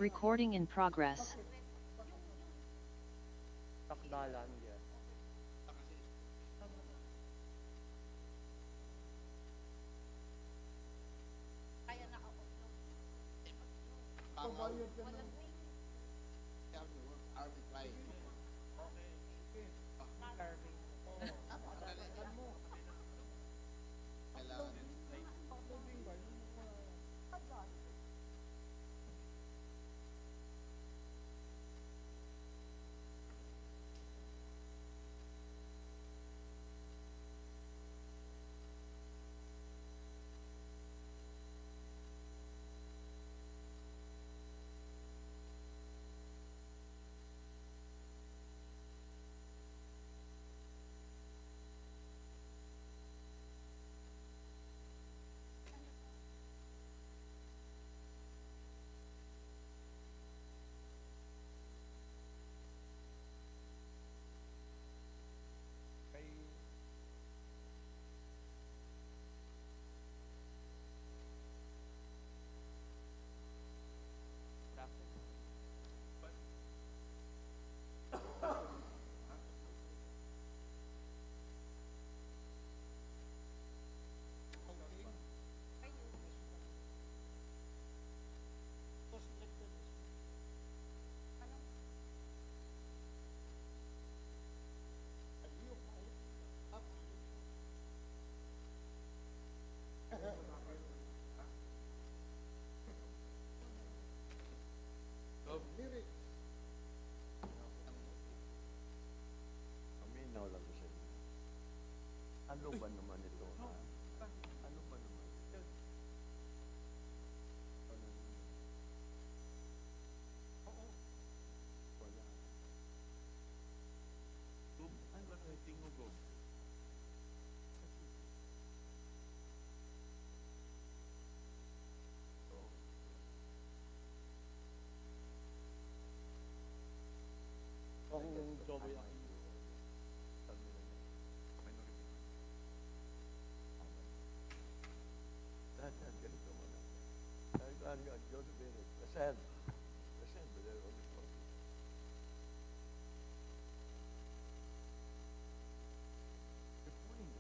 Recording in progress. Takdalan dia. Aminaw lang ko sa inyo. Ano ba naman ito? Ano ba naman? Wala. Ano ba na tingog? Kung jobo yan. Dahil ganito mo na. Dahil Josephine, present. Present, but they're on the phone. Good morning.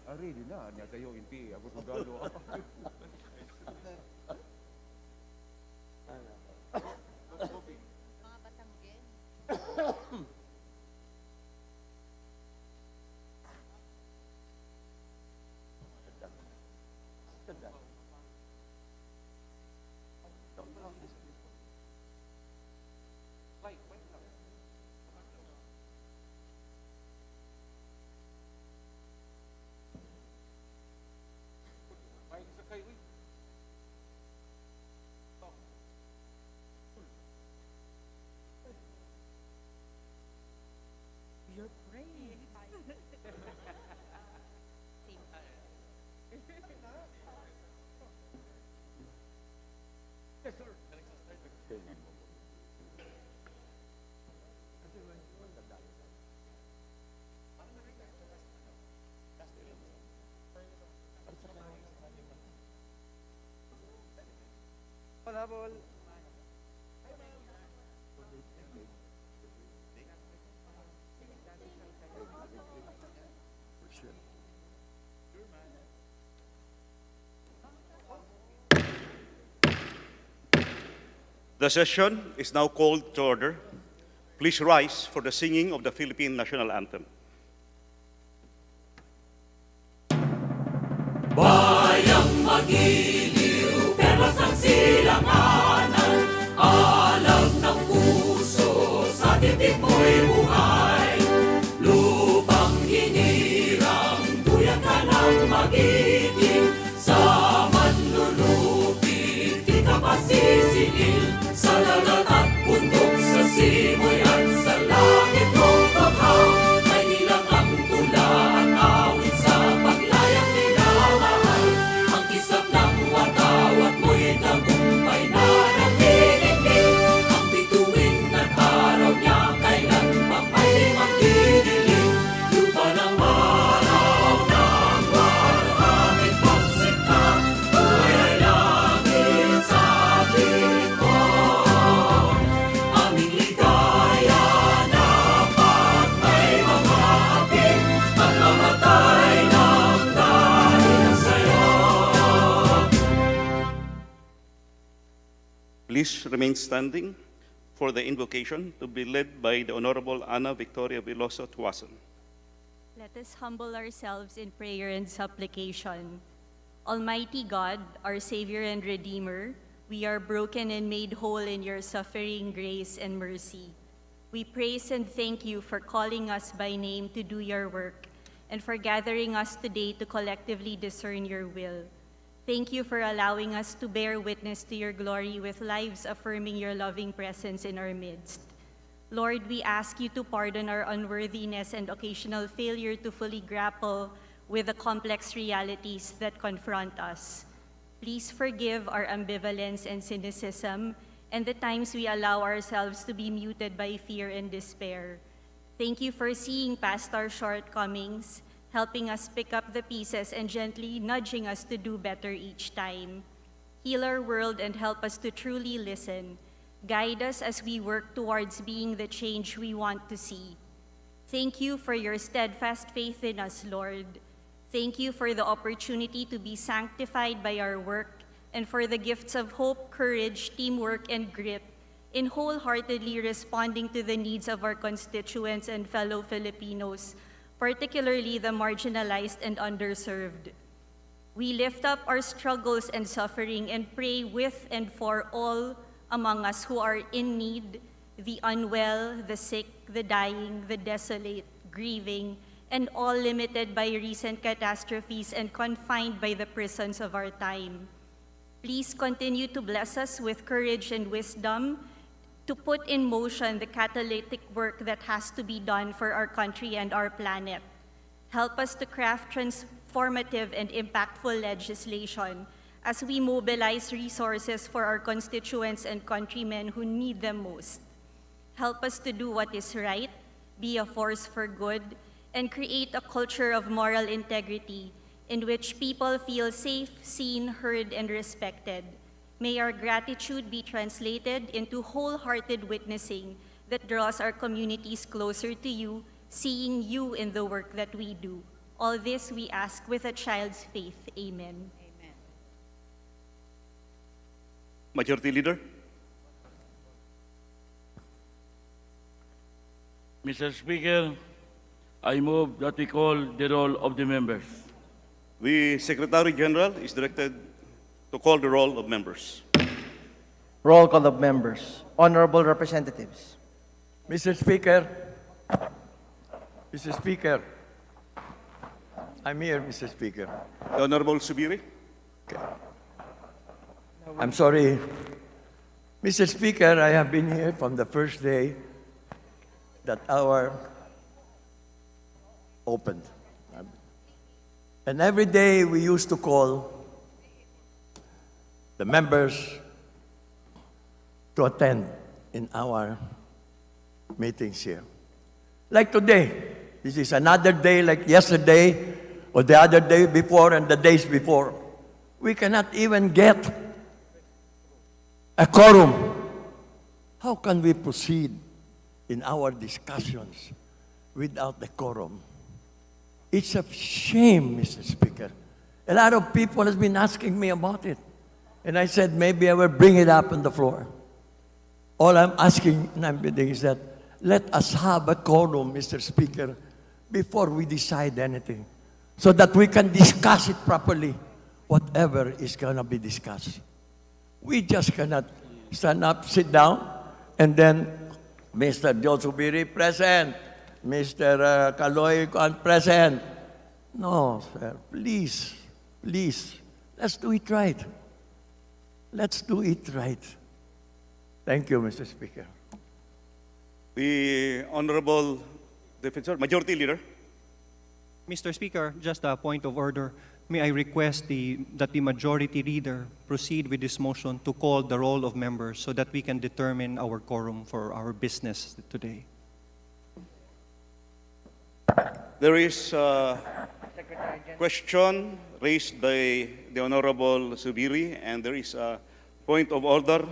Ari di na, niya kayo inti, ako regalo. Mga Batanggin. Ganda. Don't know this before. The session is now called to order. Please rise for the singing of the Philippine National Anthem. Bayang magiliw, perlas ng silanganan, alam ng puso, sa titik mo'y buhay. Lupang hinirang, duyan ka ng magiting, sa manlulupit, di ka pasisingil, sa dagat at bundok, sa simoy at sa langit mong paghaw, may nilang ang tula at awit sa paglayang minamahal. Ang kisap ng watawat mo'y tagumpay na nakikinig, ang bituin at araw niya kailan pa may magdidilim. Lupa ng araw ng maraming pagsikta, buhay ay langit sa piling mo. Aming ligaya dapat may mga ating at mamatay ng dahil sa'yo. Please remain standing for the invocation to be led by the Honorable Ana Victoria Veloso Tuason. Let us humble ourselves in prayer and supplication. Almighty God, our Savior and Redeemer, we are broken and made whole in your suffering grace and mercy. We praise and thank you for calling us by name to do your work and for gathering us today to collectively discern your will. Thank you for allowing us to bear witness to your glory with lives affirming your loving presence in our midst. Lord, we ask you to pardon our unworthiness and occasional failure to fully grapple with the complex realities that confront us. Please forgive our ambivalence and cynicism and the times we allow ourselves to be muted by fear and despair. Thank you for seeing past our shortcomings, helping us pick up the pieces and gently nudging us to do better each time. Heal our world and help us to truly listen. Guide us as we work towards being the change we want to see. Thank you for your steadfast faith in us, Lord. Thank you for the opportunity to be sanctified by our work and for the gifts of hope, courage, teamwork, and grit in wholeheartedly responding to the needs of our constituents and fellow Filipinos, particularly the marginalized and underserved. We lift up our struggles and suffering and pray with and for all among us who are in need, the unwell, the sick, the dying, the desolate, grieving, and all limited by recent catastrophes and confined by the prisons of our time. Please continue to bless us with courage and wisdom to put in motion the catalytic work that has to be done for our country and our planet. Help us to craft transformative and impactful legislation as we mobilize resources for our constituents and countrymen who need them most. Help us to do what is right, be a force for good, and create a culture of moral integrity in which people feel safe, seen, heard, and respected. May our gratitude be translated into wholehearted witnessing that draws our communities closer to you, seeing you in the work that we do. All this we ask with a child's faith. Amen. Majority Leader. Mr. Speaker, I move that we call the roll of the members. The Secretary General is directed to call the roll of members. Roll call of members. Honorable representatives. Mr. Speaker, Mr. Speaker, I'm here, Mr. Speaker. The Honorable Subiri. I'm sorry. Mr. Speaker, I have been here from the first day that our opened. And every day we used to call the members to attend in our meetings here. Like today, this is another day like yesterday or the other day before and the days before. We cannot even get a quorum. How can we proceed in our discussions without the quorum? It's a shame, Mr. Speaker. A lot of people have been asking me about it. And I said, maybe I will bring it up on the floor. All I'm asking and I'm bidding is that let us have a quorum, Mr. Speaker, before we decide anything, so that we can discuss it properly, whatever is going to be discussed. We just cannot stand up, sit down, and then Mr. Josubiri present, Mr. Kaloy present. No, sir, please, please, let's do it right. Let's do it right. Thank you, Mr. Speaker. The Honorable Defensor, Majority Leader. Mr. Speaker, just a point of order. May I request that the majority leader proceed with this motion to call the roll of members so that we can determine our quorum for our business today. There is a question raised by the Honorable Subiri, and there is a point of order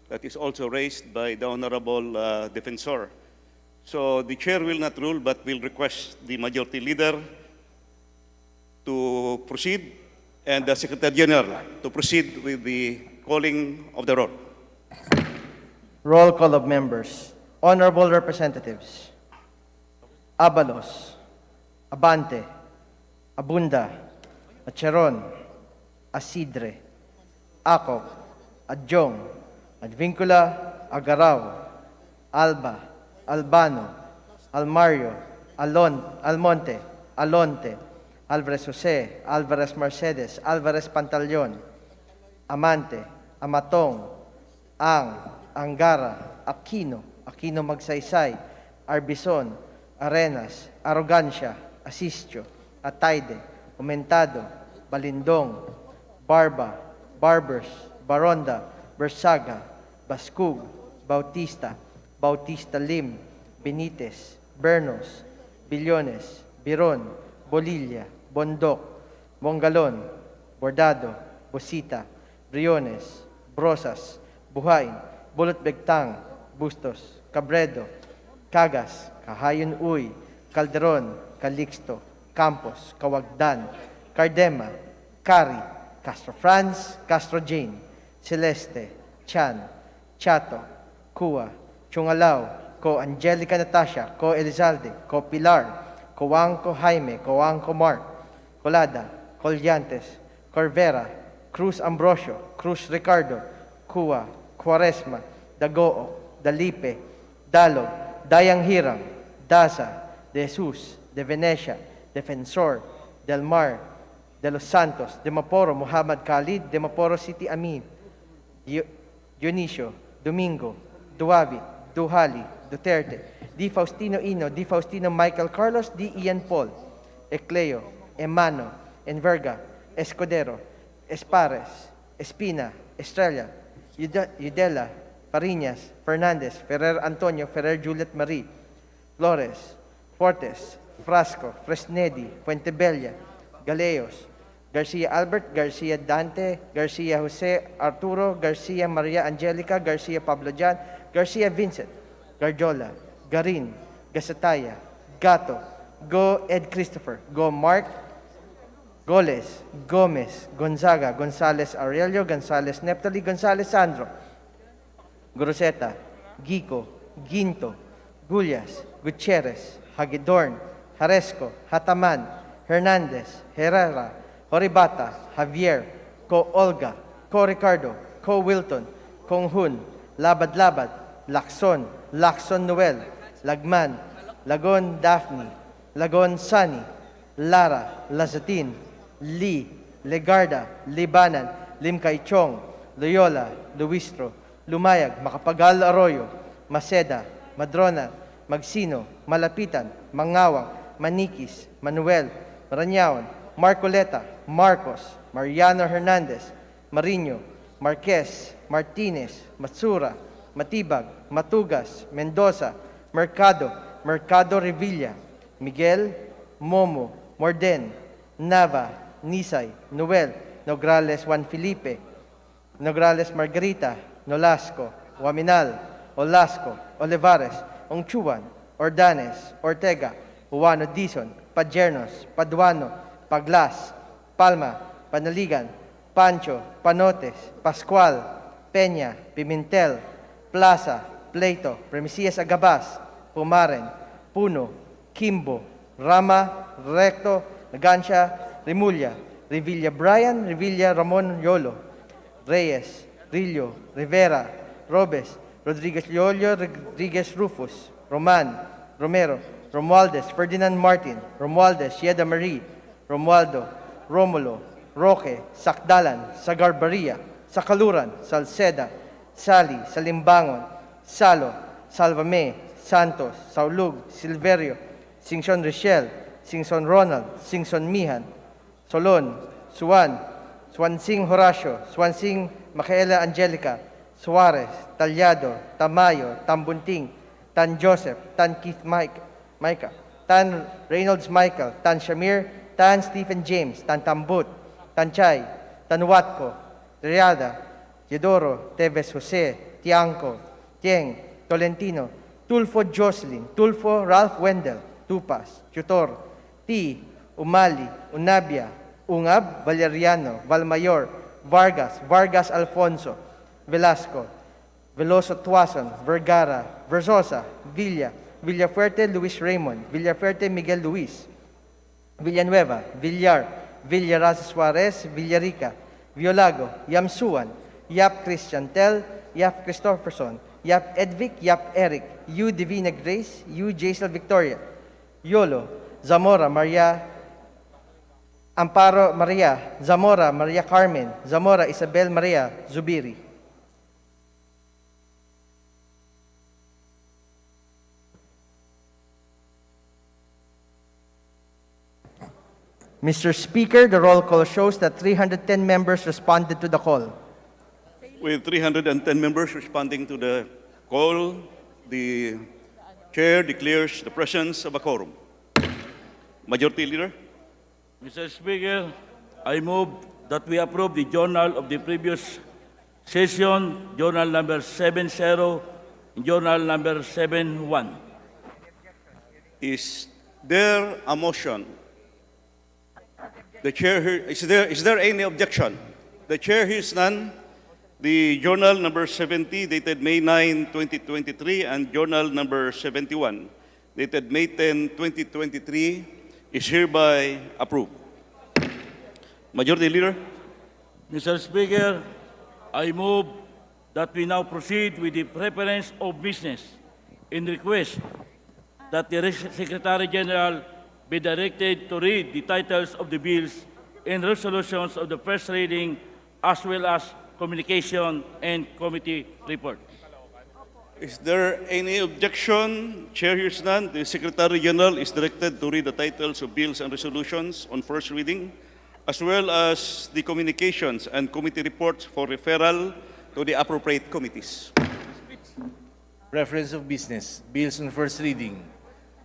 that is also raised by the Honorable Defensor. So the Chair will not rule, but will request the Majority Leader to proceed and the Secretary General to proceed with the calling of the roll. Roll call of members. Honorable Representatives. Abalos, Abante, Abunda, Acheron, Asidre, Acop, Adjong, Advincula, Agaraw, Alba, Albano, Almario, Almonte, Alonte, Alvarez Jose, Alvarez Mercedes, Alvarez Pantaleon, Amante, Amatong, Angara, Aquino, Aquino Magsaysay, Arbison, Arenas, Arrogancia, Asistio, Atayde, Aumentado, Balindong, Barba, Barbers, Baronda, Bersaga, Bascug, Bautista, Bautista Lim, Benitez, Bernos, Billones, Biron, Bolilla, Bondok, Mongalon, Bordado, Bosita, Briones, Brosas, Buhain, Bulot Begtang, Bustos, Cabredo, Cagas, Kahayon Uy, Calderon, Calixto, Campos, Kawagdan, Cardema, Cari, Castro Franz, Castro Jane, Celeste, Chan, Chato, Kua, Chungalao, Ko Angelica Natasha, Ko Elizalde, Ko Pilar, Coanco Jaime, Coanco Mark, Colada, Colyantes, Corvera, Cruz Ambrosio, Cruz Ricardo, Cua, Quaresma, Dagoo, Dalipe, Dalog, Dayang Hirang, Daza, De Jesus, De Venecia, Defensor, Del Mar, De Los Santos, De Maporo, Muhammad Khalid, De Maporo City Amin, Dionisio, Domingo, Duavit, Duhali, Duterte, Di Faustino Ino, Di Faustino Michael Carlos, Di Ian Paul, Ecleo, Emano, Enverga, Escudero, Espares, Espina, Estrella, Yudela, Pariñas, Fernandez, Ferrer Antonio, Ferrer Juliet Marie, Flores, Fortes, Frasco, Fresnedi, Fuentebella, Galeos, Garcia Albert, Garcia Dante, Garcia Jose Arturo, Garcia Maria Angelica, Garcia Pablo Jan, Garcia Vincent, Garjola, Garin, Gasataya, Gato, Go Ed Christopher, Go Mark, Goles, Gomez, Gonzaga, Gonzales Aurelio, Gonzales Neptali, Gonzales Sandro, Groseta, Gico, Ginto, Gullias, Gutierrez, Hagedorn, Haresco, Hataman, Hernandez, Herrera, Horibata, Javier, Ko Olga, Ko Ricardo, Ko Wilton, Kong Hun, Labad-Labad, Lacson, Lacson Noel, Lagman, Lagon Daphne, Lagon Sunny, Lara, Lazatin, Lee, Legarda, Libanan, Limkay Chong, Loyola, Luistro, Lumayag, Makapagal Arroyo, Maceda, Madrona, Magsino, Malapitan, Mangawang, Manikis, Manuel, Maranyaon, Marcoleta, Marcos, Mariano Hernandez, Mariño, Marquez, Martinez, Matsura, Matibag, Matugas, Mendoza, Mercado, Mercado Revilla, Miguel, Momo, Morden, Nava, Nisay, Noel, Nograles Juan Felipe, Nograles Margarita, Nolasco, Waminal, Olasco, Olivares, Ongchuan, Ordanes, Ortega, Juano Dizon, Pajernos, Paduano, Paglas, Palma, Panaligan, Pancho, Panotes, Pascual, Peña, Pimentel, Plaza, Pleito, Primicias Agabas, Pumaren, Puno, Kimbo, Rama, Recto, Nagansya, Rimulya, Revilla Brian, Revilla Ramon Yolo, Reyes, Rillo, Rivera, Robes, Rodriguez Yolio, Rodriguez Rufus, Roman, Romero, Romualdez, Ferdinand Martin, Romualdez, Yeda Marie, Romualdo, Romulo, Roque, Sakdalan, Sagarbaria, Sakaluran, Salceda, Sali, Salimbangon, Salo, Salvame, Santos, Saulug, Silverio, Singson Richel, Singson Ronald, Singson Mihan, Solon, Suan, Swansing Horacio, Swansing Micaela Angelica, Suarez, Talyado, Tamayo, Tambunting, Tan Joseph, Tan Keith Micah, Tan Reynolds Michael, Tan Shamir, Tan Stephen James, Tan Tambut, Tan Chay, Tan Watco, Riada, Yedoro, Teves Jose, Tiangco, Tieng, Tolentino, Tulfo Jocelyn, Tulfo Ralph Wendell, Tupas, Tutor, T, Umali, Unabia, Ungab, Valeriano, Valmayor, Vargas, Vargas Alfonso, Velasco, Veloso Tuason, Vergara, Versosa, Villa, Villafuerte Luis Raymond, Villafuerte Miguel Luis, Villanueva, Villar, Villaraz Suarez, Villarica, Violago, Yamsuan, Yap Christian Tel, Yap Christopherson, Yap Edvic, Yap Eric, U Divina Grace, U Jaisel Victoria, Yolo, Zamora Maria, Amparo Maria, Zamora Maria Carmen, Zamora Isabel Maria, Zubiri. Mr. Speaker, the roll call shows that 310 members responded to the call. With 310 members responding to the call, the chair declares the presence of a quorum. Majority Leader? Mr. Speaker, I move that we approve the journal of the previous session, journal number 70, and journal number 71. Is there a motion? The chair, is there any objection? The chair hears none. The journal number 70 dated May 9, 2023 and journal number 71 dated May 10, 2023 is hereby approved. Majority Leader? Mr. Speaker, I move that we now proceed with the preference of business in request that the Secretary General be directed to read the titles of the bills and resolutions of the first reading as well as communication and committee reports. Is there any objection? Chair hears none. The Secretary General is directed to read the titles of bills and resolutions on first reading, as well as the communications and committee reports for referral to the appropriate committees. Reference of business, bills on first reading.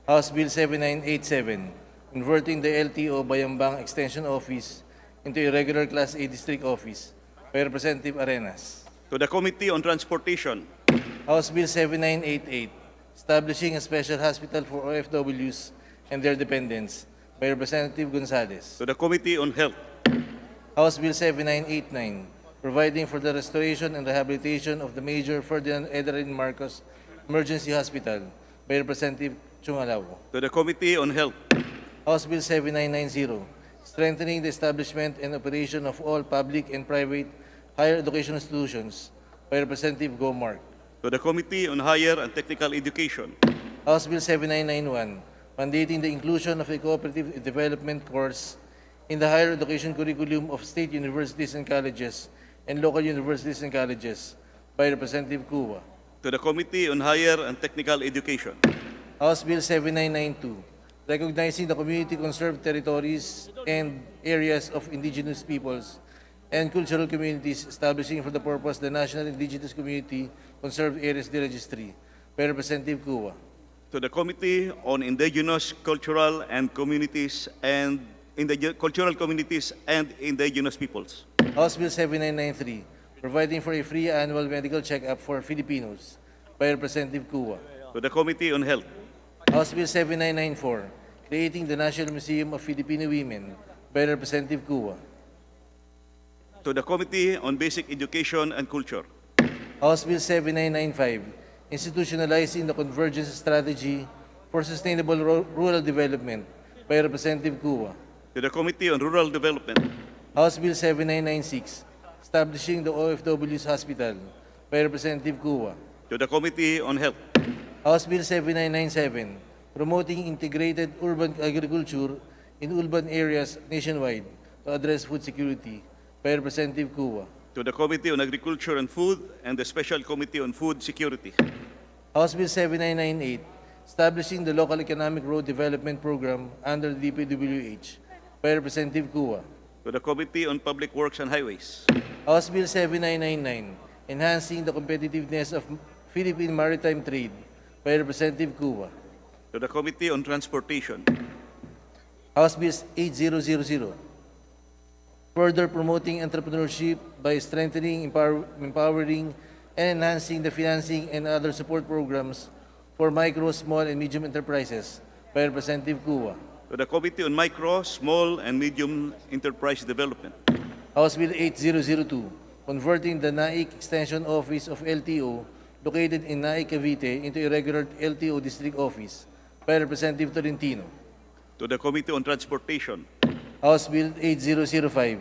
House Bill 7987, converting the LTO Bayambang Extension Office into a regular Class A district office by Representative Arenas. To the Committee on Transportation. House Bill 7988, establishing a special hospital for OFWs and their dependents by Representative Gonzales. To the Committee on Health. House Bill 7989, providing for the restoration and rehabilitation of the Major Ferdinand Edarin Marcos Emergency Hospital by Representative Chungalaw. To the Committee on Health. House Bill 7990, strengthening the establishment and operation of all public and private higher education institutions by Representative Gomark. To the Committee on Higher and Technical Education. House Bill 7991, mandating the inclusion of a cooperative development course in the higher education curriculum of state universities and colleges and local universities and colleges by Representative Cuba. To the Committee on Higher and Technical Education. House Bill 7992, recognizing the community-conserved territories and areas of indigenous peoples and cultural communities, establishing for the purpose the National Indigenous Community Conserved Areas Registry by Representative Cuba. To the Committee on Indigenous Cultural and Communities and Cultural Communities and Indigenous Peoples. House Bill 7993, providing for a free annual medical checkup for Filipinos by Representative Cuba. To the Committee on Health. House Bill 7994, creating the National Museum of Filipino Women by Representative Cuba. To the Committee on Basic Education and Culture. House Bill 7995, institutionalizing the convergence strategy for sustainable rural development by Representative Cuba. to the Committee on Rural Development, House Bill 7996, establishing the OFW's hospital by Representative Cuba. to the Committee on Health, House Bill 7997, promoting integrated urban agriculture in urban areas nationwide to address food security by Representative Cuba. to the Committee on Agriculture and Food, and the Special Committee on Food Security, House Bill 7998, establishing the Local Economic Road Development Program under the DPWH by Representative Cuba. to the Committee on Public Works and Highways, House Bill 7999, enhancing the competitiveness of Philippine maritime trade by Representative Cuba. to the Committee on Transportation, House Bill 8000, further promoting entrepreneurship by strengthening, empowering, and enhancing the financing and other support programs for micro, small, and medium enterprises by Representative Cuba. to the Committee on Micro, Small, and Medium Enterprise Development, House Bill 8002, converting the NAIC Extension Office of LTO located in NAIC Cavite into a regular LTO district office by Representative Tolentino. to the Committee on Transportation, House Bill 8005,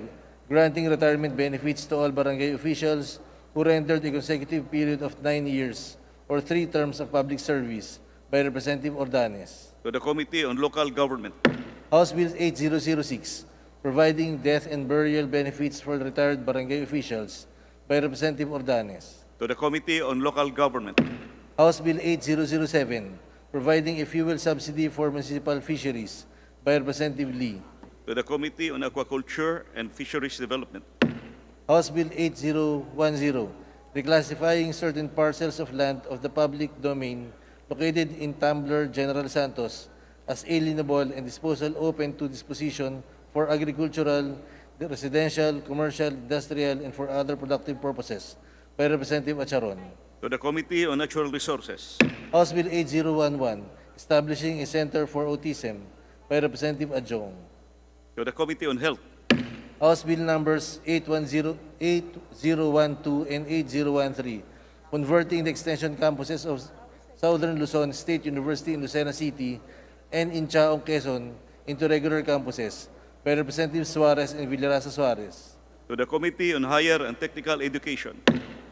granting retirement benefits to all barangay officials who rendered a consecutive period of 9 years or 3 terms of public service by Representative Ordanes. to the Committee on Local Government, House Bill 8006, providing death and burial benefits for retired barangay officials by Representative Ordanes. to the Committee on Local Government, House Bill 8007, providing a fuel subsidy for municipal fisheries by Representative Lee. to the Committee on Aquaculture and Fisheries Development, House Bill 8010, reclassifying certain parcels of land of the public domain located in Tumbler, General Santos as alienable and disposal open to disposition for agricultural, residential, commercial, industrial, and for other productive purposes by Representative Acharon. to the Committee on Natural Resources, House Bill 8011, establishing a Center for Autism by Representative Adjong. to the Committee on Health, House Bill numbers 8012 and 8013, converting the extension campuses of Southern Luzon State University in Lucena City and in Chaong, Quezon into regular campuses by Representative Suarez and Villarasa Suarez. to the Committee on Higher and Technical Education,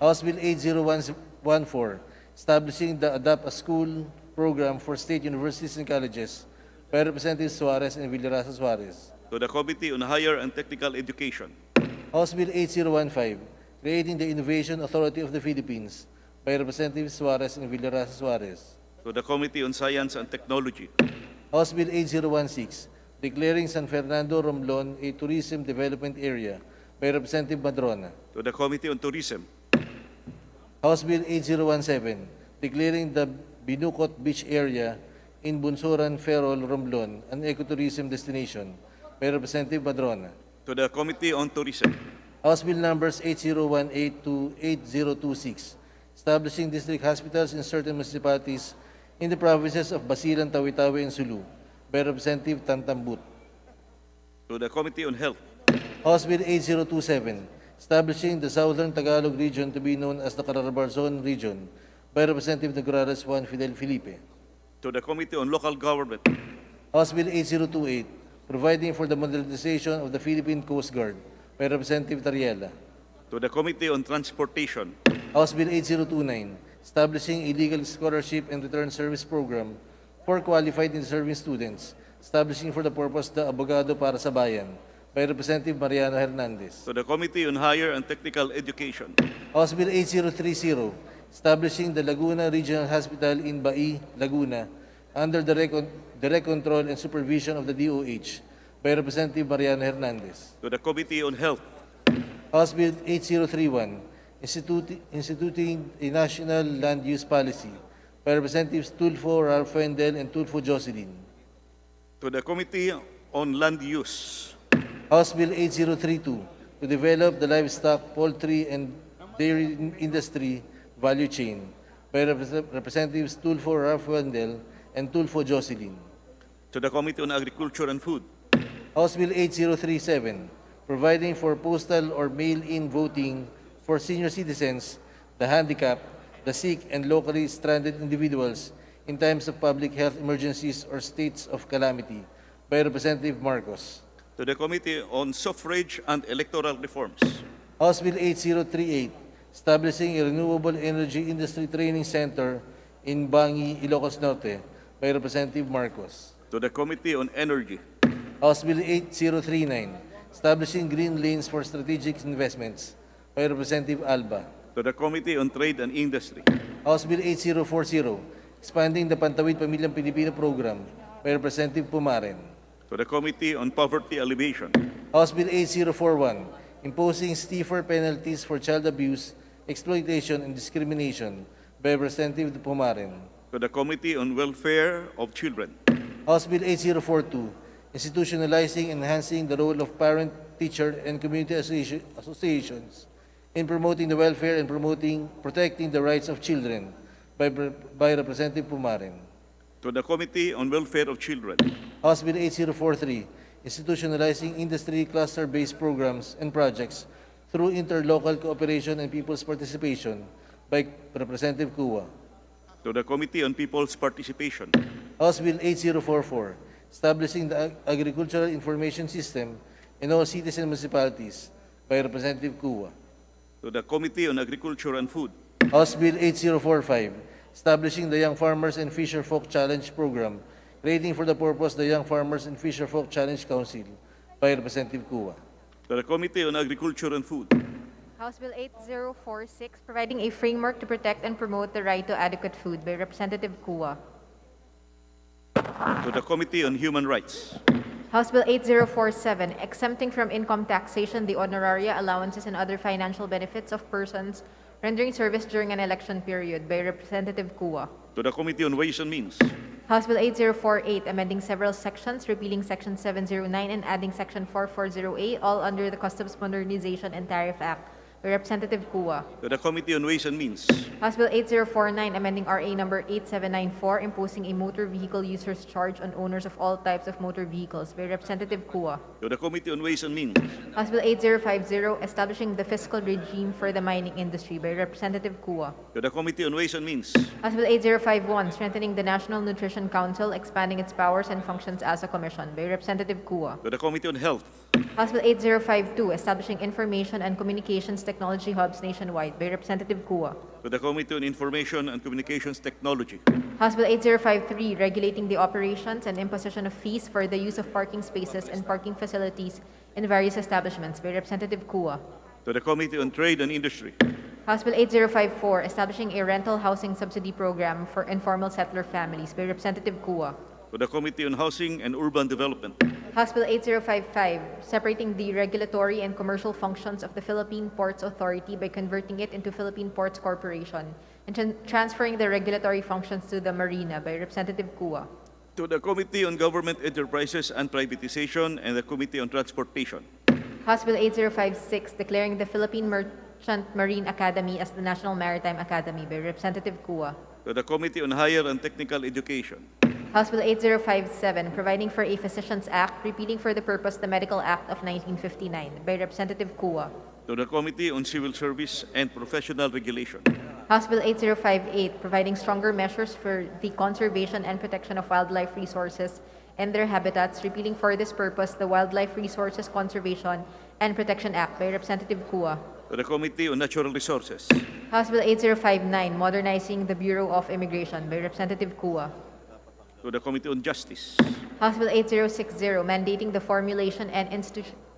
House Bill 8014, establishing the Adapt a School program for state universities and colleges by Representative Suarez and Villarasa Suarez. to the Committee on Higher and Technical Education, House Bill 8015, creating the Innovation Authority of the Philippines by Representative Suarez and Villarasa Suarez. to the Committee on Science and Technology, House Bill 8016, declaring San Fernando Romblon a tourism development area by Representative Madrona. to the Committee on Tourism, House Bill 8017, declaring the Binukot Beach area in Bunsoran, Ferrol, Romblon an ecotourism destination by Representative Madrona. to the Committee on Tourism, House Bill numbers 8018 to 8026, establishing district hospitals in certain municipalities in the provinces of Basilan, Tawi-Tawi, and Sulu by Representative Tantambut. to the Committee on Health, House Bill 8027, establishing the Southern Tagalog region to be known as the Carabarzon region by Representative Nograles Juan Fidel Felipe. to the Committee on Local Government, House Bill 8028, providing for the modernization of the Philippine Coast Guard by Representative Tariela. to the Committee on Transportation, House Bill 8029, establishing a legal scholarship and return service program for qualified and serving students, establishing for the purpose the Abogado para sa Bayan by Representative Mariano Hernandez. to the Committee on Higher and Technical Education, House Bill 8030, establishing the Laguna Regional Hospital in Bai, Laguna, under the direct control and supervision of the DOH by Representative Mariano Hernandez. to the Committee on Health, House Bill 8031, instituting a national land use policy by Representatives Tulfo Ralph Wendell and Tulfo Jocelyn. to the Committee on Land Use, House Bill 8032, to develop the livestock, poultry, and dairy industry value chain by Representatives Tulfo Ralph Wendell and Tulfo Jocelyn. to the Committee on Agriculture and Food, House Bill 8037, providing for postal or mail-in voting for senior citizens the handicapped, the sick, and locally stranded individuals in times of public health emergencies or states of calamity by Representative Marcos. To the Committee on Suffrage and Electoral Reforms. House Bill 8038, establishing a renewable energy industry training center in Bangi, Ilocos Norte by Representative Marcos. To the Committee on Energy. House Bill 8039, establishing green lanes for strategic investments by Representative Alba. To the Committee on Trade and Industry. House Bill 8040, expanding the Pantawid Pamilyang Pilipino program by Representative Pumaren. To the Committee on Poverty Alleviation. House Bill 8041, imposing stiffer penalties for child abuse, exploitation, and discrimination by Representative Pumaren. To the Committee on Welfare of Children. House Bill 8042, institutionalizing and enhancing the role of parent, teacher, and community associations in promoting the welfare and protecting the rights of children by Representative Pumaren. To the Committee on Welfare of Children. House Bill 8043, institutionalizing industry cluster-based programs and projects through interlocal cooperation and people's participation by Representative Kua. To the Committee on People's Participation. House Bill 8044, establishing the Agricultural Information System in all cities and municipalities by Representative Kua. To the Committee on Agriculture and Food. House Bill 8045, establishing the Young Farmers and Fisher Folk Challenge Program, creating for the purpose the Young Farmers and Fisher Folk Challenge Council by Representative Kua. To the Committee on Agriculture and Food. House Bill 8046, providing a framework to protect and promote the right to adequate food by Representative Kua. To the Committee on Human Rights. House Bill 8047, exempting from income taxation the honoraria, allowances, and other financial benefits of persons rendering service during an election period by Representative Kua. To the Committee on Ways and Means. House Bill 8048, amending several sections, repealing Section 709 and adding Section 440A, all under the Customs Modernization and Tariff Act by Representative Kua. To the Committee on Ways and Means. House Bill 8049, amending RA number 8794, imposing a motor vehicle user's charge on owners of all types of motor vehicles by Representative Kua. To the Committee on Ways and Means. House Bill 8050, establishing the fiscal regime for the mining industry by Representative Kua. To the Committee on Ways and Means. House Bill 8051, strengthening the National Nutrition Council, expanding its powers and functions as a commission by Representative Kua. To the Committee on Health. House Bill 8052, establishing information and communications technology hubs nationwide by Representative Kua. To the Committee on Information and Communications Technology. House Bill 8053, regulating the operations and imposition of fees for the use of parking spaces and parking facilities in various establishments by Representative Kua. To the Committee on Trade and Industry. House Bill 8054, establishing a rental housing subsidy program for informal settler families by Representative Kua. To the Committee on Housing and Urban Development. House Bill 8055, separating the regulatory and commercial functions of the Philippine Ports Authority by converting it into Philippine Ports Corporation and transferring the regulatory functions to the Marina by Representative Kua. To the Committee on Government Enterprises and Privatization and the Committee on Transportation. House Bill 8056, declaring the Philippine Merchant Marine Academy as the National Maritime Academy by Representative Kua. To the Committee on Higher and Technical Education. House Bill 8057, providing for a Physicians Act, repealing for the purpose the Medical Act of 1959 by Representative Kua. To the Committee on Civil Service and Professional Regulation. House Bill 8058, providing stronger measures for the conservation and protection of wildlife resources and their habitats, repealing for this purpose the Wildlife Resources Conservation and Protection Act by Representative Kua. To the Committee on Natural Resources. House Bill 8059, modernizing the Bureau of Immigration by Representative Kua. To the Committee on Justice. House Bill 8060, mandating the formulation and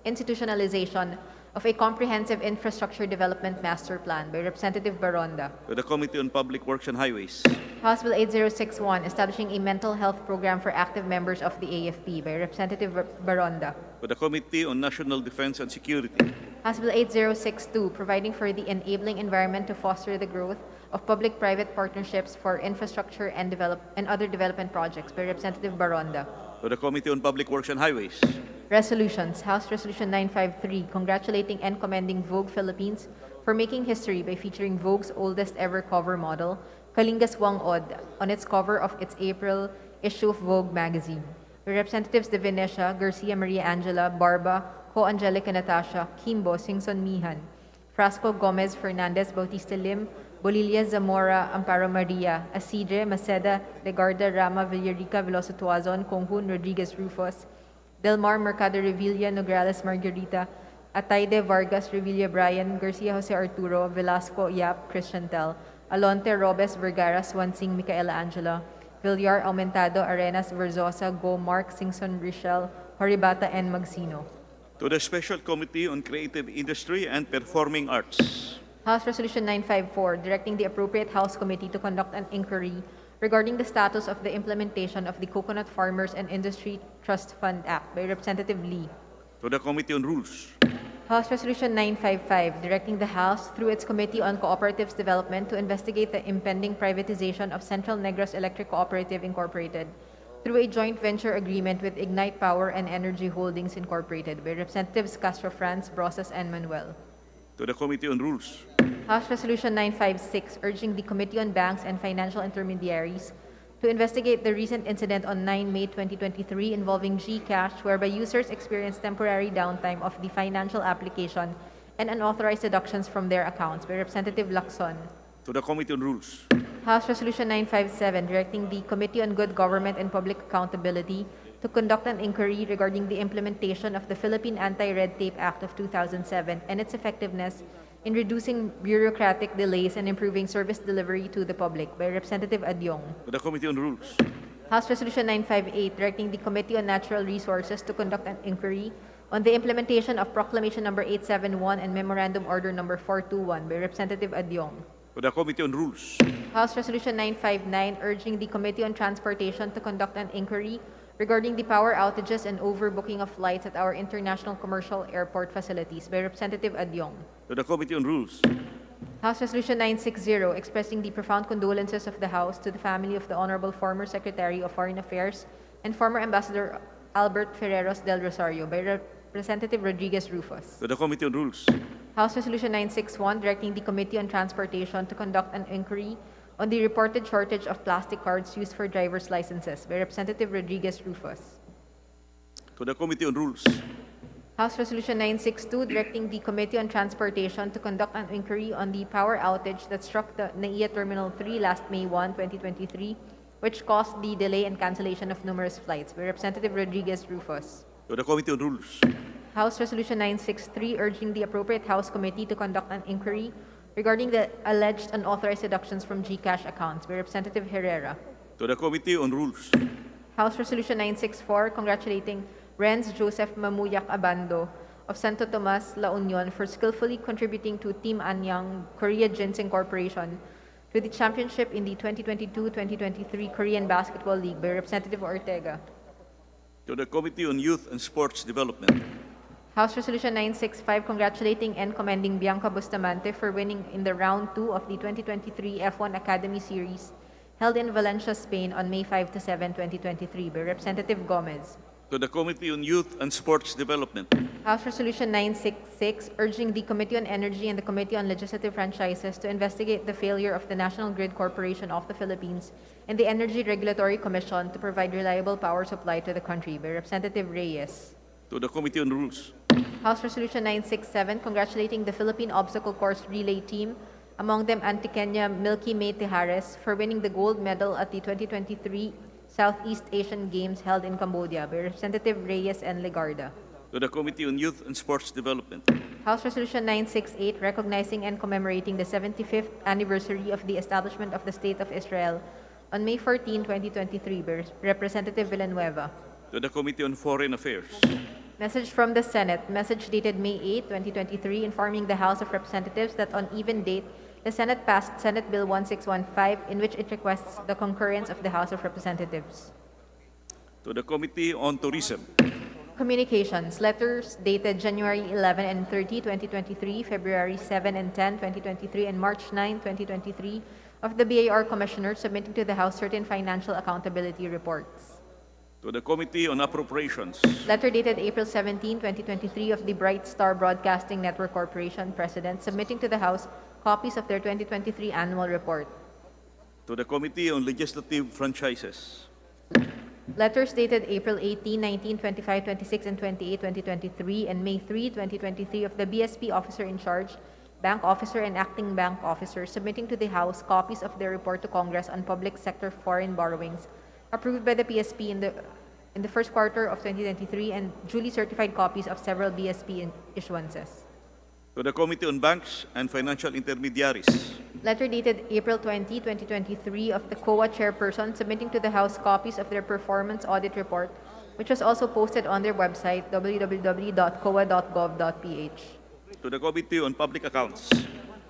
institutionalization of a comprehensive infrastructure development master plan by Representative Baronda. To the Committee on Public Works and Highways. House Bill 8061, establishing a mental health program for active members of the AFP by Representative Baronda. To the Committee on National Defense and Security. House Bill 8062, providing for the enabling environment to foster the growth of public-private partnerships for infrastructure and other development projects by Representative Baronda. To the Committee on Public Works and Highways. Resolutions. House Resolution 953, congratulating and commending Vogue Philippines for making history by featuring Vogue's oldest ever cover model, Kalingas Wangod, on its cover of its April issue of Vogue magazine. Representatives De Venecia, Garcia Maria Angela, Barba, Ho Angelica Natasha, Kimbo, Singson Mihan, Frasco Gomez, Fernandez, Bautista Lim, Bolilia, Zamora, Amparo Maria, Asidre, Maceda, Legarda, Rama, Villarica, Veloso Tuazon, Conghun, Rodriguez Rufus, Delmar, Mercado Revilla, Nograles Margarita, Ataide, Vargas, Revilla, Brian, Garcia, Jose Arturo, Velasco, Yap, Christian Tel, Alonte, Robes, Vergara, Swansing, Micaela Angela, Villar, Aumentado, Arenas, Verzosa, Go, Mark, Singson, Richel, Horibata, and Magsino. To the Special Committee on Creative Industry and Performing Arts. House Resolution 954, directing the appropriate House Committee to conduct an inquiry regarding the status of the implementation of the Coconut Farmers and Industry Trust Fund Act by Representative Lee. To the Committee on Rules. House Resolution 955, directing the House, through its Committee on Cooperatives Development, to investigate the impending privatization of Central Negros Electric Cooperative Incorporated through a joint venture agreement with Ignite Power and Energy Holdings Incorporated by Representatives Castro France, Brosas, and Manuel. To the Committee on Rules. House Resolution 956, urging the Committee on Banks and Financial Intermediaries to investigate the recent incident on 9 May 2023 involving GCash, whereby users experienced temporary downtime of the financial application and unauthorized deductions from their accounts by Representative Lacson. To the Committee on Rules. House Resolution 957, directing the Committee on Good Government and Public Accountability to conduct an inquiry regarding the implementation of the Philippine Anti-Red Tape Act of 2007 and its effectiveness in reducing bureaucratic delays and improving service delivery to the public by Representative Adyong. To the Committee on Rules. House Resolution 958, directing the Committee on Natural Resources to conduct an inquiry on the implementation of Proclamation Number 871 and Memorandum Order Number 421 by Representative Adyong. To the Committee on Rules. House Resolution 959, urging the Committee on Transportation to conduct an inquiry regarding the power outages and overbooking of flights at our international commercial airport facilities by Representative Adyong. To the Committee on Rules. House Resolution 960, expressing the profound condolences of the House to the family of the Honorable former Secretary of Foreign Affairs and former Ambassador Albert Ferreros del Rosario by Representative Rodriguez Rufus. To the Committee on Rules. House Resolution 961, directing the Committee on Transportation to conduct an inquiry on the reported shortage of plastic cards used for driver's licenses by Representative Rodriguez Rufus. To the Committee on Rules. House Resolution 962, directing the Committee on Transportation to conduct an inquiry on the power outage that struck the NAIA Terminal 3 last May 1, 2023, which caused the delay and cancellation of numerous flights by Representative Rodriguez Rufus. To the Committee on Rules. House Resolution 963, urging the appropriate House Committee to conduct an inquiry regarding the alleged unauthorized deductions from GCash accounts by Representative Herrera. To the Committee on Rules. House Resolution 964, congratulating Renz Joseph Mamuyak Abando of Santo Tomas, La Union for skillfully contributing to Team Anyang Korea Ginseng Corporation to the championship in the 2022-2023 Korean Basketball League by Representative Ortega. To the Committee on Youth and Sports Development. House Resolution 965, congratulating and commending Bianca Bustamante for winning in the Round 2 of the 2023 F1 Academy Series held in Valencia, Spain on May 5 to 7, 2023 by Representative Gomez. To the Committee on Youth and Sports Development. House Resolution 966, urging the Committee on Energy and the Committee on Legislative Franchises to investigate the failure of the National Grid Corporation of the Philippines and the Energy Regulatory Commission to provide reliable power supply to the country by Representative Reyes. To the Committee on Rules. House Resolution 967, congratulating the Philippine Obstacle Course Relay Team, among them Antiqueña Milky May Tejares, for winning the gold medal at the 2023 Southeast Asian Games held in Cambodia by Representative Reyes and Legarda. To the Committee on Youth and Sports Development. House Resolution 968, recognizing and commemorating the 75th anniversary of the establishment of the State of Israel on May 14, 2023 by Representative Villanueva. To the Committee on Foreign Affairs. Message from the Senate. Message dated May 8, 2023, informing the House of Representatives that on even date, the Senate passed Senate Bill 1615, in which it requests the concurrence of the House of Representatives. To the Committee on Tourism. Communications. Letters dated January 11 and 30, 2023, February 7 and 10, 2023, and March 9, 2023, of the BAR Commissioners submitting to the House certain financial accountability reports. To the Committee on Appropriations. Letter dated April 17, 2023, of the Bright Star Broadcasting Network Corporation President submitting to the House copies of their 2023 annual report. To the Committee on Legislative Franchises. Letters dated April 18, 19, 25, 26, and 28, 2023, and May 3, 2023, of the BSP Officer in Charge, bank officer and acting bank officer, submitting to the House copies of their report to Congress on public sector foreign borrowings approved by the PSP in the first quarter of 2023 and duly certified copies of several BSP issuances. To the Committee on Banks and Financial Intermediaries. Letter dated April 20, 2023 of the COA chairperson submitting to the House copies of their performance audit report, which was also posted on their website www.coa.gov.ph. To the Committee on Public Accounts.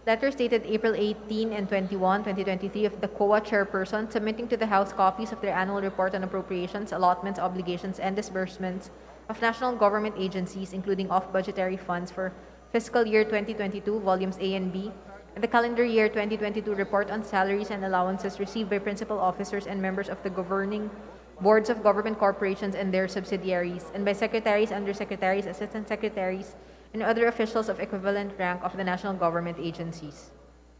Letters dated April 18 and 21, 2023 of the COA chairperson submitting to the House copies of their annual report on appropriations, allotments, obligations, and disbursements of national government agencies, including off-budgetary funds for fiscal year 2022, volumes A and B, and the calendar year 2022 report on salaries and allowances received by principal officers and members of the governing boards of government corporations and their subsidiaries, and by secretaries, undersecretaries, assistant secretaries, and other officials of equivalent rank of the national government agencies.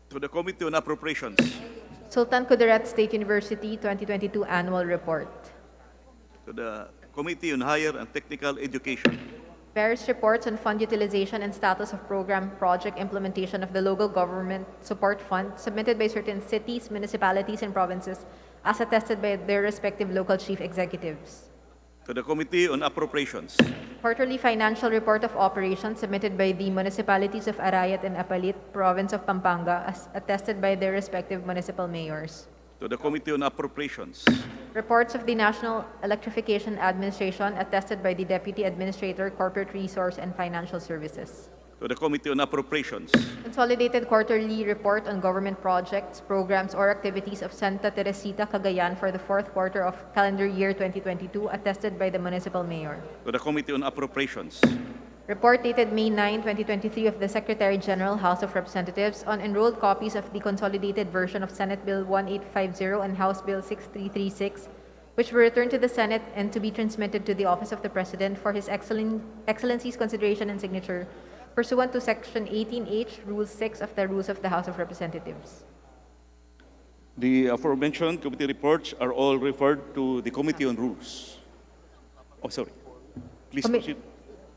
To the Committee on Appropriations. Sultan Kudarat State University 2022 Annual Report. To the Committee on Higher and Technical Education. Various reports on fund utilization and status of program project implementation of the Local Government Support Fund submitted by certain cities, municipalities, and provinces as attested by their respective local chief executives. To the Committee on Appropriations. Quarterly financial report of operations submitted by the municipalities of Arayat and Apalit, province of Pampanga, as attested by their respective municipal mayors. To the Committee on Appropriations. Reports of the National Electrification Administration attested by the Deputy Administrator, Corporate Resource and Financial Services. To the Committee on Appropriations. Consolidated quarterly report on government projects, programs, or activities of Santa Teresita, Cagayan for the fourth quarter of calendar year 2022, attested by the municipal mayor. To the Committee on Appropriations. Report dated May 9, 2023 of the Secretary General, House of Representatives on enrolled copies of the consolidated version of Senate Bill 1850 and House Bill 6336, which were returned to the Senate and to be transmitted to the Office of the President for His Excellency's consideration and signature, pursuant to Section 18H, Rule 6 of the Rules of the House of Representatives. The aforementioned committee reports are all referred to the Committee on Rules. Oh, sorry. Please proceed.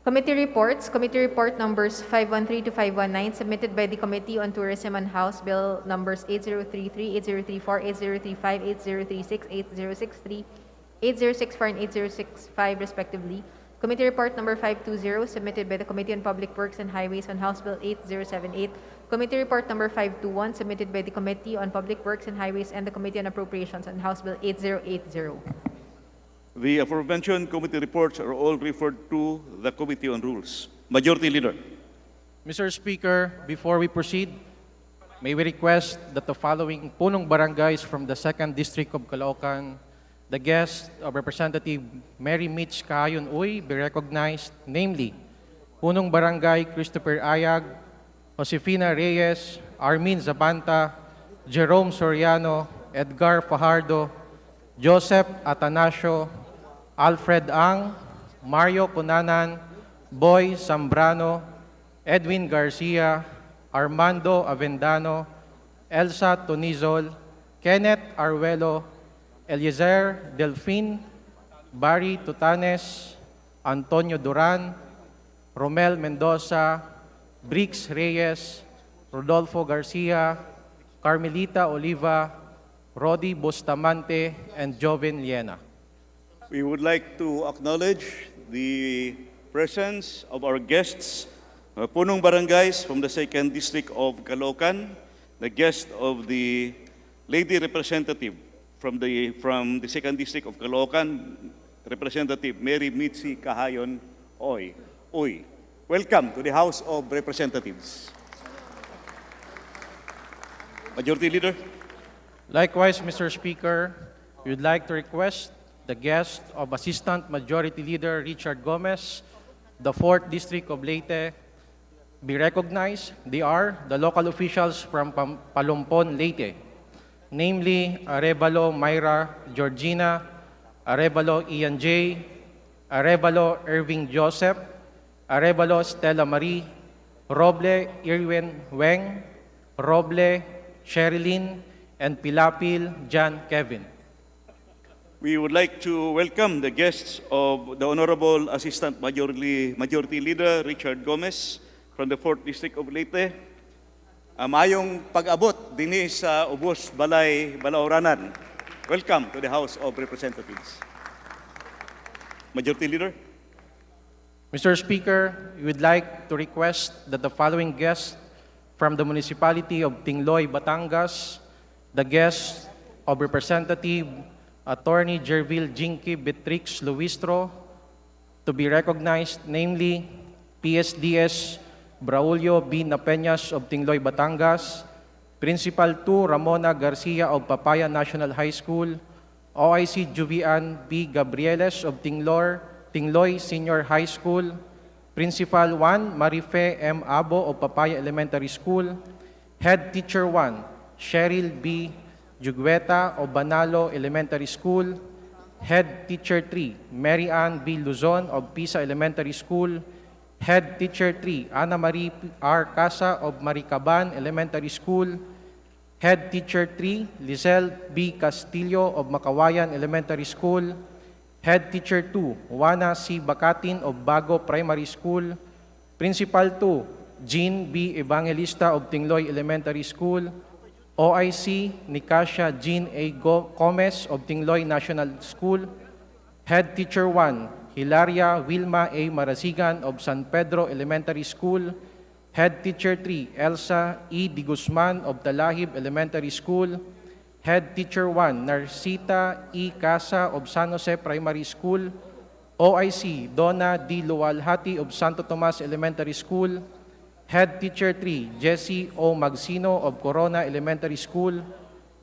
Committee reports, Committee Report numbers 513 to 519, submitted by the Committee on Tourism and House Bill numbers 8033, 8034, 8035, 8036, 8063, 8064, and 8065, respectively. Committee Report number 520, submitted by the Committee on Public Works and Highways on House Bill 8078. Committee Report number 521, submitted by the Committee on Public Works and Highways and the Committee on Appropriations on House Bill 8080. The aforementioned committee reports are all referred to the Committee on Rules. Majority Leader. Mr. Speaker, before we proceed, may we request that the following punong barangays from the 2nd District of Caloocan, the guest of Representative Mary Mitch Kahayon Uy, be recognized, namely, Punong Barangay Christopher Ayag, Josefina Reyes, Armin Zabanta, Jerome Soriano, Edgar Fajardo, Joseph Atanasio, Alfred Ang, Mario Cunanan, Boy Zambrano, Edwin Garcia, Armando Avendano, Elsa Tonizol, Kenneth Arguello, Eliezer Delfin, Barry Tutanes, Antonio Duran, Romel Mendoza, Brix Reyes, Rodolfo Garcia, Carmelita Oliva, Rodi Bustamante, and Joven Liena. We would like to acknowledge the presence of our guests, punong barangays from the 2nd District of Caloocan, the guest of the Lady Representative from the 2nd District of Caloocan, Representative Mary Mitzi Kahayon Uy. Welcome to the House of Representatives. Majority Leader. Likewise, Mr. Speaker, we would like to request the guest of Assistant Majority Leader Richard Gomez, the 4th District of Leyte, be recognized. They are the local officials from Palumpon, Leyte, namely Arevalo Myra Georgina, Arevalo Ian J., Arevalo Irving Joseph, Arevalo Stella Marie, Roble Irwin Weng, Roble Sherilyn, and Pilapil John Kevin. We would like to welcome the guests of the Honorable Assistant Majority Leader Richard Gomez from the 4th District of Leyte, Mayong pag-abot dinhi sa Ubos Balay, Balaoranan. Welcome to the House of Representatives. Majority Leader. Mr. Speaker, we would like to request that the following guests from the municipality of Tingloy, Batangas, the guests of Representative Attorney Jervil Jinky Betrix Luistro, to be recognized, namely PSDS Braulio B. Napeñas of Tingloy, Batangas, Principal 2 Ramona Garcia of Papaya National High School, OIC Juvian B. Gabrieles of Tingloy Senior High School, Principal 1 Marife M. Abo of Papaya Elementary School, Head Teacher 1 Cheryl B. Jugueta of Banalo Elementary School, Head Teacher 3 Mary Ann B. Luzon of Pisa Elementary School, Head Teacher 3 Ana Marie R. Casa of Maricaban Elementary School, Head Teacher 3 Lizelle B. Castillo of Makawayan Elementary School, Head Teacher 2 Juana C. Bacatin of Bago Primary School, Principal 2 Jean B. Evangelista of Tingloy Elementary School, OIC Nicasia Jean A. Gomez of Tingloy National School, Head Teacher 1 Hilaria Wilma A. Marasigan of San Pedro Elementary School, Head Teacher 3 Elsa E. Di Guzman of Talahib Elementary School, Head Teacher 1 Narcita E. Casa of San Jose Primary School, OIC Donna D. Lualhati of Santo Tomas Elementary School, Head Teacher 3 Jessie O. Magsino of Corona Elementary School,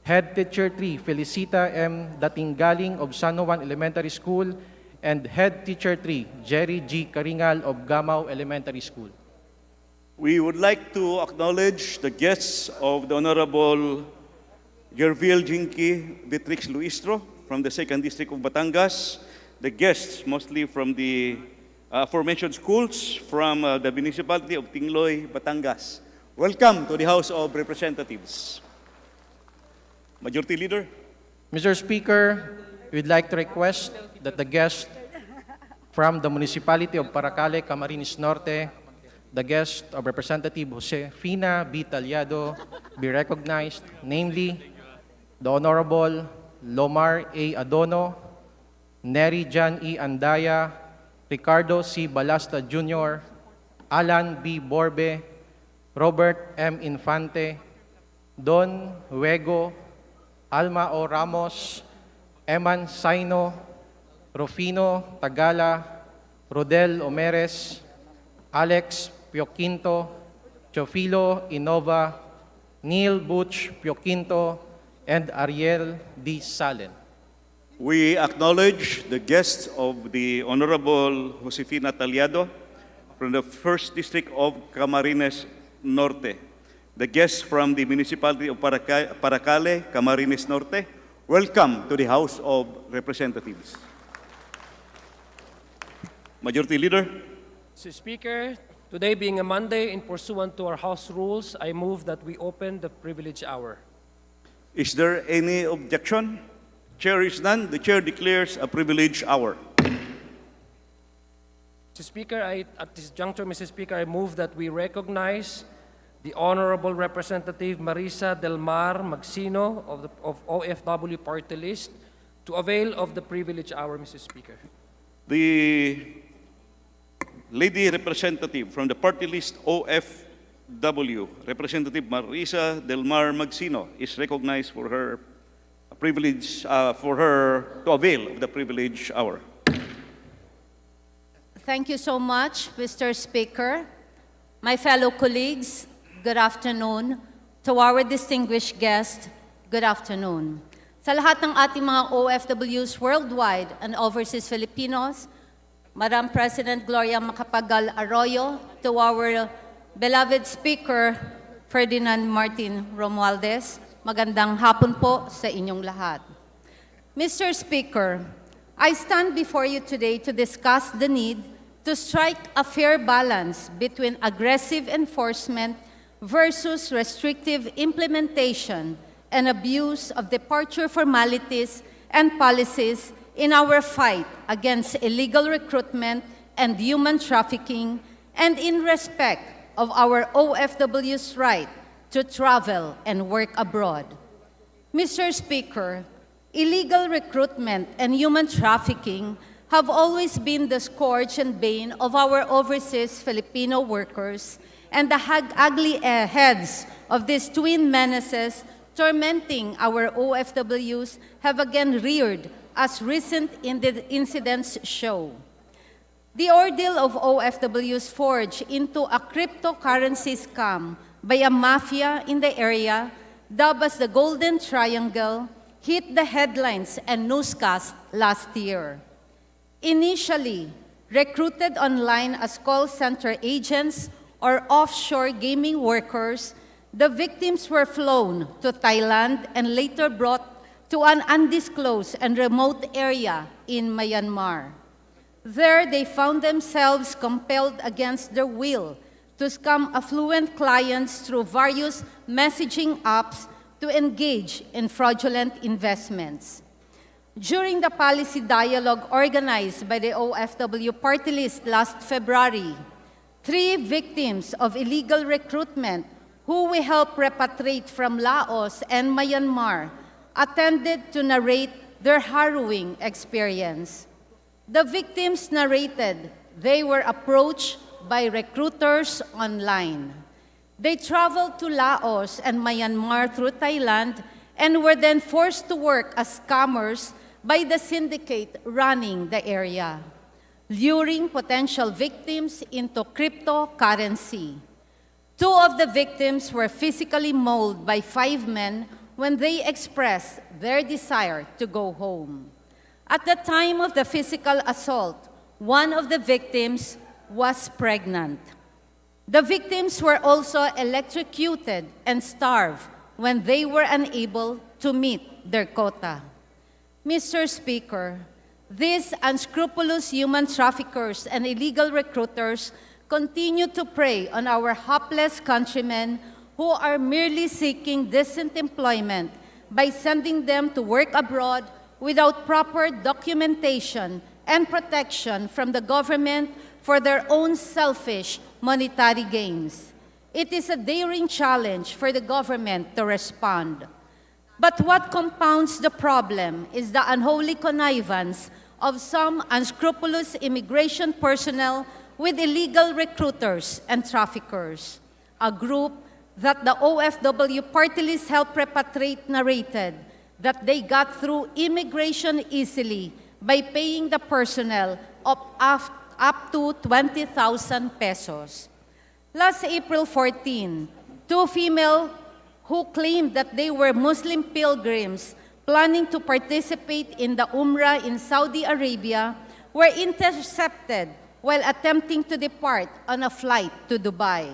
Head Teacher 3 Felicita M. Datinggaling of San Juan Elementary School, and Head Teacher 3 Jerry G. Karingal of Gamao Elementary School. We would like to acknowledge the guests of the Honorable Jervil Jinky Betrix Luistro from the 2nd District of Batangas, the guests mostly from the aforementioned schools from the municipality of Tingloy, Batangas. Welcome to the House of Representatives. Majority Leader. Mr. Speaker, we'd like to request that the guests from the municipality of Paracale, Camarines Norte, the guest of Representative Josefina B. Talyado be recognized, namely the Honorable Lomar A. Adono, Neri Jan E. Andaya, Ricardo C. Balasta Jr., Alan B. Borbe, Robert M. Infante, Don Huego, Alma O. Ramos, Eman Saino, Rufino Tagala, Rodel Omeres, Alex Pioquinto, Chofilo Innova, Neil Butch Pioquinto, and Ariel D. Salen. We acknowledge the guests of the Honorable Josefina Talyado from the 1st District of Camarines Norte, the guests from the municipality of Paracale, Camarines Norte. Welcome to the House of Representatives. Majority Leader. Mr. Speaker, today being a Monday, in pursuant to our House rules, I move that we open the privilege hour. Is there any objection? Chair is none. The Chair declares a privilege hour. Mr. Speaker, at this juncture, Mr. Speaker, I move that we recognize the Honorable Representative Marisa Del Mar Magsino of OFW Party List to avail of the privilege hour, Mr. Speaker. The lady representative from the party list OFW, Representative Marisa Del Mar Magsino, is recognized for her privilege, to avail of the privilege hour. Thank you so much, Mr. Speaker. My fellow colleagues, good afternoon. To our distinguished guest, good afternoon. Sa lahat ng ating mga OFWs worldwide and overseas Filipinos, Madam President Gloria Macapagal Arroyo, to our beloved Speaker, Ferdinand Martin Romualdez, magandang hapon po sa inyong lahat. Mr. Speaker, I stand before you today to discuss the need to strike a fair balance between aggressive enforcement versus restrictive implementation and abuse of departure formalities and policies in our fight against illegal recruitment and human trafficking, and in respect of our OFW's right to travel and work abroad. Mr. Speaker, illegal recruitment and human trafficking have always been the scourge and bane of our overseas Filipino workers, and the ugly heads of these twin menaces tormenting our OFWs have again reared, as recent incidents show. The ordeal of OFWs forged into a cryptocurrency scam by a mafia in the area, dubbed as the Golden Triangle, hit the headlines and newscasts last year. Initially, recruited online as call center agents or offshore gaming workers, the victims were flown to Thailand and later brought to an undisclosed and remote area in Myanmar. There, they found themselves compelled against their will to scam affluent clients through various messaging apps to engage in fraudulent investments. During the policy dialogue organized by the OFW Party List last February, 3 victims of illegal recruitment who we helped repatriate from Laos and Myanmar attended to narrate their harrowing experience. The victims narrated they were approached by recruiters online. They traveled to Laos and Myanmar through Thailand and were then forced to work as scammers by the syndicate running the area, luring potential victims into cryptocurrency. 2 of the victims were physically mauled by 5 men when they expressed their desire to go home. At the time of the physical assault, one of the victims was pregnant. The victims were also electrocuted and starved when they were unable to meet their quota. Mr. Speaker, these unscrupulous human traffickers and illegal recruiters continue to prey on our hapless countrymen who are merely seeking decent employment by sending them to work abroad without proper documentation and protection from the government for their own selfish monetary gains. It is a daring challenge for the government to respond. But what compounds the problem is the unholy connivance of some unscrupulous immigration personnel with illegal recruiters and traffickers, a group that the OFW Party List helped repatriate narrated that they got through immigration easily by paying the personnel of up to 20,000 pesos. Last April 14, 2 female who claimed that they were Muslim pilgrims planning to participate in the Umrah in Saudi Arabia were intercepted while attempting to depart on a flight to Dubai.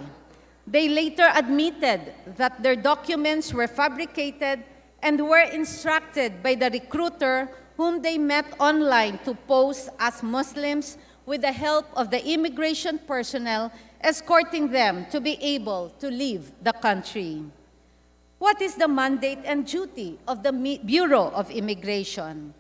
They later admitted that their documents were fabricated and were instructed by the recruiter whom they met online to pose as Muslims with the help of the immigration personnel escorting them to be able to leave the country. What is the mandate and duty of the Bureau of Immigration?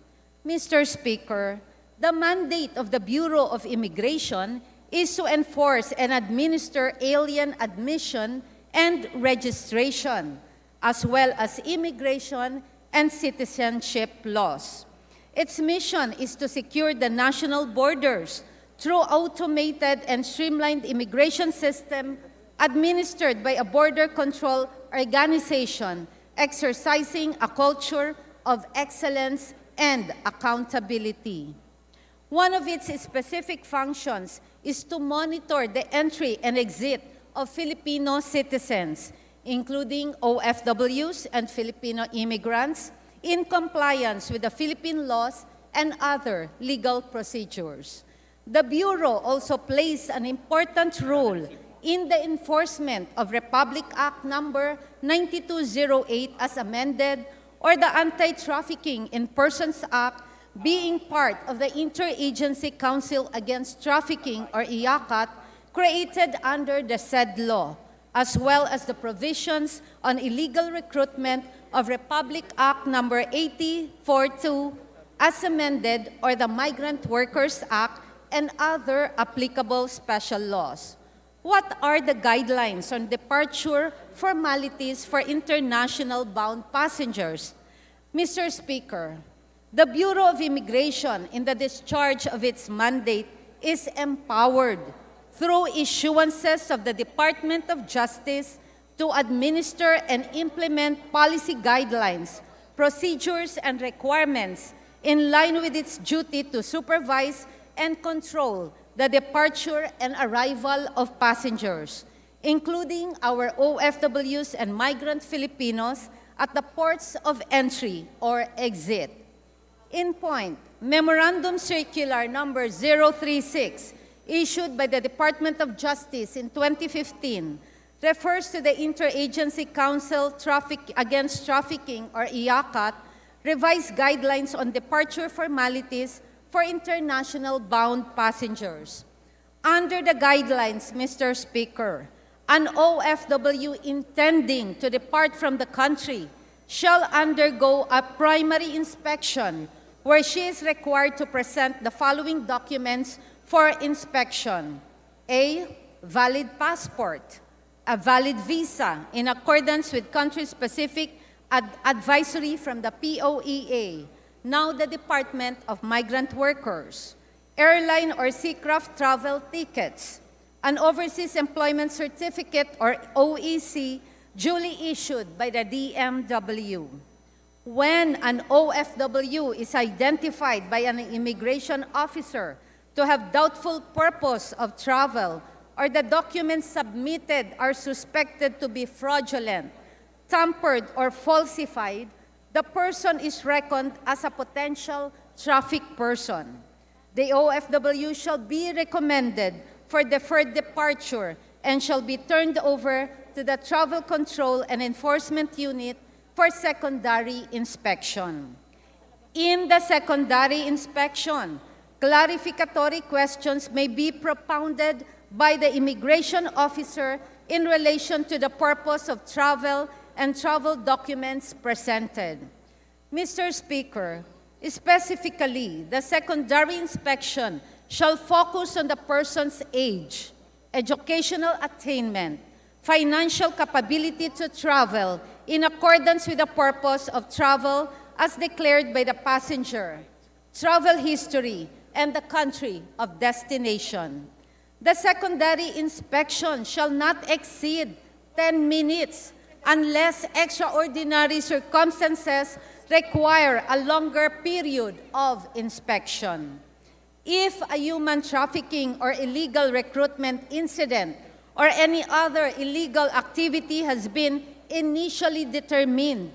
Mr. Speaker, the mandate of the Bureau of Immigration is to enforce and administer alien admission and registration, as well as immigration and citizenship laws. Its mission is to secure the national borders through automated and streamlined immigration system administered by a border control organization exercising a culture of excellence and accountability. One of its specific functions is to monitor the entry and exit of Filipino citizens, including OFWs and Filipino immigrants, in compliance with the Philippine laws and other legal procedures. The Bureau also plays an important role in the enforcement of Republic Act Number 9208 as amended, or the Anti-Trafficking in Persons Act, being part of the Interagency Council Against Trafficking, or IACAT, created under the said law, as well as the provisions on illegal recruitment of Republic Act Number 8042 as amended, or the Migrant Workers Act, and other applicable special laws. What are the guidelines on departure formalities for international bound passengers? Mr. Speaker, the Bureau of Immigration, in the discharge of its mandate, is empowered through issuances of the Department of Justice to administer and implement policy guidelines, procedures, and requirements in line with its duty to supervise and control the departure and arrival of passengers, including our OFWs and migrant Filipinos at the ports of entry or exit. In point, Memorandum Circular Number 036, issued by the Department of Justice in 2015, refers to the Interagency Council Against Trafficking, or IACAT, revised guidelines on departure formalities for international bound passengers. Under the guidelines, Mr. Speaker, an OFW intending to depart from the country shall undergo a primary inspection where she is required to present the following documents for inspection: A, valid passport, a valid visa in accordance with country-specific advisory from the POEA, now the Department of Migrant Workers, airline or seacraft travel tickets, an Overseas Employment Certificate or OEC duly issued by the DMW. When an OFW is identified by an immigration officer to have doubtful purpose of travel, or the documents submitted are suspected to be fraudulent, tampered, or falsified, the person is reckoned as a potential traffic person. The OFW shall be recommended for deferred departure and shall be turned over to the Travel Control and Enforcement Unit for secondary inspection. In the secondary inspection, clarificatory questions may be propounded by the immigration officer in relation to the purpose of travel and travel documents presented. Mr. Speaker, specifically, the secondary inspection shall focus on the person's age, educational attainment, financial capability to travel in accordance with the purpose of travel as declared by the passenger, travel history, and the country of destination. The secondary inspection shall not exceed 10 minutes unless extraordinary circumstances require a longer period of inspection. If a human trafficking or illegal recruitment incident or any other illegal activity has been initially determined,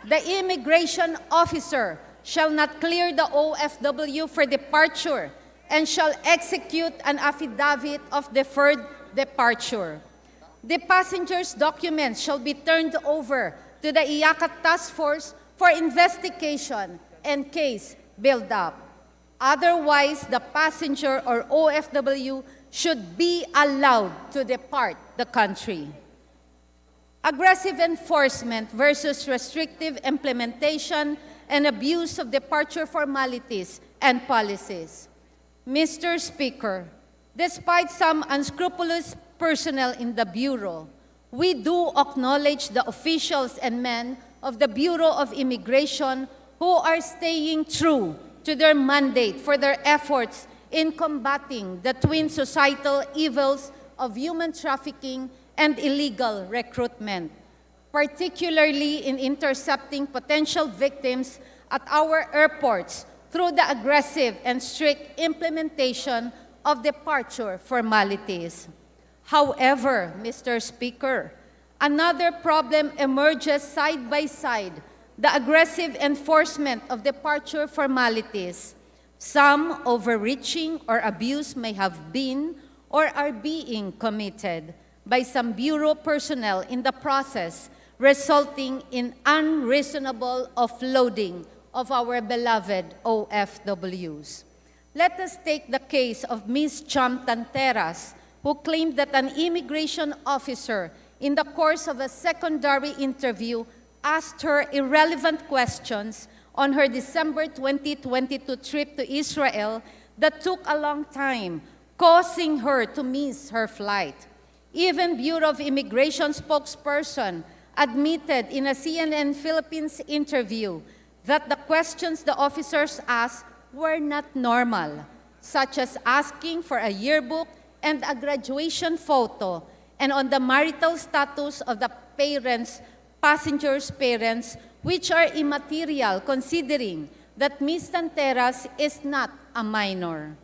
the immigration officer shall not clear the OFW for departure and shall execute an affidavit of deferred departure. The passenger's documents shall be turned over to the IACAT Task Force for investigation and case build-up. Otherwise, the passenger or OFW should be allowed to depart the country. Aggressive enforcement versus restrictive implementation and abuse of departure formalities and policies. Mr. Speaker, despite some unscrupulous personnel in the Bureau, we do acknowledge the officials and men of the Bureau of Immigration who are staying true to their mandate for their efforts in combating the twin societal evils of human trafficking and illegal recruitment, particularly in intercepting potential victims at our airports through the aggressive and strict implementation of departure formalities. However, Mr. Speaker, another problem emerges side by side, the aggressive enforcement of departure formalities. Some overreaching or abuse may have been or are being committed by some Bureau personnel in the process, resulting in unreasonable offloading of our beloved OFWs. Let us take the case of Ms. Cham Tanteras, who claimed that an immigration officer in the course of a secondary interview asked her irrelevant questions on her December 2022 trip to Israel that took a long time, causing her to miss her flight. Even Bureau of Immigration spokesperson admitted in a CNN Philippines interview that the questions the officers asked were not normal, such as asking for a yearbook and a graduation photo, and on the marital status of the passengers' parents, which are immaterial considering that Ms. Tanteras is not a minor.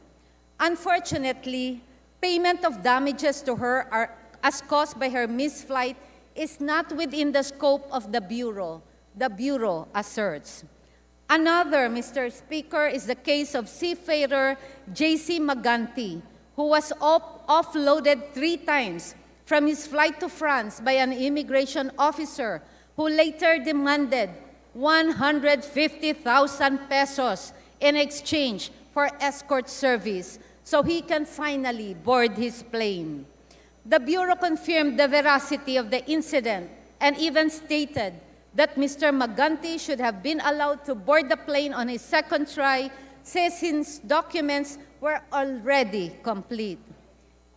Unfortunately, payment of damages to her as caused by her misflight is not within the scope of the Bureau asserts. Another, Mr. Speaker, is the case of seafarer J.C. Maganti, who was offloaded 3 times from his flight to France by an immigration officer who later demanded 150,000 pesos in exchange for escort service so he can finally board his plane. The Bureau confirmed the veracity of the incident and even stated that Mr. Maganti should have been allowed to board the plane on his second try since his documents were already complete.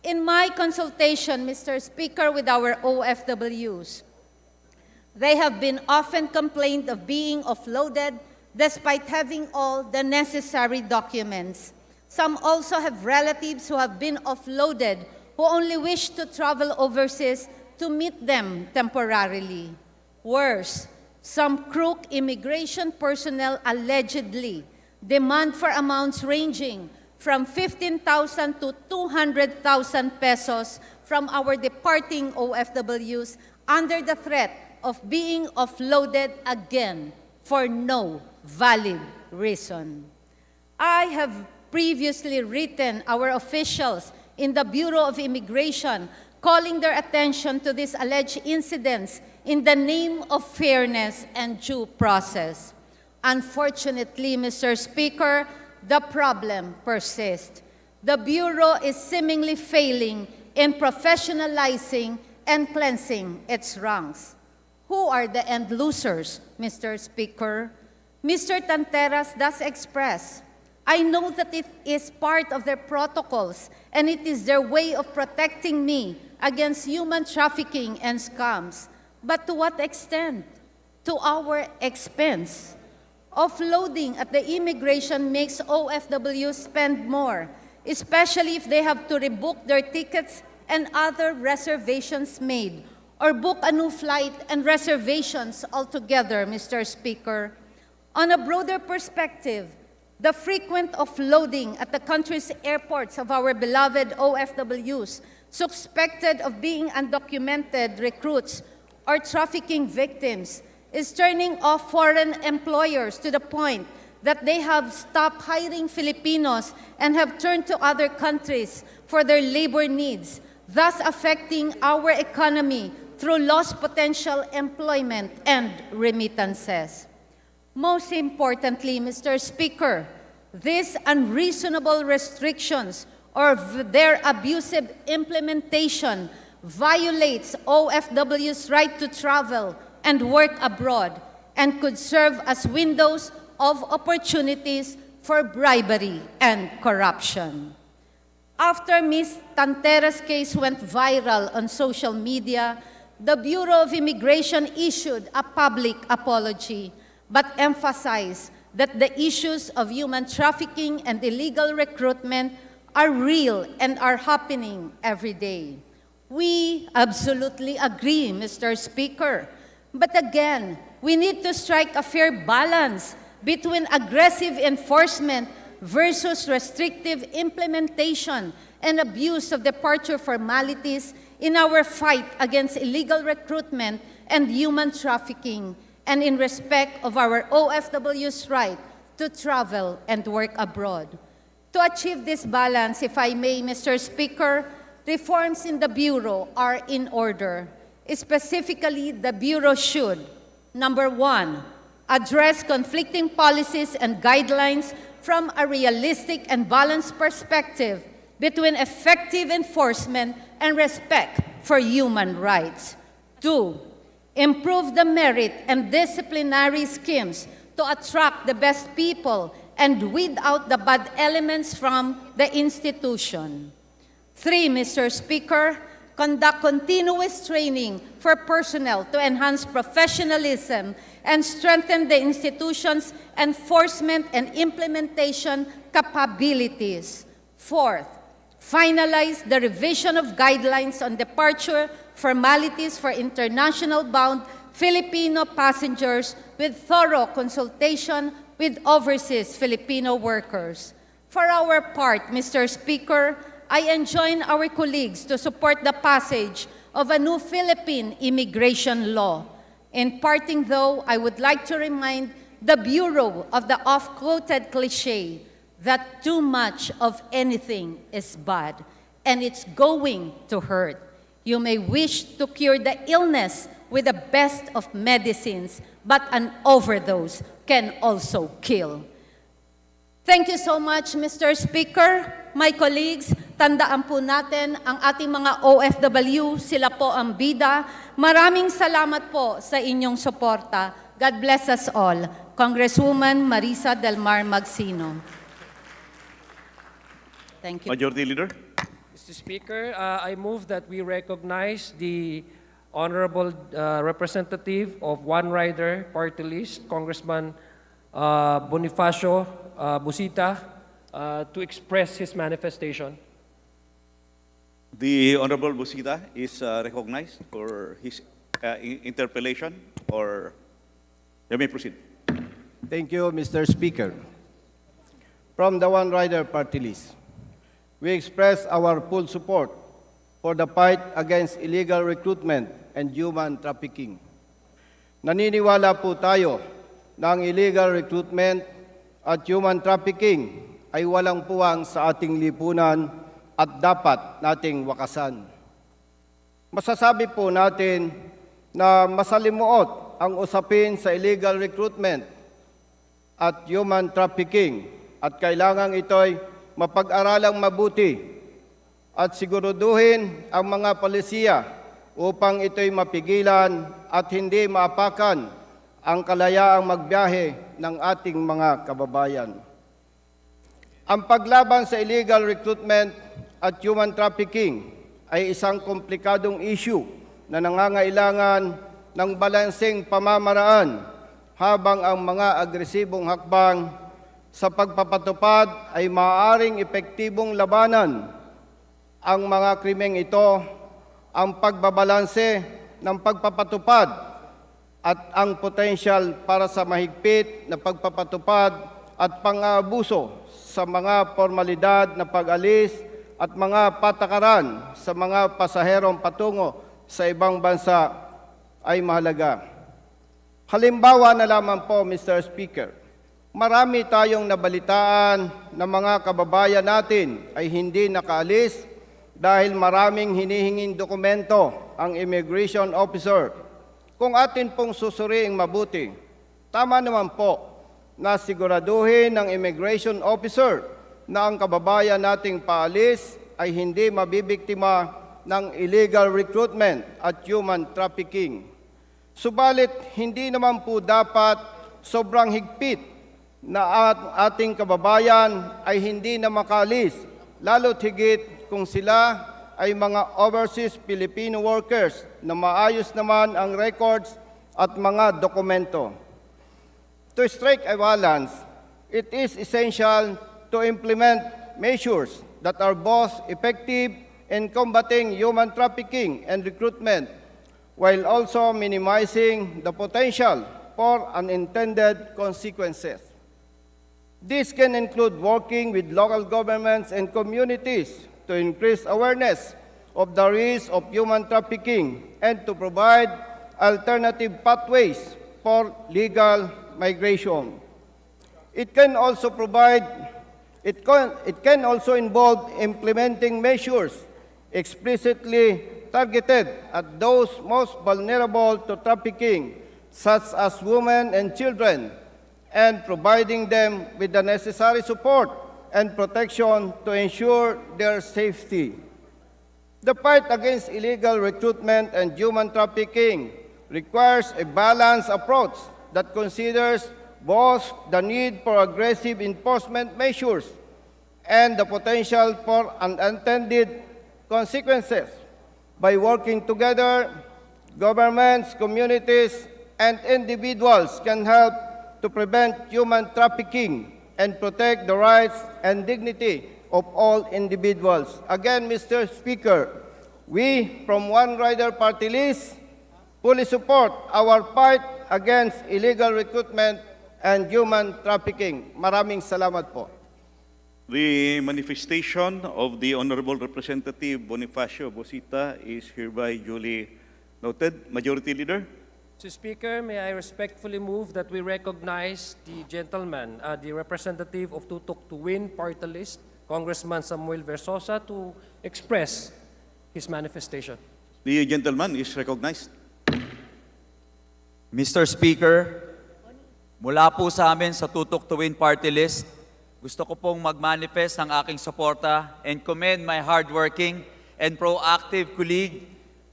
In my consultation, Mr. Speaker, with our OFWs, they have been often complained of being offloaded despite having all the necessary documents. Some also have relatives who have been offloaded who only wish to travel overseas to meet them temporarily. Worse, some crook immigration personnel allegedly demand for amounts ranging from 15,000 to 200,000 pesos from our departing OFWs under the threat of being offloaded again for no valid reason. I have previously written our officials in the Bureau of Immigration calling their attention to these alleged incidents in the name of fairness and due process. Unfortunately, Mr. Speaker, the problem persists. The Bureau is seemingly failing in professionalizing and cleansing its ranks. Who are the end losers, Mr. Speaker? Mr. Tanteras does express, I know that it is part of their protocols and it is their way of protecting me against human trafficking and scams. But to what extent? To our expense. Offloading at the immigration makes OFWs spend more, especially if they have to rebook their tickets and other reservations made, or book a new flight and reservations altogether, Mr. Speaker. On a broader perspective, the frequent offloading at the country's airports of our beloved OFWs suspected of being undocumented recruits or trafficking victims is turning off foreign employers to the point that they have stopped hiring Filipinos and have turned to other countries for their labor needs, thus affecting our economy through lost potential employment and remittances. Most importantly, Mr. Speaker, these unreasonable restrictions or their abusive implementation violates OFW's right to travel and work abroad and could serve as windows of opportunities for bribery and corruption. After Ms. Tanteras' case went viral on social media, the Bureau of Immigration issued a public apology, but emphasized that the issues of human trafficking and illegal recruitment are real and are happening every day. We absolutely agree, Mr. Speaker. But again, we need to strike a fair balance between aggressive enforcement versus restrictive implementation and abuse of departure formalities in our fight against illegal recruitment and human trafficking, and in respect of our OFW's right to travel and work abroad. To achieve this balance, if I may, Mr. Speaker, reforms in the Bureau are in order. Specifically, the Bureau should, number 1, address conflicting policies and guidelines from a realistic and balanced perspective between effective enforcement and respect for human rights. 2, improve the merit and disciplinary schemes to attract the best people and weed out the bad elements from the institution. 3, Mr. Speaker, conduct continuous training for personnel to enhance professionalism and strengthen the institution's enforcement and implementation capabilities. Fourth, finalize the revision of guidelines on departure formalities for international bound Filipino passengers with thorough consultation with overseas Filipino workers. For our part, Mr. Speaker, I enjoin our colleagues to support the passage of a new Philippine immigration law. In parting, though, I would like to remind the Bureau of the oft-quoted cliche that too much of anything is bad, and it's going to hurt. You may wish to cure the illness with the best of medicines, but an overdose can also kill. Thank you so much, Mr. Speaker. My colleagues, tandaan po natin ang ating mga OFW, sila po ang bida. Maraming salamat po sa inyong suporta. God bless us all. Congresswoman Marisa Del Mar Magsino. Thank you. Majority Leader. Mr. Speaker, I move that we recognize the honorable representative of One Rider Party List, Congressman Bonifacio Busita, to express his manifestation. The Honorable Busita is recognized for his interpellation, or you may proceed. Thank you, Mr. Speaker. From the One Rider Party List, we express our full support for the fight against illegal recruitment and human trafficking. Naniniwala po tayo na ang illegal recruitment at human trafficking ay walang puwang sa ating lipunan at dapat nating wakasan. Masasabi po natin na masalimuot ang usapin sa illegal recruitment at human trafficking at kailangan ito'y mapag-aralang mabuti at siguraduhin ang mga palisiya upang ito'y mapigilan at hindi maapakan ang kalayaang magbiyahe ng ating mga kababayan. Ang paglaban sa illegal recruitment at human trafficking ay isang komplikadong issue na nangangailangan ng balanseng pamamaraan habang ang mga agresibong hakbang sa pagpapatupad ay maaaring epektibong labanan ang mga krimeng ito, ang pagbabalanse ng pagpapatupad at ang potensyal para sa mahigpit na pagpapatupad at pang-aabuso sa mga formalidad na pag-alis at mga patakaran sa mga pasaherong patungo sa ibang bansa ay mahalaga. Halimbawa na lamang po, Mr. Speaker, marami tayong nabalitaan na mga kababayan natin ay hindi nakaalis dahil maraming hinihinging dokumento ang immigration officer. Kung atin pong susuriing mabuti, tama naman po na siguraduhin ng immigration officer na ang kababayan nating paalis ay hindi mabibiktima ng illegal recruitment at human trafficking. Subalit, hindi naman po dapat sobrang higpit na ating kababayan ay hindi na makalis, lalo't higit kung sila ay mga overseas Filipino workers na maayos naman ang records at mga dokumento. To strike a balance, it is essential to implement measures that are both effective in combating human trafficking and recruitment, while also minimizing the potential for unintended consequences. This can include working with local governments and communities to increase awareness of the risk of human trafficking and to provide alternative pathways for legal migration. It can also involve implementing measures explicitly targeted at those most vulnerable to trafficking, such as women and children, and providing them with the necessary support and protection to ensure their safety. The fight against illegal recruitment and human trafficking requires a balanced approach that considers both the need for aggressive enforcement measures and the potential for unintended consequences. By working together, governments, communities, and individuals can help to prevent human trafficking and protect the rights and dignity of all individuals. Again, Mr. Speaker, we from One Rider Party List fully support our fight against illegal recruitment and human trafficking. Maraming salamat po. The manifestation of the Honorable Representative Bonifacio Bosita is hereby duly noted. Majority Leader? Mr. Speaker, may I respectfully move that we recognize the gentleman, the representative of Tutok to Win Party List, Congressman Samuel Versosa, to express his manifestation. The gentleman is recognized. Mr. Speaker, mula po sa amin sa Tutok to Win Party List, gusto ko pong mag-manifest ng aking suporta and commend my hardworking and proactive colleague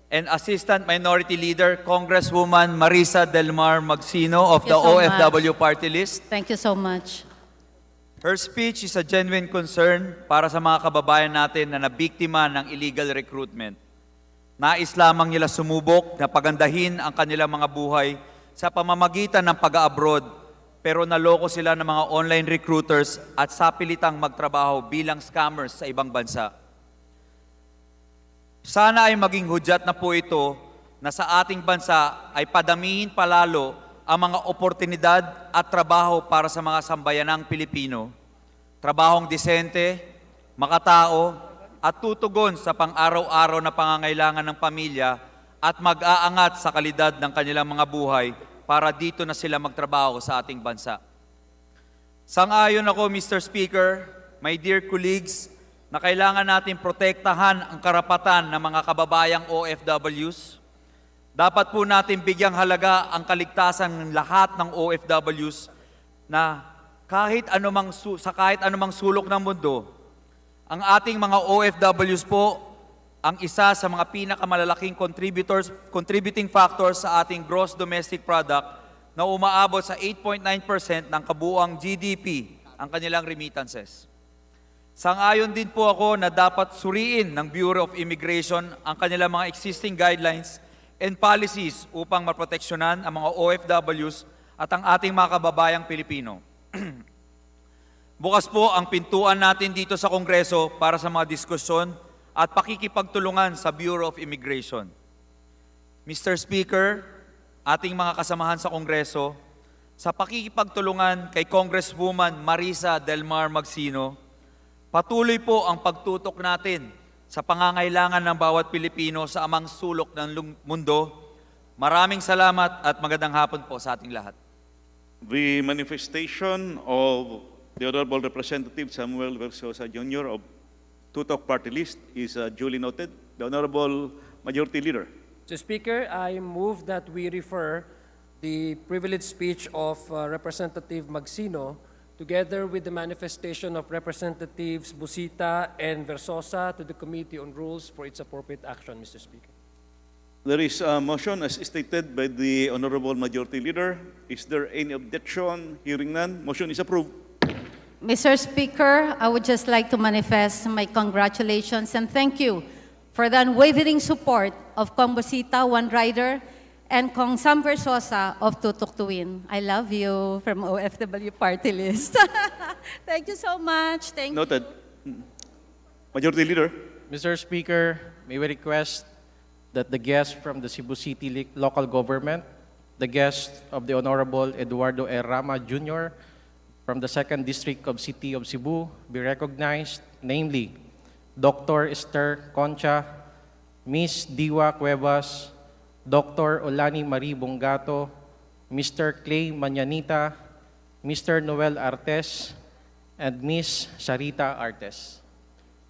and Assistant Minority Leader, Congresswoman Marisa Del Mar Magsino of Thank the you so OFW much. Party List. Thank you so much. Her speech is a genuine concern para sa mga kababayan natin na nabiktima ng illegal recruitment. Nais lamang nila sumubok na pagandahin ang kanilang mga buhay sa pamamagitan ng pag-abroad, pero naloko sila ng mga online recruiters at sapilitang magtrabaho bilang scammers sa ibang bansa. Sana ay maging hudyat na po ito na sa ating bansa ay padamihin palalo ang mga oportunidad at trabaho para sa mga sambayanang Pilipino. Trabahong disente, makatao, at tutugon sa pang-araw-araw na pangangailangan ng pamilya at mag-aangat sa kalidad ng kanilang mga buhay para dito na sila magtrabaho sa ating bansa. Sang-ayon ako, Mr. Speaker, my dear colleagues, na kailangan natin protektahan ang karapatan ng mga kababayang OFWs. Dapat po natin bigyang halaga ang kaligtasan ng lahat ng OFWs na kahit anumang sulok ng mundo, ang ating mga OFWs po ang isa sa mga pinakamalalaking contributing factors sa ating gross domestic product na umaabot sa 8.9% ng kabuuang GDP ang kanilang remittances. Sang-ayon din po ako na dapat suriin ng Bureau of Immigration ang kanilang mga existing guidelines and policies upang maproteksyonan ang mga OFWs at ang ating mga kababayang Pilipino. Bukas po ang pintuan natin dito sa Kongreso para sa mga diskusyon at pakikipagtulungan sa Bureau of Immigration. Mr. Speaker, ating mga kasamahan sa Kongreso, sa pakikipagtulungan kay Congresswoman Marisa Del Mar Magsino, patuloy po ang pagtutok natin sa pangangailangan ng bawat Pilipino sa amang sulok ng mundo. Maraming salamat at magandang hapon po sa ating lahat. The manifestation of the Honorable Representative Samuel Versosa Jr. of Tutok Party List is duly noted. The Honorable Majority Leader. Mr. Speaker, I move that we refer the privileged speech of Representative Magsino together with the manifestation of Representatives Busita and Versosa to the Committee on Rules for its appropriate action, Mr. Speaker. There is a motion as stated by the Honorable Majority Leader. Is there any objection? Hearing none, motion is approved. Mr. Speaker, I would just like to manifest my congratulations and thank you for the unwavering support of Kong Busita, One Rider, and Kong Sam Versosa of Tutok to Win. I love you from OFW Party List. Thank you so much. Thank you. Noted. Majority Leader. Mr. Speaker, may we request that the guest from the Cebu City local government, the guest of the Honorable Eduardo R. Rama Jr. from the 2nd District of City of Cebu be recognized, namely Dr. Esther Concha, Ms. Diwa Cuevas, Dr. Olani Marie Bongato, Mr. Clay Manyanita, Mr. Noel Artes, and Ms. Sarita Artes.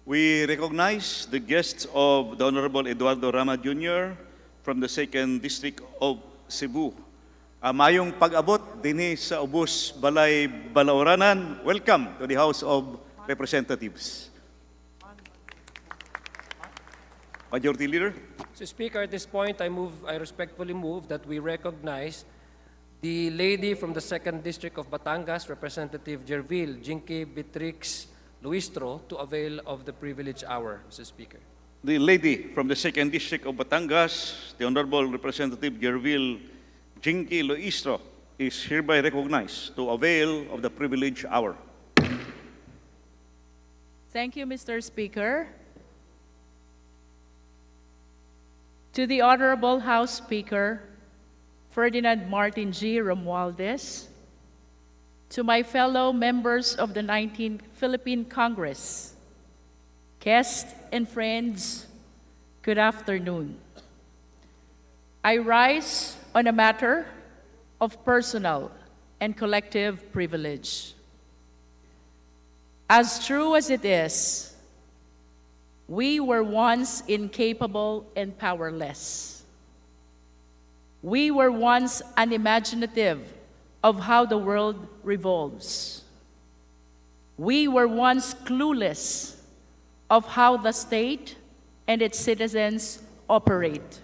We recognize the guests of the Honorable Eduardo Rama Jr. from the 2nd District of Cebu. Mayong pag-abot dinhi sa Ubos Balay Balaoranan. Welcome to the House of Representatives. Majority Leader. Mr. Speaker, at this point, I respectfully move that we recognize the lady from the 2nd District of Batangas, Representative Jervil Jinky Beatrix Luistro, to avail of the privilege hour, Mr. Speaker. the lady from the 2nd District of Batangas, the Honorable Representative Gerville Jinky Loistro, is hereby recognized to avail of the privilege hour. Thank you, Mr. Speaker. To the Honorable House Speaker, Ferdinand Martin G. Romualdez, to my fellow members of the 19th Philippine Congress, guests and friends, good afternoon. I rise on a matter of personal and collective privilege. As true as it is, we were once incapable and powerless. We were once unimaginative of how the world revolves. We were once clueless of how the state and its citizens operate.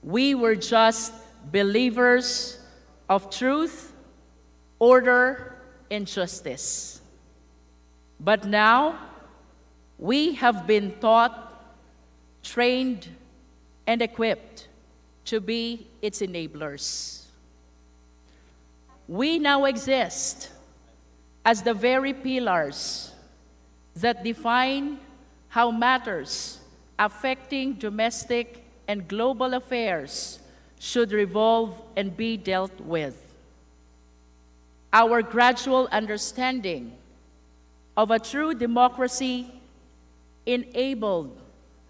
We were just believers of truth, order, and justice. But now, we have been taught, trained, and equipped to be its enablers. We now exist as the very pillars that define how matters affecting domestic and global affairs should revolve and be dealt with. Our gradual understanding of a true democracy enabled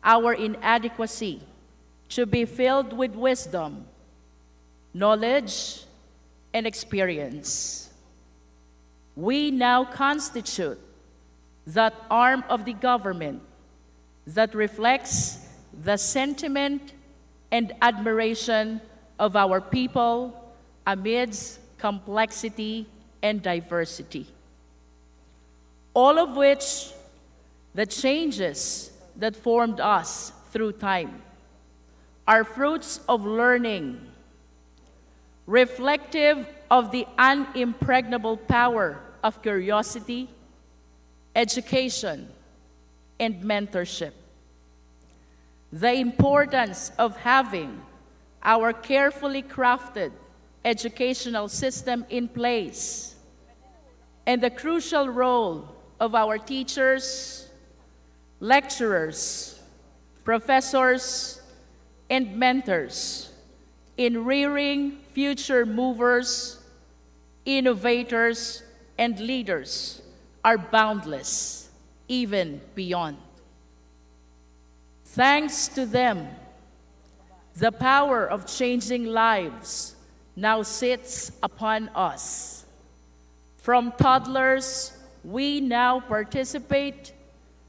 our inadequacy to be filled with wisdom, knowledge, and experience. We now constitute that arm of the government that reflects the sentiment and admiration of our people amidst complexity and diversity. All of which the changes that formed us through time are fruits of learning, reflective of the unimpregnable power of curiosity, education, and mentorship. The importance of having our carefully crafted educational system in place, and the crucial role of our teachers, lecturers, professors, and mentors in rearing future movers, innovators, and leaders are boundless, even beyond. Thanks to them, the power of changing lives now sits upon us. From toddlers, we now participate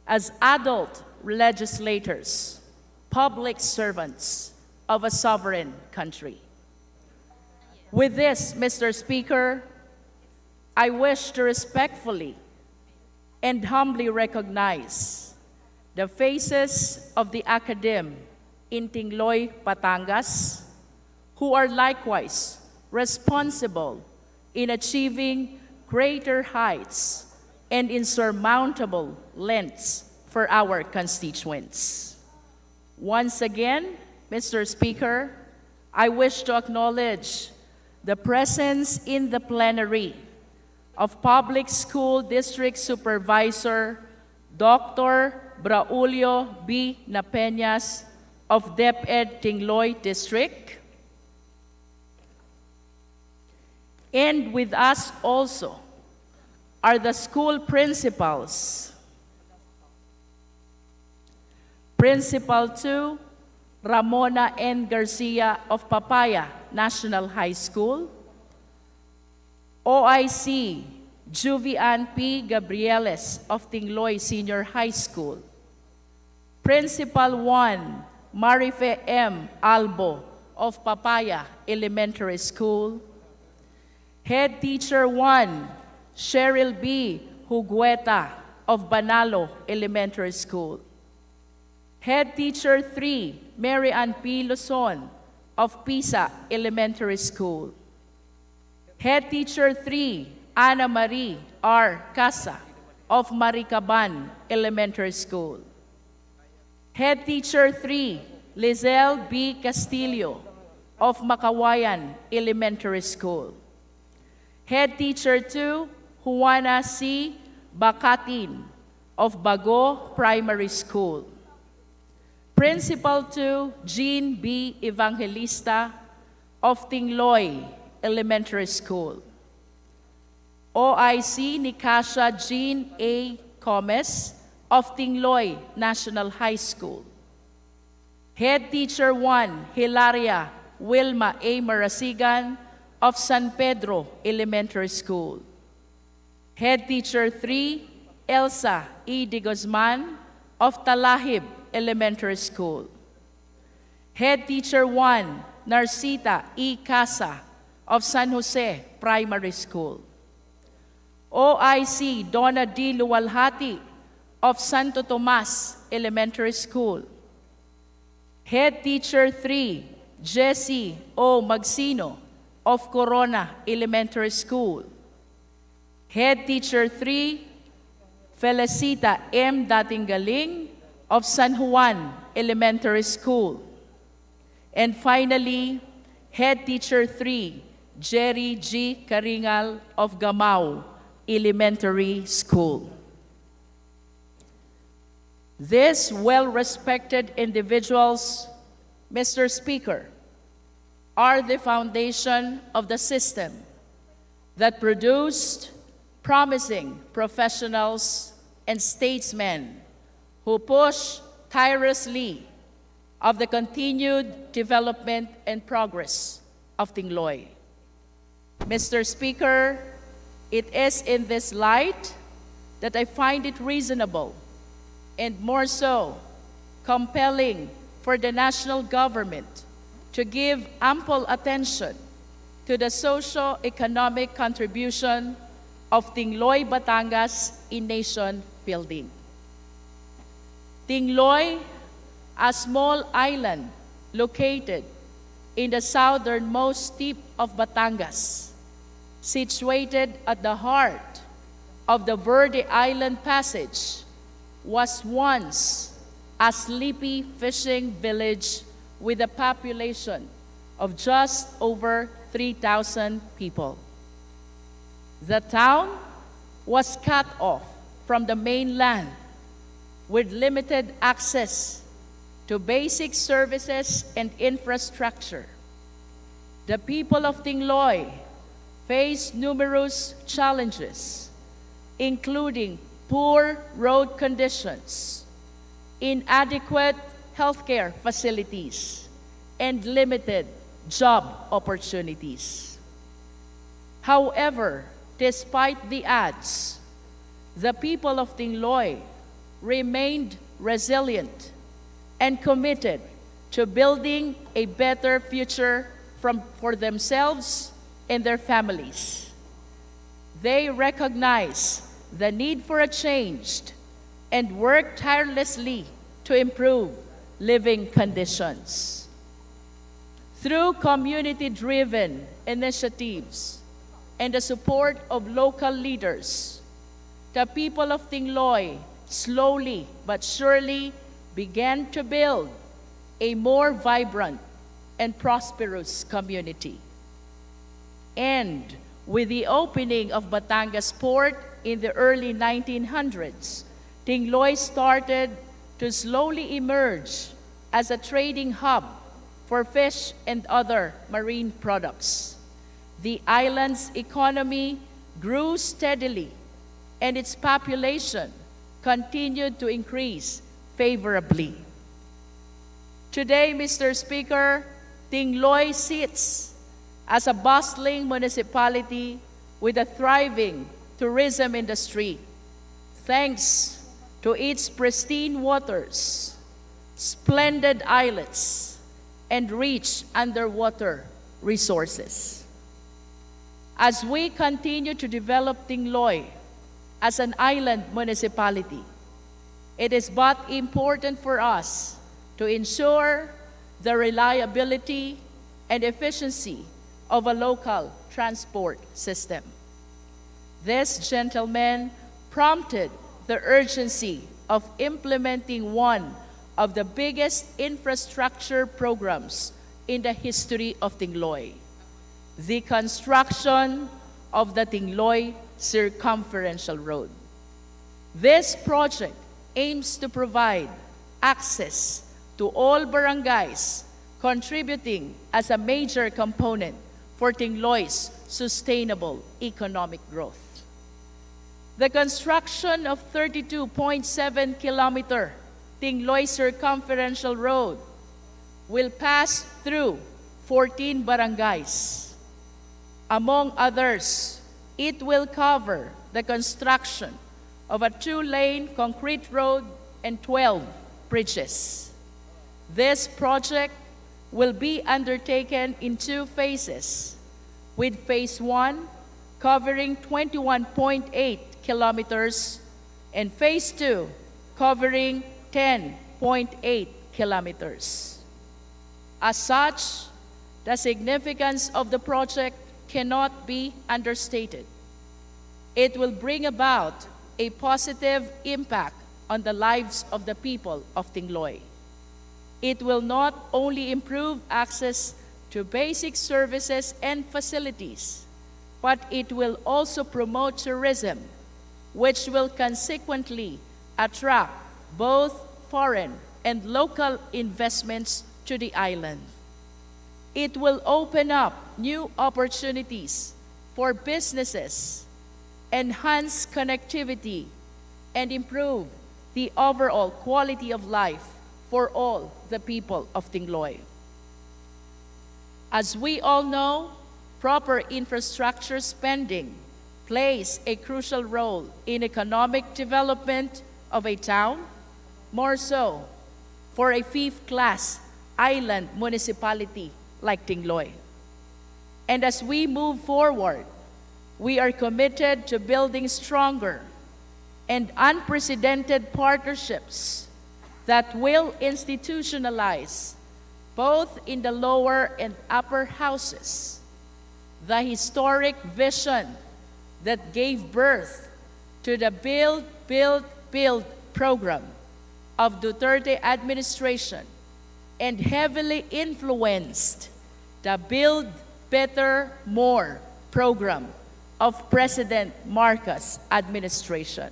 as adult legislators, public servants of a sovereign country. With this, Mr. Speaker, I wish to respectfully and humbly recognize the faces of the academe in Tingloy, Batangas, who are likewise responsible in achieving greater heights and insurmountable lengths for our constituents. Once again, Mr. Speaker, I wish to acknowledge the presence in the plenary of Public School District Supervisor Dr. Braulio B. Napeñas of DepEd Tingloy District. And with us also are the school principals. Principal 2, Ramona N. Garcia of Papaya National High School. OIC, Juvian P. Gabrieles of Tingloy Senior High School. Principal 1, Marife M. Albo of Papaya Elementary School. Head Teacher 1, Cheryl B. Hugueta of Banalo Elementary School. Head Teacher 3, Mary Ann P. Luzon of Pisa Elementary School. Head Teacher 3, Ana Marie R. Casa of Maricaban Elementary School. Head Teacher 3, Lizelle B. Castillo of Makawayan Elementary School. Head Teacher 2, Juana C. Bacatin of Bago Primary School. Principal 2, Jean B. Evangelista of Tingloy Elementary School. OIC Nikasha Jean A. Gomez of Tingloy National High School. Head Teacher 1, Hilaria Wilma A. Marasigan of San Pedro Elementary School. Head Teacher 3, Elsa E. De Guzman of Talahib Elementary School. Head Teacher 1, Narcita E. Casa of San Jose Primary School. OIC Donna D. Luwalhati of Santo Tomas Elementary School. Head Teacher 3, Jessie O. Magsino of Corona Elementary School. Head Teacher 3, Felicita M. Datinggaling of San Juan Elementary School. And finally, Head Teacher 3, Jerry G. Karingal of Gamao Elementary School. These well-respected individuals, Mr. Speaker, are the foundation of the system that produced promising professionals and statesmen who push tirelessly of the continued development and progress of Tingloy. Mr. Speaker, it is in this light that I find it reasonable and more so compelling for the national government to give ample attention to the socio-economic contribution of Tingloy, Batangas in nation building. Tingloy, a small island located in the southernmost tip of Batangas, situated at the heart of the Verde Island Passage, was once a sleepy fishing village with a population of just over 3,000 people. The town was cut off from the mainland with limited access to basic services and infrastructure. The people of Tingloy faced numerous challenges, including poor road conditions, inadequate healthcare facilities, and limited job opportunities. However, despite the odds, the people of Tingloy remained resilient and committed to building a better future for themselves and their families. They recognize the need for a change and work tirelessly to improve living conditions. Through community-driven initiatives and the support of local leaders, the people of Tingloy slowly but surely began to build a more vibrant and prosperous community. And with the opening of Batangas Port in the early 1900s, Tingloy started to slowly emerge as a trading hub for fish and other marine products. The island's economy grew steadily, and its population continued to increase favorably. Today, Mr. Speaker, Tingloy sits as a bustling municipality with a thriving tourism industry, thanks to its pristine waters, splendid islets, and rich underwater resources. As we continue to develop Tingloy as an island municipality, it is but important for us to ensure the reliability and efficiency of a local transport system. This, gentlemen, prompted the urgency of implementing one of the biggest infrastructure programs in the history of Tingloy, the construction of the Tingloy Circumferential Road. This project aims to provide access to all barangays, contributing as a major component for Tingloy's sustainable economic growth. The construction of 32.7-kilometer Tingloy Circumferential Road will pass through 14 barangays. Among others, it will cover the construction of a 2-lane concrete road and 12 bridges. This project will be undertaken in 2 phases, with phase 1 covering 21.8 kilometers and phase 2 covering 10.8 kilometers. As such, the significance of the project cannot be understated. It will bring about a positive impact on the lives of the people of Tingloy. It will not only improve access to basic services and facilities, but it will also promote tourism, which will consequently attract both foreign and local investments to the island. It will open up new opportunities for businesses, enhance connectivity, and improve the overall quality of life for all the people of Tingloy. As we all know, proper infrastructure spending plays a crucial role in economic development of a town, more so for a 5th-class island municipality like Tingloy. And as we move forward, we are committed to building stronger and unprecedented partnerships that will institutionalize, both in the lower and upper houses, the historic vision that gave birth to the Build, Build, Build program of Duterte administration and heavily influenced the Build Better More program of President Marcos administration.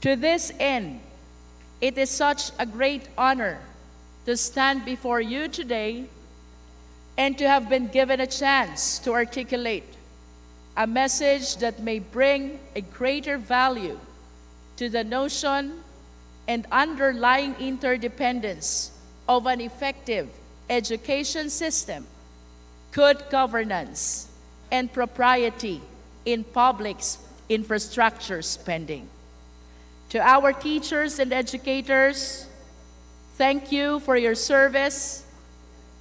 To this end, it is such a great honor to stand before you today and to have been given a chance to articulate a message that may bring a greater value to the notion and underlying interdependence of an effective education system, good governance, and propriety in public infrastructure spending. To our teachers and educators, thank you for your service.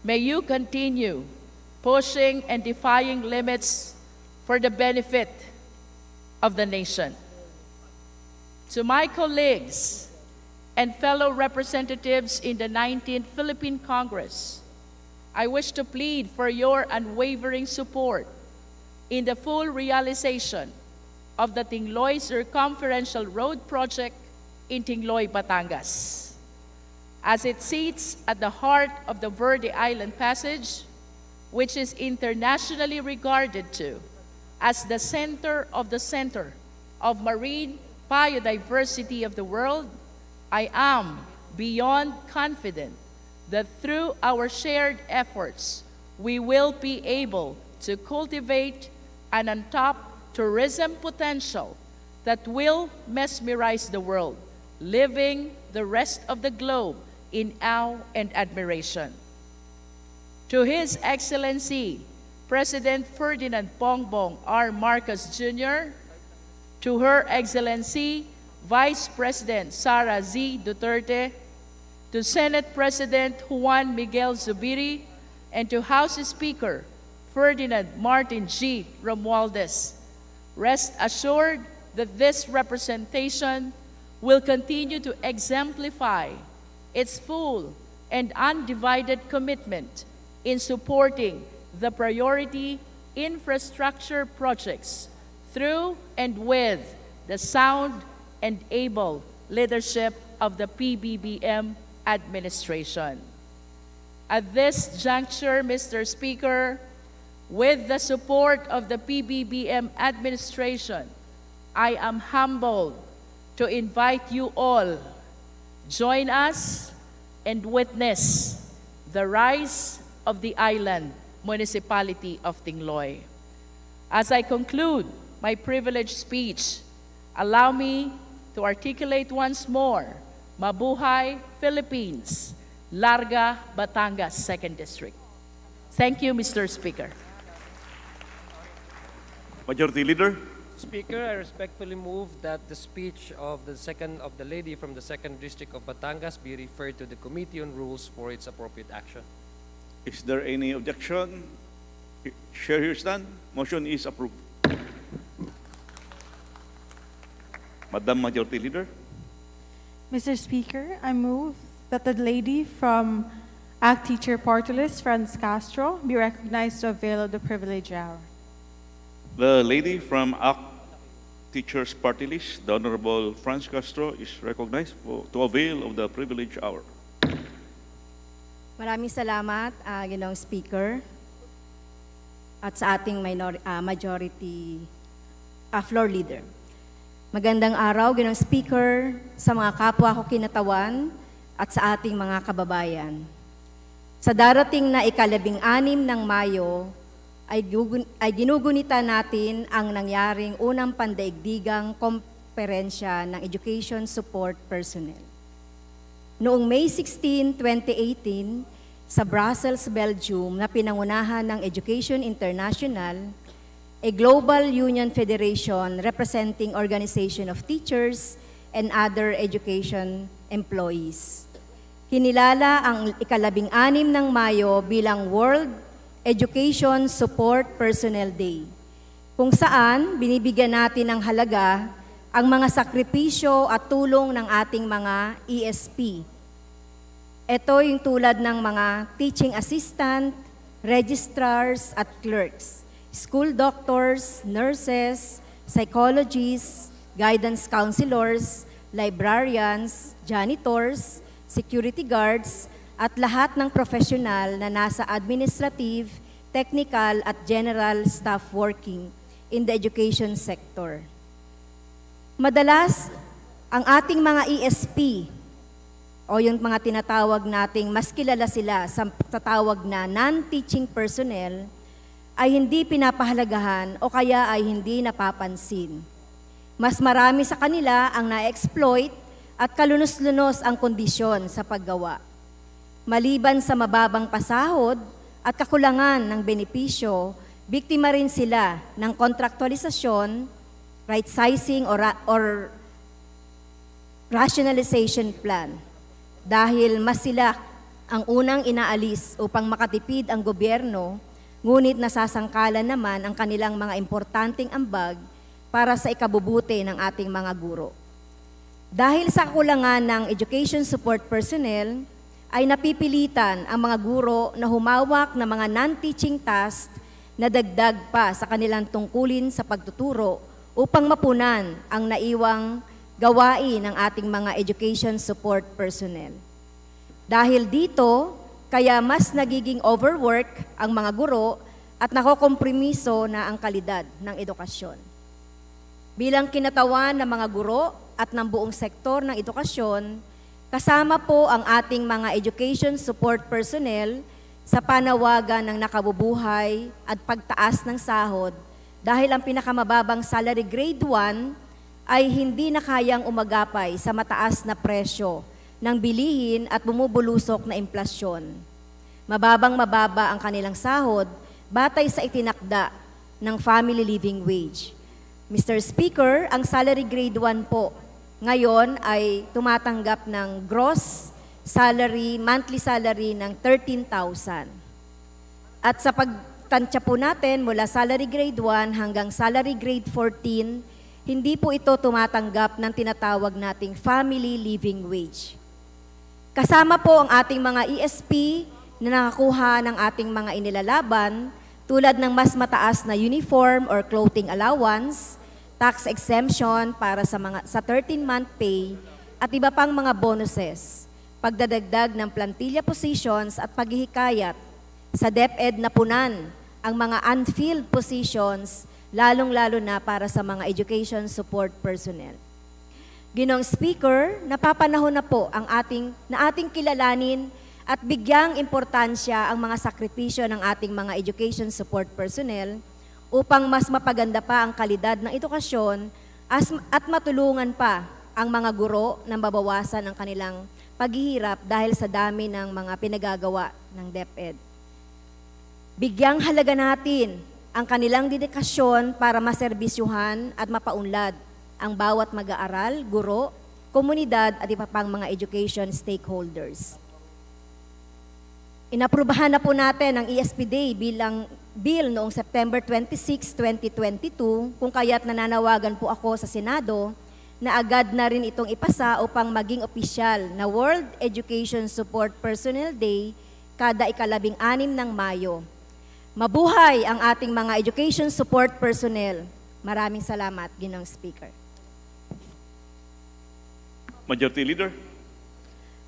May you continue pushing and defying limits for the benefit of the nation. To my colleagues and fellow representatives in the 19th Philippine Congress, I wish to plead for your unwavering support in the full realization of the Tingloy Circumferential Road project in Tingloy, Batangas. As it sits at the heart of the Verde Island Passage, which is internationally regarded to as the center of marine biodiversity of the world, I am beyond confident that through our shared efforts, we will be able to cultivate an untapped tourism potential that will mesmerize the world, leaving the rest of the globe in awe and admiration. To His Excellency, President Ferdinand Bongbong R. Marcos Jr., to Her Excellency, Vice President Sara Z. Duterte, to Senate President Juan Miguel Zubiri, and to House Speaker Ferdinand Martin G. Romualdez, rest assured that this representation will continue to exemplify its full and undivided commitment in supporting the priority infrastructure projects through and with the sound and able leadership of the PBBM administration. At this juncture, Mr. Speaker, with the support of the PBBM administration, I am humbled to invite you all join us and witness the rise of the island municipality of Tingloy. As I conclude my privileged speech, allow me to articulate once more, Mabuhay Philippines, Larga Batangas 2nd District. Thank you, Mr. Speaker. Majority Leader. Speaker, I respectfully move that the speech of the lady from the 2nd District of Batangas be referred to the Committee on Rules for its appropriate action. Is there any objection? Chair hears none. Motion is approved. Madam Majority Leader. Mr. Speaker, I move that the lady from ACT Teacher Party List, Franz Castro, be recognized to avail of the privilege hour. The lady from ACT Teachers Party List, the Honorable Franz Castro, is recognized to avail of the privilege hour. Maraming salamat, Ginoong Speaker, at sa ating majority floor leader. Magandang araw, Ginoong Speaker, sa mga kapwa ko kinatawan at sa ating mga kababayan. Sa darating na ika-16 ng Mayo, ay ginugunita natin ang nangyaring unang pandaigdigang komperensya ng Education Support Personnel. Noong May 16, 2018, sa Brussels, Belgium, na pinangunahan ng Education International, a global union federation representing organization of teachers and other education employees. Hinilala ang ika-16 ng Mayo bilang World Education Support Personnel Day, kung saan binibigyan natin ng halaga ang mga sakripisyo at tulong ng ating mga ESP. Ito yung tulad ng mga teaching assistant, registrars at clerks, school doctors, nurses, psychologists, guidance counselors, librarians, janitors, security guards, at lahat ng profesional na nasa administrative, technical at general staff working in the education sector. Madalas, ang ating mga ESP o yung mga tinatawag nating mas kilala sila sa tawag na non-teaching personnel ay hindi pinapahalagahan o kaya ay hindi napapansin. Mas marami sa kanila ang na-exploit at kalunos-lunos ang kondisyon sa paggawa. Maliban sa mababang pasahod at kakulangan ng benepisyo, biktima rin sila ng kontraktualisasyon, right sizing or rationalization plan. Dahil mas sila ang unang inaalis upang makatipid ang gobyerno, ngunit nasasangkalan naman ang kanilang mga importanteng ambag para sa ikabubuti ng ating mga guro. Dahil sa kakulangan ng education support personnel, ay napipilitan ang mga guro na humawak ng mga non-teaching tasks na dagdag pa sa kanilang tungkulin sa pagtuturo upang mapunan ang naiwang gawain ng ating mga education support personnel. Dahil dito, kaya mas nagiging overwork ang mga guro at nakokompromiso na ang kalidad ng edukasyon. Bilang kinatawan ng mga guro at ng buong sektor ng edukasyon, kasama po ang ating mga education support personnel sa panawagan ng nakabubuhay at pagtaas ng sahod dahil ang pinakamababang salary grade 1 ay hindi na kayang umagapay sa mataas na presyo ng bilihin at bumubulusok na inflasyon. Mababang-mababa ang kanilang sahod batay sa itinakda ng family living wage. Mr. Speaker, ang salary grade 1 po ngayon ay tumatanggap ng gross salary, monthly salary ng 13,000. At sa pagtansya po natin mula salary grade 1 hanggang salary grade 14, hindi po ito tumatanggap ng tinatawag nating family living wage. Kasama po ang ating mga ESP na nakakuha ng ating mga inilalaban tulad ng mas mataas na uniform or clothing allowance, tax exemption para sa 13-month pay at iba pang mga bonuses. pagdadagdag ng plantilla positions at paghihikayat sa DepEd na punan ang mga unfilled positions, lalong-lalo na para sa mga education support personnel. Ginoong Speaker, napapanahon na po ang ating kilalanin at bigyang importansya ang mga sakripisyo ng ating mga education support personnel upang mas mapaganda pa ang kalidad ng edukasyon at matulungan pa ang mga guro na mabawasan ang kanilang paghihirap dahil sa dami ng mga pinagagawa ng DepEd. Bigyang halaga natin ang kanilang dedikasyon para maserbisyuhan at mapaunlad ang bawat mag-aaral, guro, komunidad at iba pang mga education stakeholders. Inaprubahan na po natin ang ESP Day bilang bill noong September 26, 2022, kung kaya't nananawagan po ako sa Senado na agad na rin itong ipasa upang maging opisyal na World Education Support Personnel Day kada ika-16 ng Mayo. Mabuhay ang ating mga education support personnel. Maraming salamat, Ginoong Speaker. Majority Leader.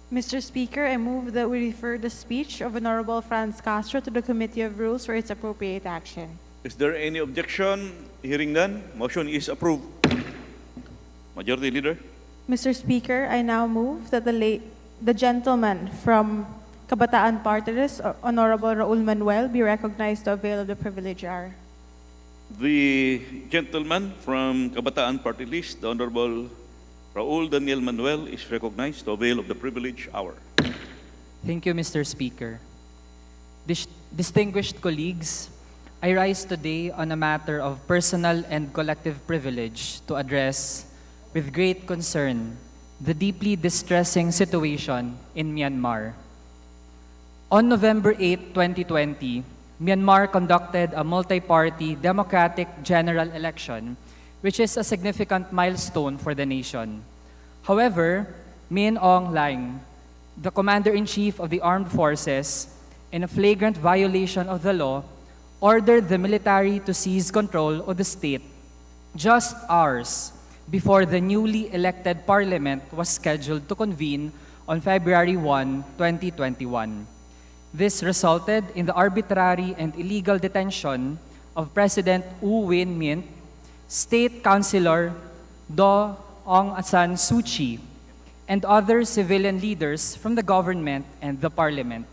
Mr. Speaker, I move that we refer the speech of Honorable Franz Castro to the Committee of Rules for its appropriate action. Is there any objection? Hearing none, motion is approved. Majority Leader. Mr. Speaker, I now move that the gentleman from Kabataan Party List, Honorable Raul Manuel, be recognized to avail of the privilege hour. The gentleman from Kabataan Party List, the Honorable Raul Daniel Manuel, is recognized to avail of the privilege hour. Thank you, Mr. Speaker. Distinguished colleagues, I rise today on a matter of personal and collective privilege to address, with great concern, the deeply distressing situation in Myanmar. On November 8, 2020, Myanmar conducted a multi-party democratic general election, which is a significant milestone for the nation. However, Min Aung Hlaing, the Commander-in-Chief of the Armed Forces, in a flagrant violation of the law, ordered the military to seize control of the state just hours before the newly elected parliament was scheduled to convene on February 1, 2021. This resulted in the arbitrary and illegal detention of President U Win Mint, State Councilor Do Aung San Suu Kyi, and other civilian leaders from the government and the parliament.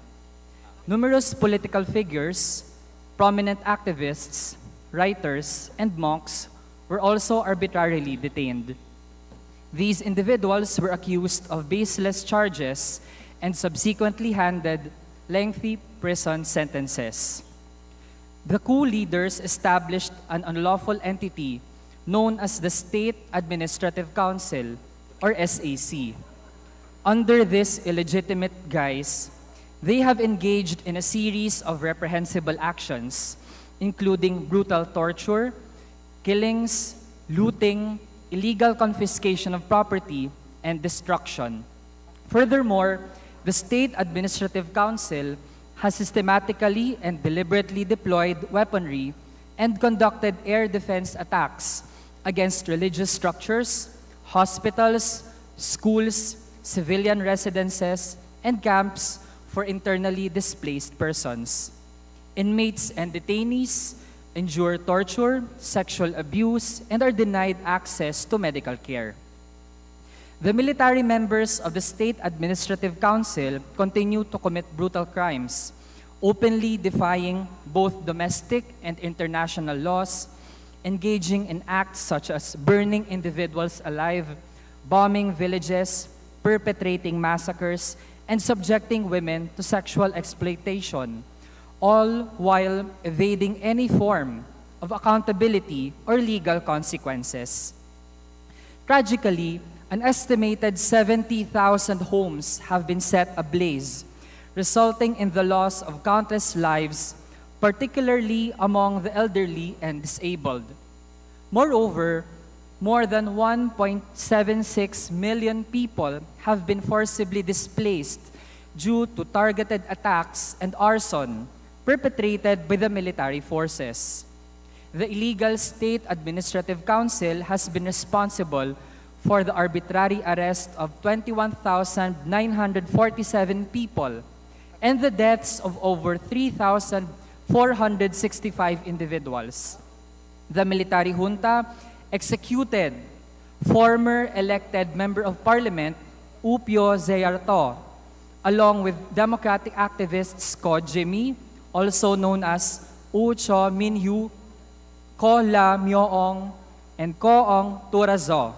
Numerous political figures, prominent activists, writers, and monks were also arbitrarily detained. These individuals were accused of baseless charges and subsequently handed lengthy prison sentences. The coup leaders established an unlawful entity known as the State Administrative Council, or SAC. Under this illegitimate guise, they have engaged in a series of reprehensible actions, including brutal torture, killings, looting, illegal confiscation of property, and destruction. Furthermore, the State Administrative Council has systematically and deliberately deployed weaponry and conducted air defense attacks against religious structures, hospitals, schools, civilian residences, and camps for internally displaced persons. Inmates and detainees endure torture, sexual abuse, and are denied access to medical care. The military members of the State Administrative Council continue to commit brutal crimes, openly defying both domestic and international laws, engaging in acts such as burning individuals alive, bombing villages, perpetrating massacres, and subjecting women to sexual exploitation, all while evading any form of accountability or legal consequences. Tragically, an estimated 70,000 homes have been set ablaze, resulting in the loss of countless lives, particularly among the elderly and disabled. Moreover, more than 1.76 million people have been forcibly displaced due to targeted attacks and arson perpetrated by the military forces. The illegal State Administrative Council has been responsible for the arbitrary arrest of 21,947 people and the deaths of over 3,465 individuals. The military junta executed former elected Member of Parliament Upio Zayarto, along with democratic activists Ko Jimmy, also known as Ucho Minhyu, Ko La Myoong, and Koong Turazo,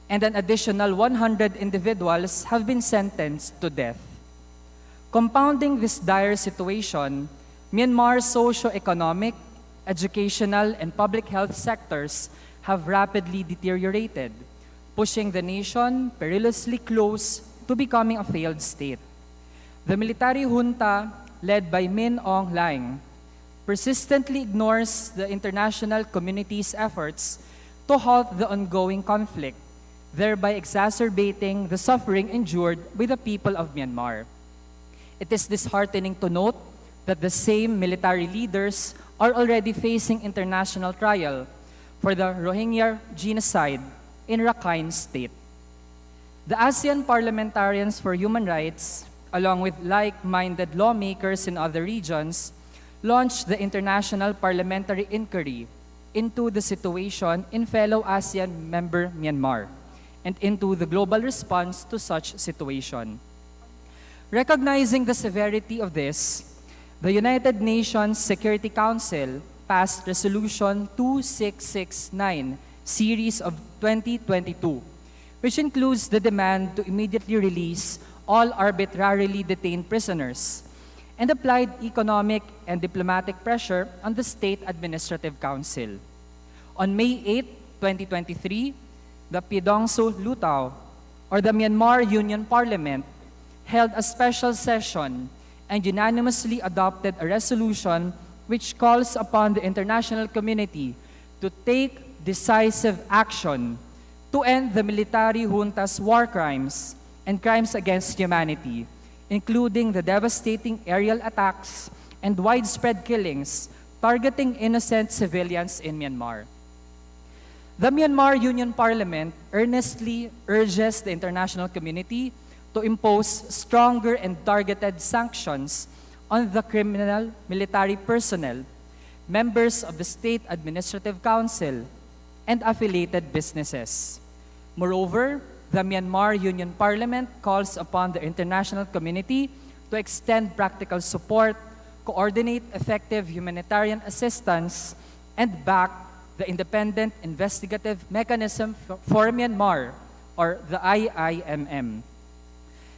and an additional 100 individuals have been sentenced to death. Compounding this dire situation, Myanmar's socio-economic, educational, and public health sectors have rapidly deteriorated, pushing the nation perilously close to becoming a failed state. The military junta, led by Min Aung Hlaing, persistently ignores the international community's efforts to halt the ongoing conflict, thereby exacerbating the suffering endured by the people of Myanmar. It is disheartening to note that the same military leaders are already facing international trial for the Rohingya genocide in Rakhine State. The ASEAN Parliamentarians for Human Rights, along with like-minded lawmakers in other regions, launched the International Parliamentary Inquiry into the situation in fellow ASEAN member Myanmar and into the global response to such situation. Recognizing the severity of this, the United Nations Security Council passed Resolution 2669, Series of 2022, which includes the demand to immediately release all arbitrarily detained prisoners, and applied economic and diplomatic pressure on the State Administrative Council. On May 8, 2023, the Pidongsu Lutao, or the Myanmar Union Parliament, held a special session and unanimously adopted a resolution which calls upon the international community to take decisive action to end the military junta's war crimes and crimes against humanity, including the devastating aerial attacks and widespread killings targeting innocent civilians in Myanmar. The Myanmar Union Parliament earnestly urges the international community to impose stronger and targeted sanctions on the criminal military personnel, members of the State Administrative Council, and affiliated businesses. Moreover, the Myanmar Union Parliament calls upon the international community to extend practical support, coordinate effective humanitarian assistance, and back the Independent Investigative Mechanism for Myanmar, or the IIMM.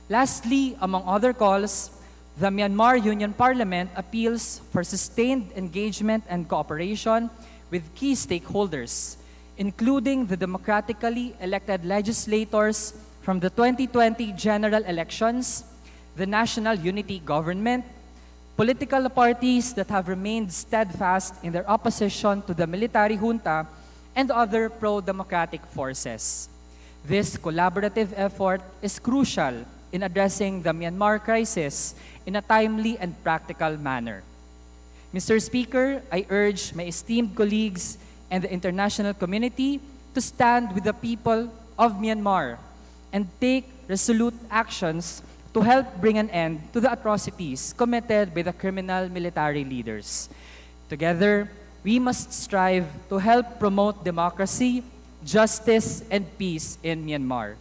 Lastly, among other calls, the Myanmar Union Parliament appeals for sustained engagement and cooperation with key stakeholders, including the democratically elected legislators from the 2020 general elections, the National Unity Government, political parties that have remained steadfast in their opposition to the military junta, and other pro-democratic forces. This collaborative effort is crucial in addressing the Myanmar crisis in a timely and practical manner. Mr. Speaker, I urge my esteemed colleagues and the international community to stand with the people of Myanmar and take resolute actions to help bring an end to the atrocities committed by the criminal military leaders. Together, we must strive to help promote democracy, justice, and peace in Myanmar.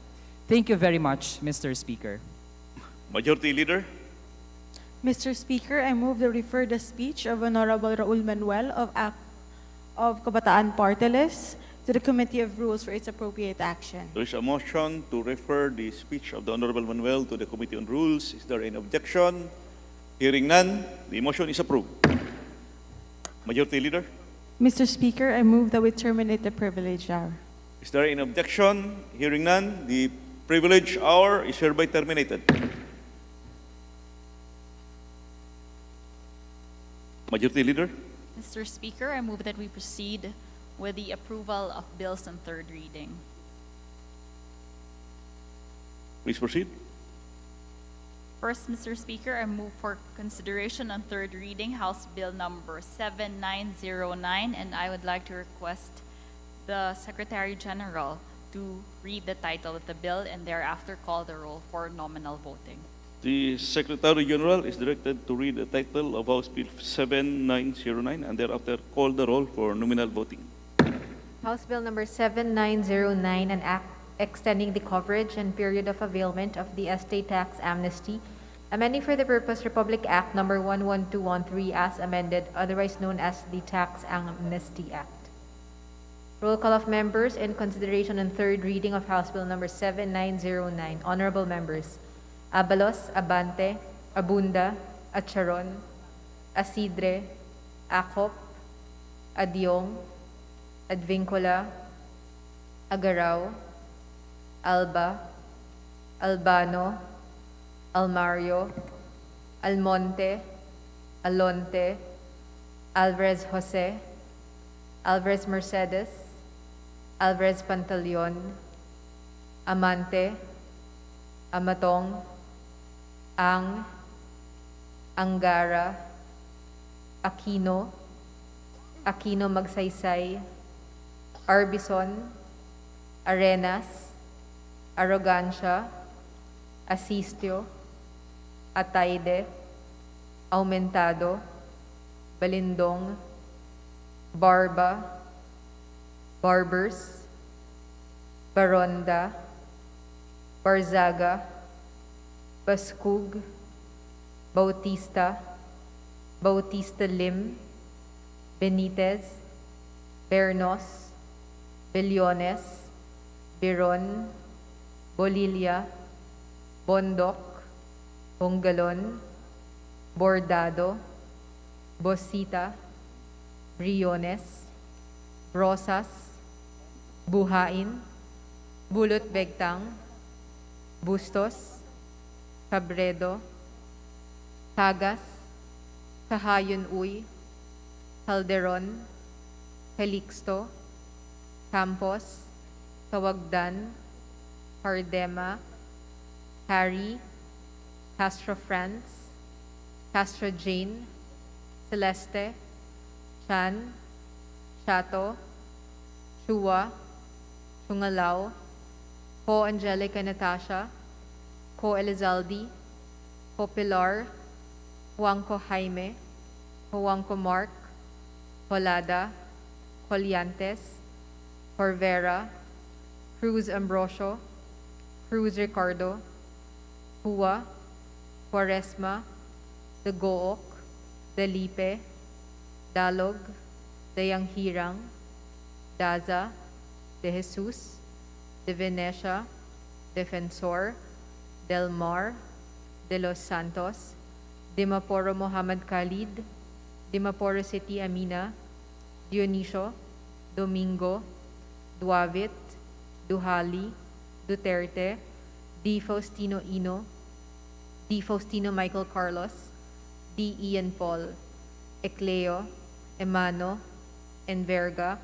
Thank you very much, Mr. Speaker. Majority Leader. Mr. Speaker, I move to refer the speech of Honorable Raul Manuel of Kabataan Party List to the Committee of Rules for its appropriate action. There is a motion to refer the speech of the Honorable Manuel to the Committee on Rules. Is there any objection? Hearing none, the motion is approved. Majority Leader. Mr. Speaker, I move that we terminate the privilege hour. Is there any objection? Hearing none, the privilege hour is hereby terminated. Majority Leader. Mr. Speaker, I move that we proceed with the approval of bills on third reading. Please proceed. First, Mr. Speaker, I move for consideration on third reading House Bill number 7909, and I would like to request the Secretary General to read the title of the bill and thereafter call the roll for nominal voting. The Secretary General is directed to read the title of House Bill 7909 and thereafter call the roll for nominal voting. House Bill number 7909, an act extending the coverage and period of availment of the estate tax amnesty, amending for the purpose Republic Act number 11213 as amended, otherwise known as the Tax Amnesty Act. Roll call of members in consideration and third reading of House Bill number 7909. Honorable members: Abalos, Abante, Abunda, Acharon, Asidre, Acop, Adyong, Advincula, Agaraw, Alba, Albano, Almario, Almonte, Alonte, Alvarez Jose, Alvarez Mercedes, Alvarez Pantaleon, Amante, Amatong, Ang, Angara, Aquino, Aquino Magsaysay, Arbison, Arenas, Arrogancia, Asistio, Ataide, Aumentado, Balindong, Barba, Barbers, Baronda, Barzaga, Bascug, Bautista, Bautista Lim, Benitez, Bernos, Billones, Biron, Bolilia, Bondoc, Bongalon, Bordado, Bosita, Briones, Rosas, Buhain, Bulot Begtang, Bustos, Cabredo, Tagas, Kahayon Uy, Calderon, Calixto, Campos, Tawagdan, Cardema, Harry, Castro France, Castro Jane, Celeste, Chan, Chato, Chua, Chungalao, Ko Angelica Natasha, Ko Elizalde, Ko Pilar, Juanco Jaime, Juanco Mark, Colada, Colliantes, Corvera, Cruz Ambrosio, Cruz Ricardo, Hua, Quaresma, De Gook, Delipe, Dalog, Dayanghirang, Daza, De Jesus, De Venecia, Defensor, Del Mar, De Los Santos, Dimaporo Muhammad Khalid, Dimaporo City Amina, Dionisio, Domingo, Duavit, Duhali, Duterte, D. Faustino Ino, D. Faustino Michael Carlos, D. Ian Paul, Ecleo, Emano, Enverga,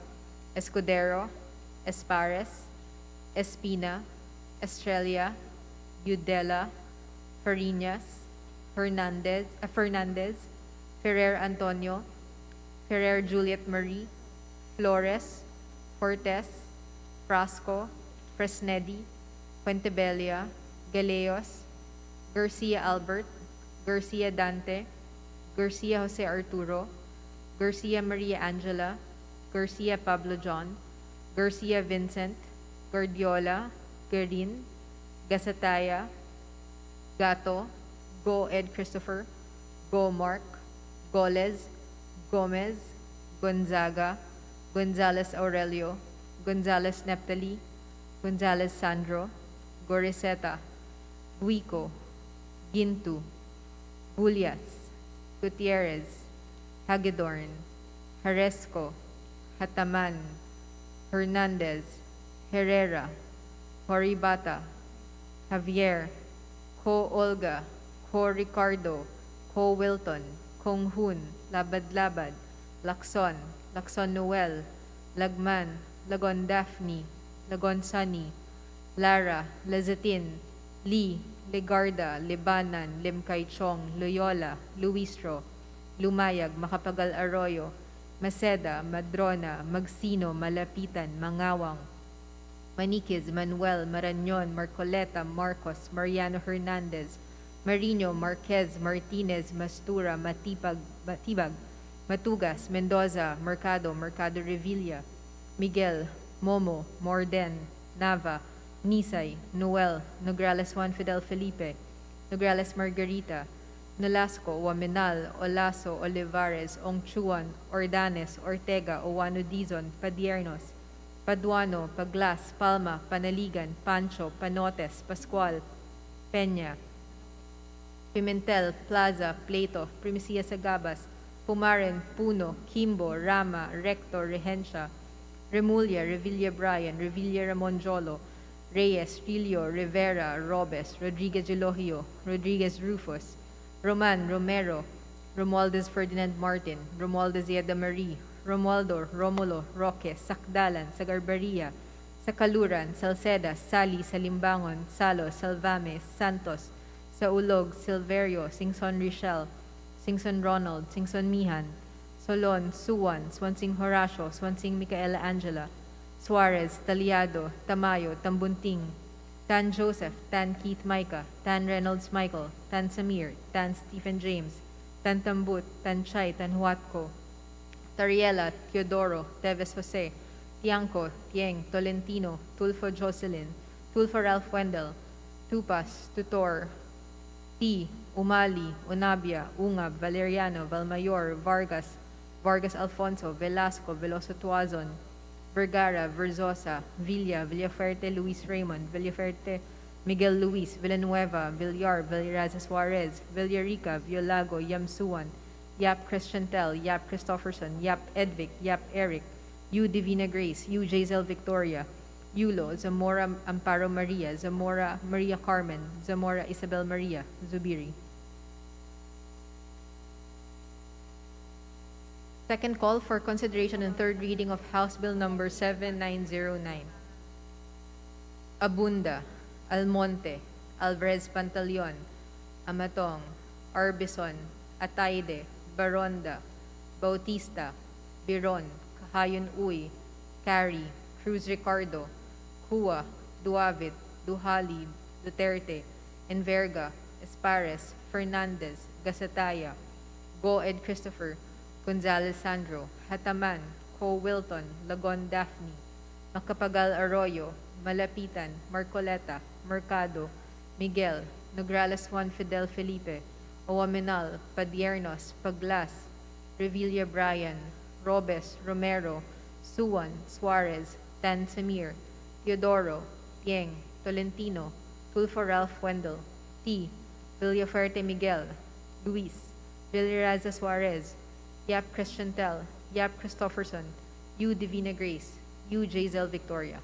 Escudero, Espares, Espina, Estrella, Udela, Farinas, Fernandez, Ferrer Antonio, Ferrer Juliet Marie, Flores, Cortez, Frasco, Fresnedi, Fuentebella, Galeos, Garcia Albert, Garcia Dante, Garcia Jose Arturo, Garcia Maria Angela, Garcia Pablo John, Garcia Vincent, Guardiola, Guerin, Gasataya, Gato, Go Ed Christopher, Go Mark, Goles, Gomez, Gonzaga, Gonzales Aurelio, Gonzales Neptali, Gonzales Sandro, Goriseta, Guico, Gintu, Bulias, Gutierrez, Hagedorn, Haresco, Hataman, Hernandez, Herrera, Horibata, Javier, Ko Olga, Ko Ricardo, Ko Wilton, Kong Hun, Labad-Labad, Lacson, Lacson Noel, Lagman, Lagon Daphne, Lagon Sunny, Lara, Lazatin, Lee, Legarda, Libanan, Limkay Chong, Loyola, Luistro, Lumayag, Macapagal Arroyo, Maceda, Madrona, Magsino, Malapitan, Mangawang, Maniquez, Manuel, Marañon, Marcoleta, Marcos, Mariano Hernandez, Marino, Marquez, Martinez, Mastura, Matibag, Matugas, Mendoza, Mercado, Mercado Revilla, Miguel, Momo, Morden, Nava, Nisay, Noel, Nograles Juan Fidel Felipe, Nograles Margarita, Nolasco, Waminal, Olaso, Olivares, Ongchuan, Ordanes, Ortega, Owano Dizon, Padiernos, Paduano, Paglas, Palma, Panaligan, Pancho, Panotes, Pascual, Peña, Pimentel, Plaza, Plato, Primicia Sagabas, Pumaren, Puno, Kimbo, Rama, Rector, Regencia, Remulla, Revilla Brian, Revilla Ramon Jolo, Reyes, Rilio, Rivera, Robes, Rodriguez Elohio, Rodriguez Rufus, Roman, Romero, Romualdez Ferdinand Martin, Romualdez Yeda Marie, Romualdo, Romulo, Roque, Sakdalan, Sagarbaria, Sakaluran, Salceda, Sali, Salimbangon, Salo, Salvame, Santos, Saulog, Silverio, Singson Richel, Singson Ronald, Singson Mihan, Solon, Suwan, Swansing Horacio, Swansing Micaela Angela, Suarez, Taliado, Tamayo, Tambunting, Tan Joseph, Tan Keith Micah, Tan Reynolds Michael, Tan Samir, Tan Stephen James, Tan Tambut, Tan Chay, Tan Huatco, Tariela, Teodoro, Teves Jose, Tiangco, Tieng, Tolentino, Tulfo Jocelyn, Tulfo Ralph Wendell, Tupas, Tutor, T, Umali, Unabia, Ungab, Valeriano, Valmayor, Vargas, Vargas Alfonso, Velasco, Veloso Tuazon, Vergara, Verzosa, Villa, Villaferte Luis Raymond, Villaferte Miguel Luis, Villanueva, Villar, Villaraza Suarez, Villarica, Violago, Yamsuan, Yap Christiantel, Yap Christopherson, Yap Edvic, Yap Eric, U Divina Grace, U Jazel Victoria, Yulo, Zamora Amparo Maria, Zamora Maria Carmen, Zamora Isabel Maria, Zubiri. Second call for consideration and third reading of House Bill Number 7909. Abunda, Almonte, Alvarez Pantaleon, Amatong, Arbison, Ataide, Baronda, Bautista, Biron, Kahayon Uy, Cari, Cruz Ricardo, Cua, Duavit, Duhali, Duterte, Enverga, Espares, Fernandez, Gasataya, Go Ed Christopher, Gonzales Sandro, Hataman, Co Wilton, Lagon Daphne, Macapagal Arroyo, Malapitan, Marcoleta, Mercado, Miguel, Nograles Juan Fidel Felipe, Owaminal, Padiernos, Paglas, Revilla Brian, Robes, Romero, Suwan, Suarez, Tan Samir, Teodoro, Tieng, Tolentino, Tulfo Ralph Wendell, T, Villaferte Miguel, Luis, Villaraza Suarez, Yap Christiantel, Yap Christopherson, U Divina Grace, U Jazel Victoria.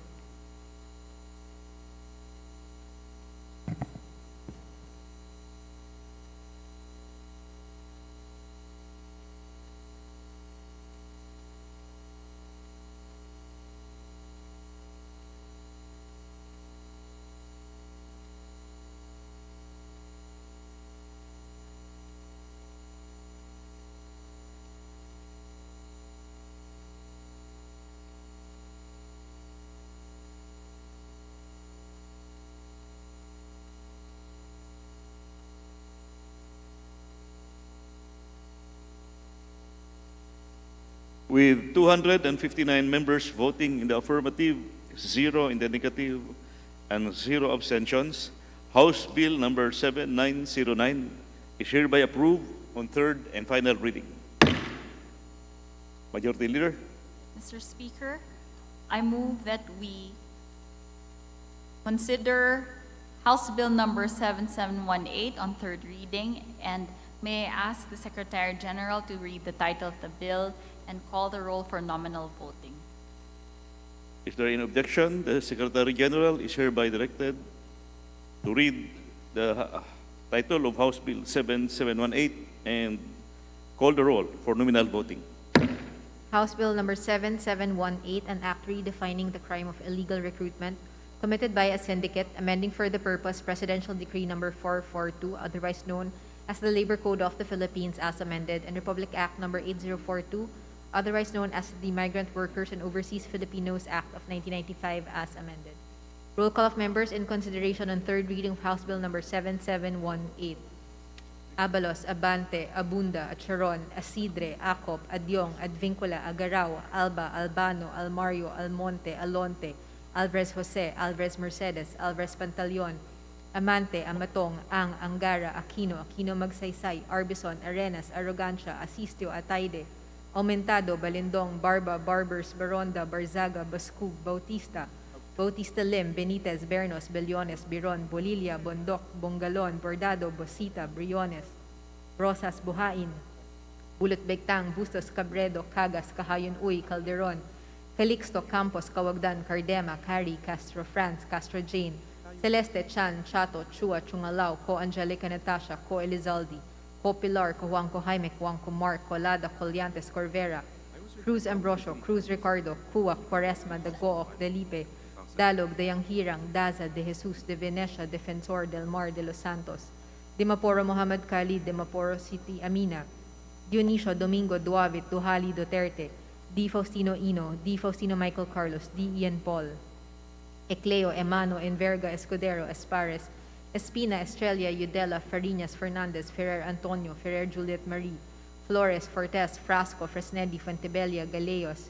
With 259 members voting in the affirmative, 0 in the negative, and 0 abstentions, House Bill Number 7909 is hereby approved on third and final reading. Majority Leader. Mr. Speaker, I move that we consider House Bill Number 7718 on third reading, and may I ask the Secretary General to read the title of the bill and call the roll for nominal voting. Is there any objection? The Secretary General is hereby directed to read the title of House Bill 7718 and call the roll for nominal voting. House Bill Number 7718, an act redefining the crime of illegal recruitment committed by a syndicate, amending for the purpose Presidential Decree Number 442, otherwise known as the Labor Code of the Philippines as amended, and Republic Act Number 8042, otherwise known as the Migrant Workers and Overseas Filipinos Act of 1995 as amended. Roll call of members in consideration on third reading of House Bill number 7718. Abalos, Abante, Abunda, Acharon, Asidre, Acop, Adyong, Advincula, Agarao, Alba, Albano, Almario, Almonte, Alonte, Alvarez Jose, Alvarez Mercedes, Alvarez Pantaleon, Amante, Amatong, Ang, Angara, Aquino, Aquino Magsaysay, Arbison, Arenas, Arrogancia, Asistio, Ataide, Aumentado, Balindong, Barba, Barbers, Baronda, Barzaga, Bascug, Bautista, Bautista Lim, Benitez, Bernos, Bellones, Biron, Bolilia, Bondoc, Bongalon, Bordado, Bosita, Briones, Rosas, Buhain, Bulot Begtang, Bustos, Cabredo, Cagas, Kahayon Uy, Calderon, Calixto, Campos, Kawagdan, Cardema, Cari, Castro France, Castro Jane, Celeste, Chan, Chato, Chua, Chungalao, Co Angelica Natasha, Co Elizaldi, Co Pilar, Co Juanco Jaime, Juanco Mark, Colada, Colliantes, Corvera, Cruz Ambrosio, Cruz Ricardo, Cua, Quaresma, Dagook, Delipe, Dalog, Dayang Hirang, Daza, De Jesus, De Venecia, Defensor, Del Mar, De Los Santos, Dimaporo Muhammad Khalid, Dimaporo City Amina, Dionisio Domingo Duavit, Duhali Duterte, D. Faustino Ino, D. Faustino Michael Carlos, D. Ian Paul, Ecleo, Emano, Enverga, Escudero, Espares, Espina, Estrella, Udela, Farinas, Fernandez, Ferrer Antonio, Ferrer Juliet Marie, Flores, Fortes, Frasco, Fresnedi, Fontebella, Galeos,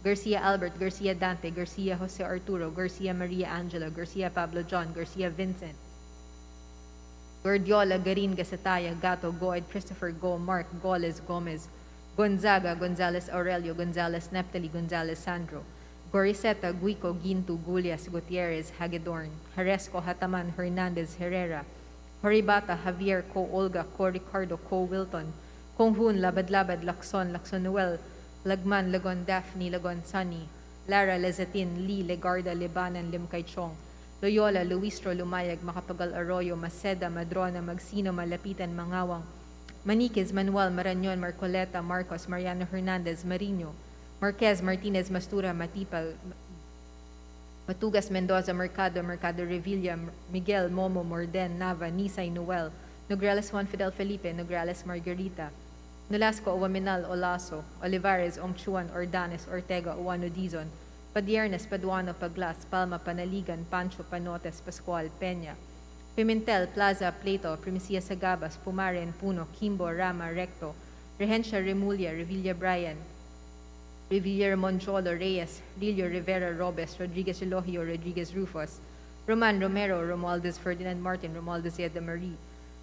Garcia Albert, Garcia Dante, Garcia Jose Arturo, Garcia Maria Angela, Garcia Pablo John, Garcia Vincent, Gordiola, Garin, Gasataya, Gato, Goed, Christopher, Go, Mark, Goles, Gomez, Gonzaga, Gonzales Aurelio, Gonzales Neptali, Gonzales Sandro, Goriseta, Guico, Gintu, Gulias, Gutierrez, Hagedorn, Haresco, Hataman, Hernandez, Herrera, Horibata, Javier, Co Olga, Co Ricardo, Co Wilton, Konghun, Labad-Labad, Lacson, Lacson Noel, Lagman, Lagon Daphne, Lagon Sunny, Lara, Lezatin, Lee, Legarda, Libanan, Limkay Loyola, Luistro, Lumayag, Macapagal Arroyo, Maceda, Madrona, Magsino, Malapitan, Mangawang, Maniquez, Manuel, Marañon, Marcoleta, Marcos, Mariano Hernandez, Marino, Marquez, Martinez, Mastura, Matipal, Matugas, Mendoza, Mercado, Mercado Revilla, Miguel, Momo, Morden, Nava, Nisay, Noel, Nograles Juan Fidel Felipe, Nograles Margarita, Nolasco, Owaminal, Olaso, Olivares, Omchuan, Ordanes, Ortega, Uwano Dizon, Padiernes, Paduano, Paglas, Palma, Panaligan, Pancho, Panotes, Pascual, Peña, Pimentel, Plaza, Plato, Primicia Sagabas, Pumaren, Puno, Kimbo, Rama, Recto, Regencia, Remulia, Revilla Brian, Revilla Monjolo, Reyes, Rillo, Rivera, Robes, Rodriguez Elogio, Rodriguez Rufus, Roman Romero, Romualdez Ferdinand Martin, Romualdez Yeda Marie,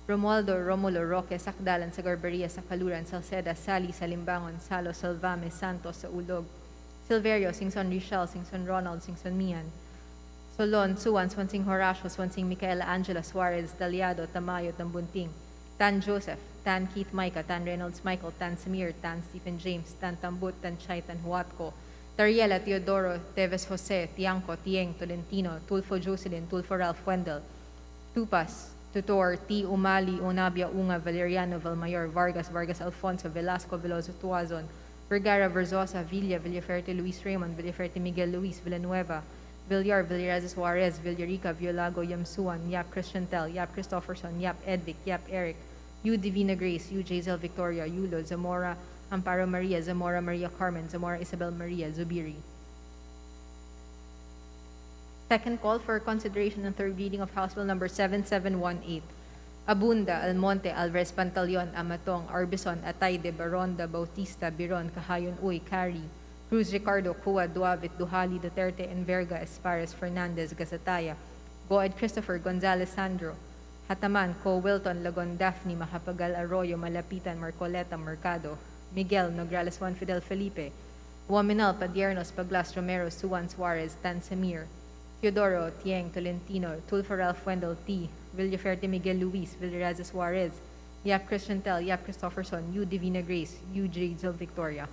Romualdo, Romulo, Roque, Sakdalan, Sagarbaria, Sakaluran, Salceda, Sali, Salimbangon, Salo, Salvame, Santos, sa Ulog, Silverio, Singson Richel, Singson Ronald, Singson Mian, Solon, Suwan, Swansing Horacio, Swansing Micaela Angela Suarez, Daliado, Tamayo, Tambunting, Tan Joseph, Tan Keith Micah, Tan Reynolds Michael, Tan Samir, Tan Stephen James, Tan Tambut, Tan Chay, Tan Huatco, Tariela, Teodoro, Teves Jose, Tiangco, Tieng, Tolentino, Tulfo Jocelyn, Tulfo Ralph Wendell, Tupas, Tutor, T. Umali, Unabia, Unga, Valeriano, Valmayor, Vargas, Vargas Alfonso, Velasco, Veloso Tuazon, Vergara, Verzosa, Villa, Villaferte, Luis Raymond, Villaferte, Miguel Luis, Villanueva, Villar, Villaraza Suarez, Villarica, Violago, Yamsuan, Yap Christian Tel, Yap Christopherson, Yap Edvic, Yap Eric, U. Divina Grace, U. Jazel Victoria, Yulo, Zamora, Amparo Maria, Zamora Maria Carmen, Zamora Isabel Maria, Zubiri. Second call for consideration and third reading of House Bill number 7718. Abunda, Almonte, Alvarez Pantaleon, Amatong, Arbison, Atayde, Baronda, Bautista, Biron, Kahayon Uy, Cari, Cruz Ricardo, Cua, Duavit, Duhali, Duterte, Enverga, Espares, Fernandez, Gazataya, Goed Christopher, Gonzales Sandro, Hataman, Co Wilton, Lagon Daphne, Mahapagal Arroyo, Malapitan, Marcoleta, Mercado, Miguel, Nograles Juan Fidel Felipe, Uaminal, Padiernos, Paglas, Romero, Suwan Suarez, Tan Samir, Teodoro, Tieng, Tolentino, Tulfo Ralph Wendell, T. Villaferte Miguel Luis, Villaraza Suarez, Yap Christian Tel, Yap Christopherson, U. Divina Grace, U. Jazel Victoria.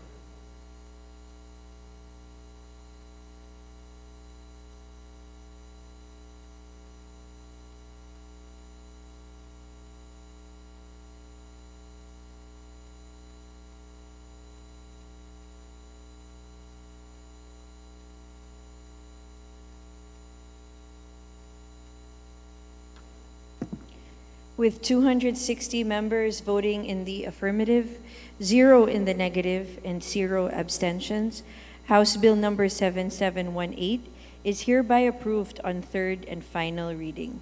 with 260 members voting in the affirmative, 0 in the negative, and 0 abstentions, House Bill Number 7718 is hereby approved on third and final reading.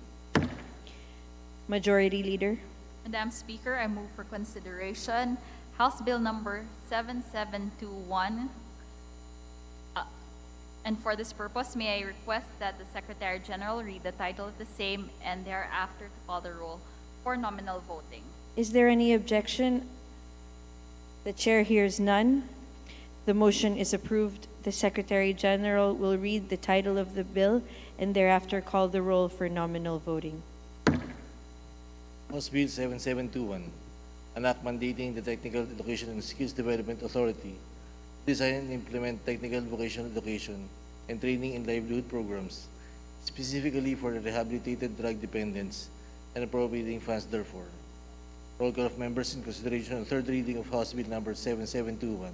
Majority Leader. Madam Speaker, I move for consideration House Bill Number 7721. And for this purpose, may I request that the Secretary General read the title of the same and thereafter to call the roll for nominal voting. Is there any objection? The Chair hears none. The motion is approved. The Secretary General will read the title of the bill and thereafter call the roll for nominal voting. House Bill 7721, an act mandating the Technical Education and Skills Development Authority to design and implement technical vocational education and training and livelihood programs, specifically for the rehabilitated drug dependents and appropriating funds therefore. Roll call of members in consideration on third reading of House Bill Number 7721.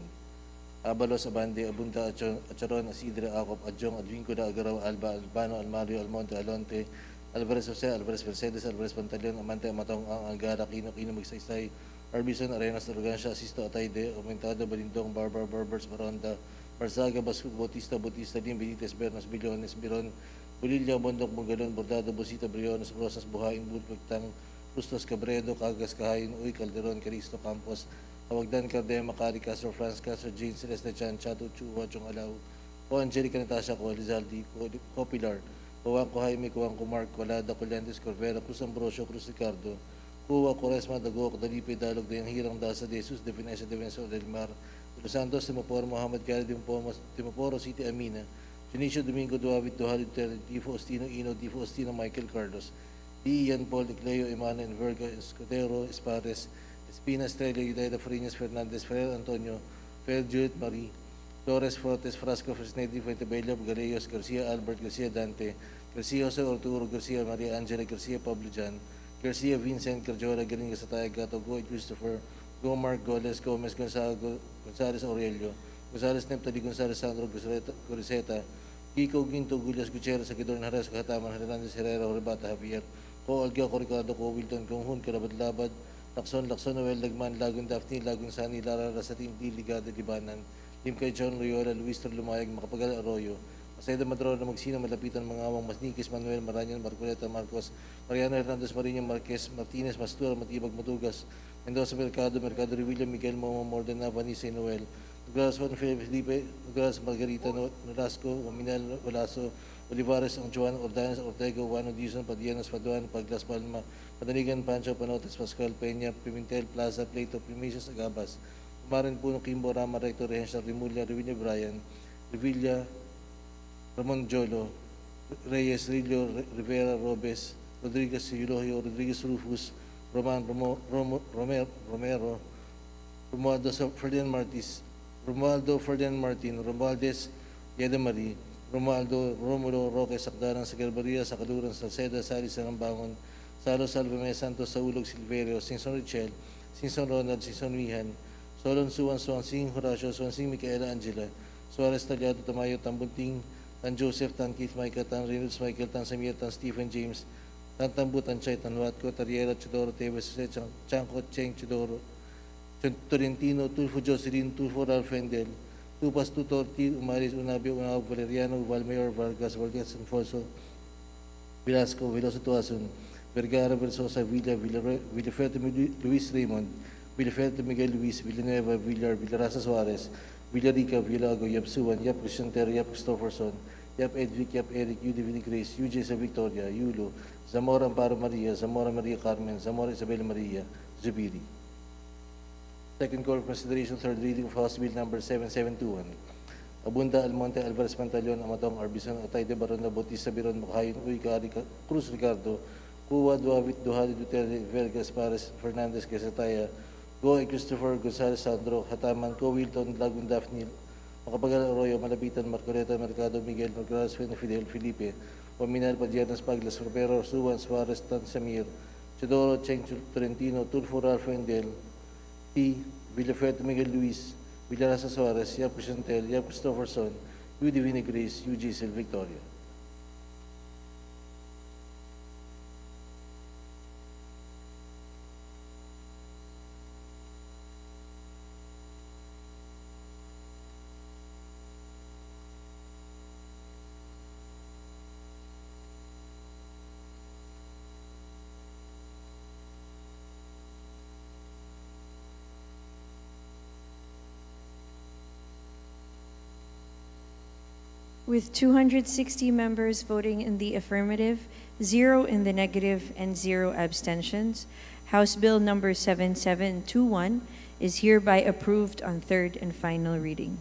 Abalos, Abande, Abunta, Acharon, Asidre, Acop, Adjong, Advincuda, Agaraw, Alba, Albano, Almario, Almonte, Alonte, Alvarez Jose, Alvarez Mercedes, Alvarez Pantaleon, Amante, Amatong, Angara, Quino, Magsaysay, Arbison, Arenas, Arrogancia, Asisto, Atayde, Aumentado, Balindong, Barbar, Barbers, Baronda, Marzaga, Basco, Bautista, Lim, Benitez, Bernos, Billones, Biron, Bulilla, Bondok, Bugalon, Bordado, Bosita, Briones, Rosas, Buhain, Bulpagtang, Bustos, Cabredo, Cagas, Kahayin, Uy, Calderon, Caristo, Campos, Awagdan, Cardema, Cari, Castro, France, Castro, Jane, Celeste, Chan, Chato, Chua, Chong Alaw, O Angelica, Natasha, Co, Lizaldi, Copilar, Kuwang Jaime, Kuwang Mark, Colada, Colantes, Corvera, Cruz Ambrosio, Cruz Ricardo, Kuwa, Coresma, Dagok, Dalipe, Dalog, Dayang Hirang, Dasa, De Jesus, Defensa, Defensor, Del Mar, Los Santos, Timoporo, Mohamed Khalid, Timoporo, City Amina, Junicio Domingo, Duavit, Duhalid, Tifo Ostino, Ino, Tifo Ostino, Michael Carlos, D. Ian Paul, Ecleo, Emmanuel, Verga, Escudero, Espares, Espina, Estrella, Yudaida, Farinas, Fernandez, Ferrer, Antonio, Fer, Juliet Marie, Flores, Fortes, Frasco, Fresnedi, Fuentebella, Galeyos, Garcia, Albert, Garcia, Dante, Garcia, Jose Arturo, Garcia, Maria Angela, Garcia, Pablo Jan, Garcia, Vincent, Carjola, Garinga, Sataya, Gato, Goy, Christopher, Go, Mark, Goles, Gomez, Gonzales, Aurelio, Gonzales, Neptali, Gonzales, Sandro, Guriseta, Kiko, Ginto, Gullias, Gutierrez, Sakidor, Nares, Kataman, Hernandez, Herrera, Rebata, Javier, Ko, Algao, Ricardo, Ko, Wilton, Konghun, Kalabad-Labad, Lakson, Noel, Lagman, Lagun, Daphne, Lagun, Sani, Lara, Rasating, D. Ligado, Libanan, Lim kay John Loyola, Luis Lumayag, Makapagal Arroyo, Masayda Madro na Magsina, Malapitan, Mangawang, Masnikis, Manuel, Maranyan, Marcoleta, Marcos, Mariano Hernandez, Marina, Marquez, Martinez, Mastura, Matibag, Matugas, Mendoza, Mercado, Revilla, Miguel, Momo, Mordena, Vanessa, Noel, Nogales, Juan Felipe, Nogales, Margarita, Nolasco, Minel, Olaso, Olivares, Juan, Ordanes, Ortega, Juano, Dizon, Padianos, Paduan, Paglas, Palma, Padanigan, Pancho, Panotes, Pascual, Peña, Pimentel, Plaza, Plato, Primicias, Agabas, Marin Puno, Kimbo, Rama, Rector, Rehensha, Rimulya, Revilla, Brian, Revilla, Ramon Jolo, Reyes, Rillo, Rivera, Robes, Rodriguez, Eulogio, Rodriguez, Rufus, Romero, Romualdo, Ferdinand Martin, Romualdez, Yeda Marie, Romualdo, Romulo, Roque, Sakdaran, Sagarbaria, Sakaluran, Salceda, Sari, Sarambangon, Salo, Salvame, Santos, Saulog, Silverio, Sinson Richel, Sinson Ronald, Sinson Mihan, Solon Suwan, Swansing, Horacio, Swansing, Micaela, Angela, Suarez, Tagliado, Tamayo, Tambunting, Tan Joseph, Tan Keith, Micah, Tan Reynolds, Michael, Tan Samir, Tan Stephen James, Tan Tambu, Tan Chay, Tan Watco, Tariela, Chidoro, Teves, Chanco, Cheng, Chidoro, Torrentino, Tulfo, Jocelyn, Tulfo, Ralph Fendel, Tupas, Tutorti, Umaris, Unabio, Unab, Valeriano, Valmayor, Vargas, Alfonso, Velasco, Veloso Tuasun, Vergara, Versosa, Villaferte, Luis Raymond, Villaferte, Miguel Luis, Villanueva, Villarasa Suarez, Villarica, Villago, Yap Suwan, Yap Crisanter, Yap Christopherson, Yap Edvic, Yap Eric, Udivini Grace, UJ Victoria, Yulo, Zamora Amparo Maria, Zamora Maria Carmen, Zamora Isabel Maria, Zubiri. Second call for consideration, third reading of House Bill Number 7721. Abunda, Almonte, Alvarez Pantaleon, Amatong, Arbison, Atayde, Barona, Bautista, Biron, Makahayin, Uy, Cruz Ricardo, Cuba, Duavit, Duhali, Duterte, Vergas, Pares, Fernandez, Quesataya, Goy, Christopher, Gonzales, Sandro, Hataman, Co, Wilton, Lagun, Daphne, Makapagal, Arroyo, Malapitan, Marcoleta, Mercado, Miguel, Margaras, Fidel, Felipe, Paminal, Padianas, Paglas, Romero, Suwan, Suarez, Tan Samir, Chidoro, Cheng, Torrentino, Tulfo, Ralph Endel, T. Villaferte, Miguel Luis, Villarasa Suarez, Yap Crisantel, Yap Christopherson, Udivini Grace, UG Victoria. With 260 members voting in the affirmative, 0 in the negative, and 0 abstentions, House Bill number 7721 is hereby approved on third and final reading.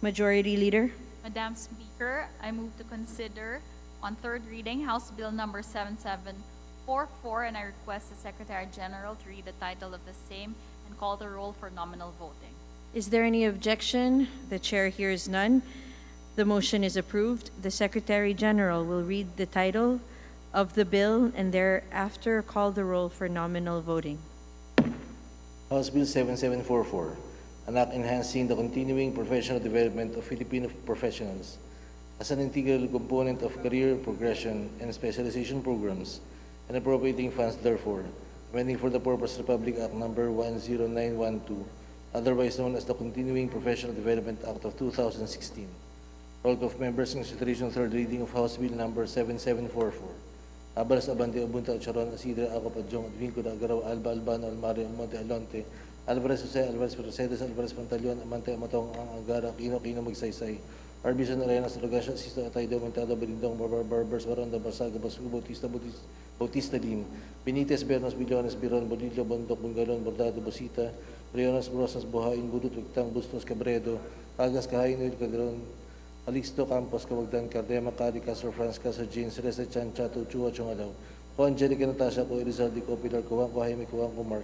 Majority Leader. Madam Speaker, I move to consider on third reading House Bill number 7744, and I request the Secretary General to read the title of the same and call the roll for nominal voting. Is there any objection? The chair hears none. The motion is approved. The Secretary General will read the title of the bill and thereafter call the roll for nominal voting. House Bill 7744, an act enhancing the continuing professional development of Filipino professionals as an integral component of career progression and specialization programs, and appropriating funds therefore, amending for the purpose Republic Act number 10912, otherwise known as the Continuing Professional Development Act of 2016. Roll call of members in consideration third reading of House Bill number 7744. Abalas, Abante, Abunta, Charon, Asidra, Acop, Adjong, Advinco, Agaraw, Alba, Albano, Almario, Monte, Alonte, Alvarez, Jose, Alvarez, Mercedes, Alvarez, Pantaleon, Amante, Amatong, Agara, Kino, Magsaysay, Arbison, Arenas, Rogasha, Sisto, Atay, Domentado, Berindong, Barbers, Baronda, Barsaga, Basugo, Bautista Lim, Benitez, Bernos, Billones, Biron, Bolillo, Bondok, Bungalon, Bordado, Bosita, Rionas, Brosas, Buhain, Budut, Victang, Bustos, Cabredo, Agas, Kahain, Cadron, Alixto, Campos, Cavagdan, Cardema, Cari, Castro, France, Caso, Jean, Celeste, Chan, Chato, Chua, Chungalaw, Ko Angelica, Natasha, Ko Elizalde, Ko Pilar, Ko Jaime, Ko Mark,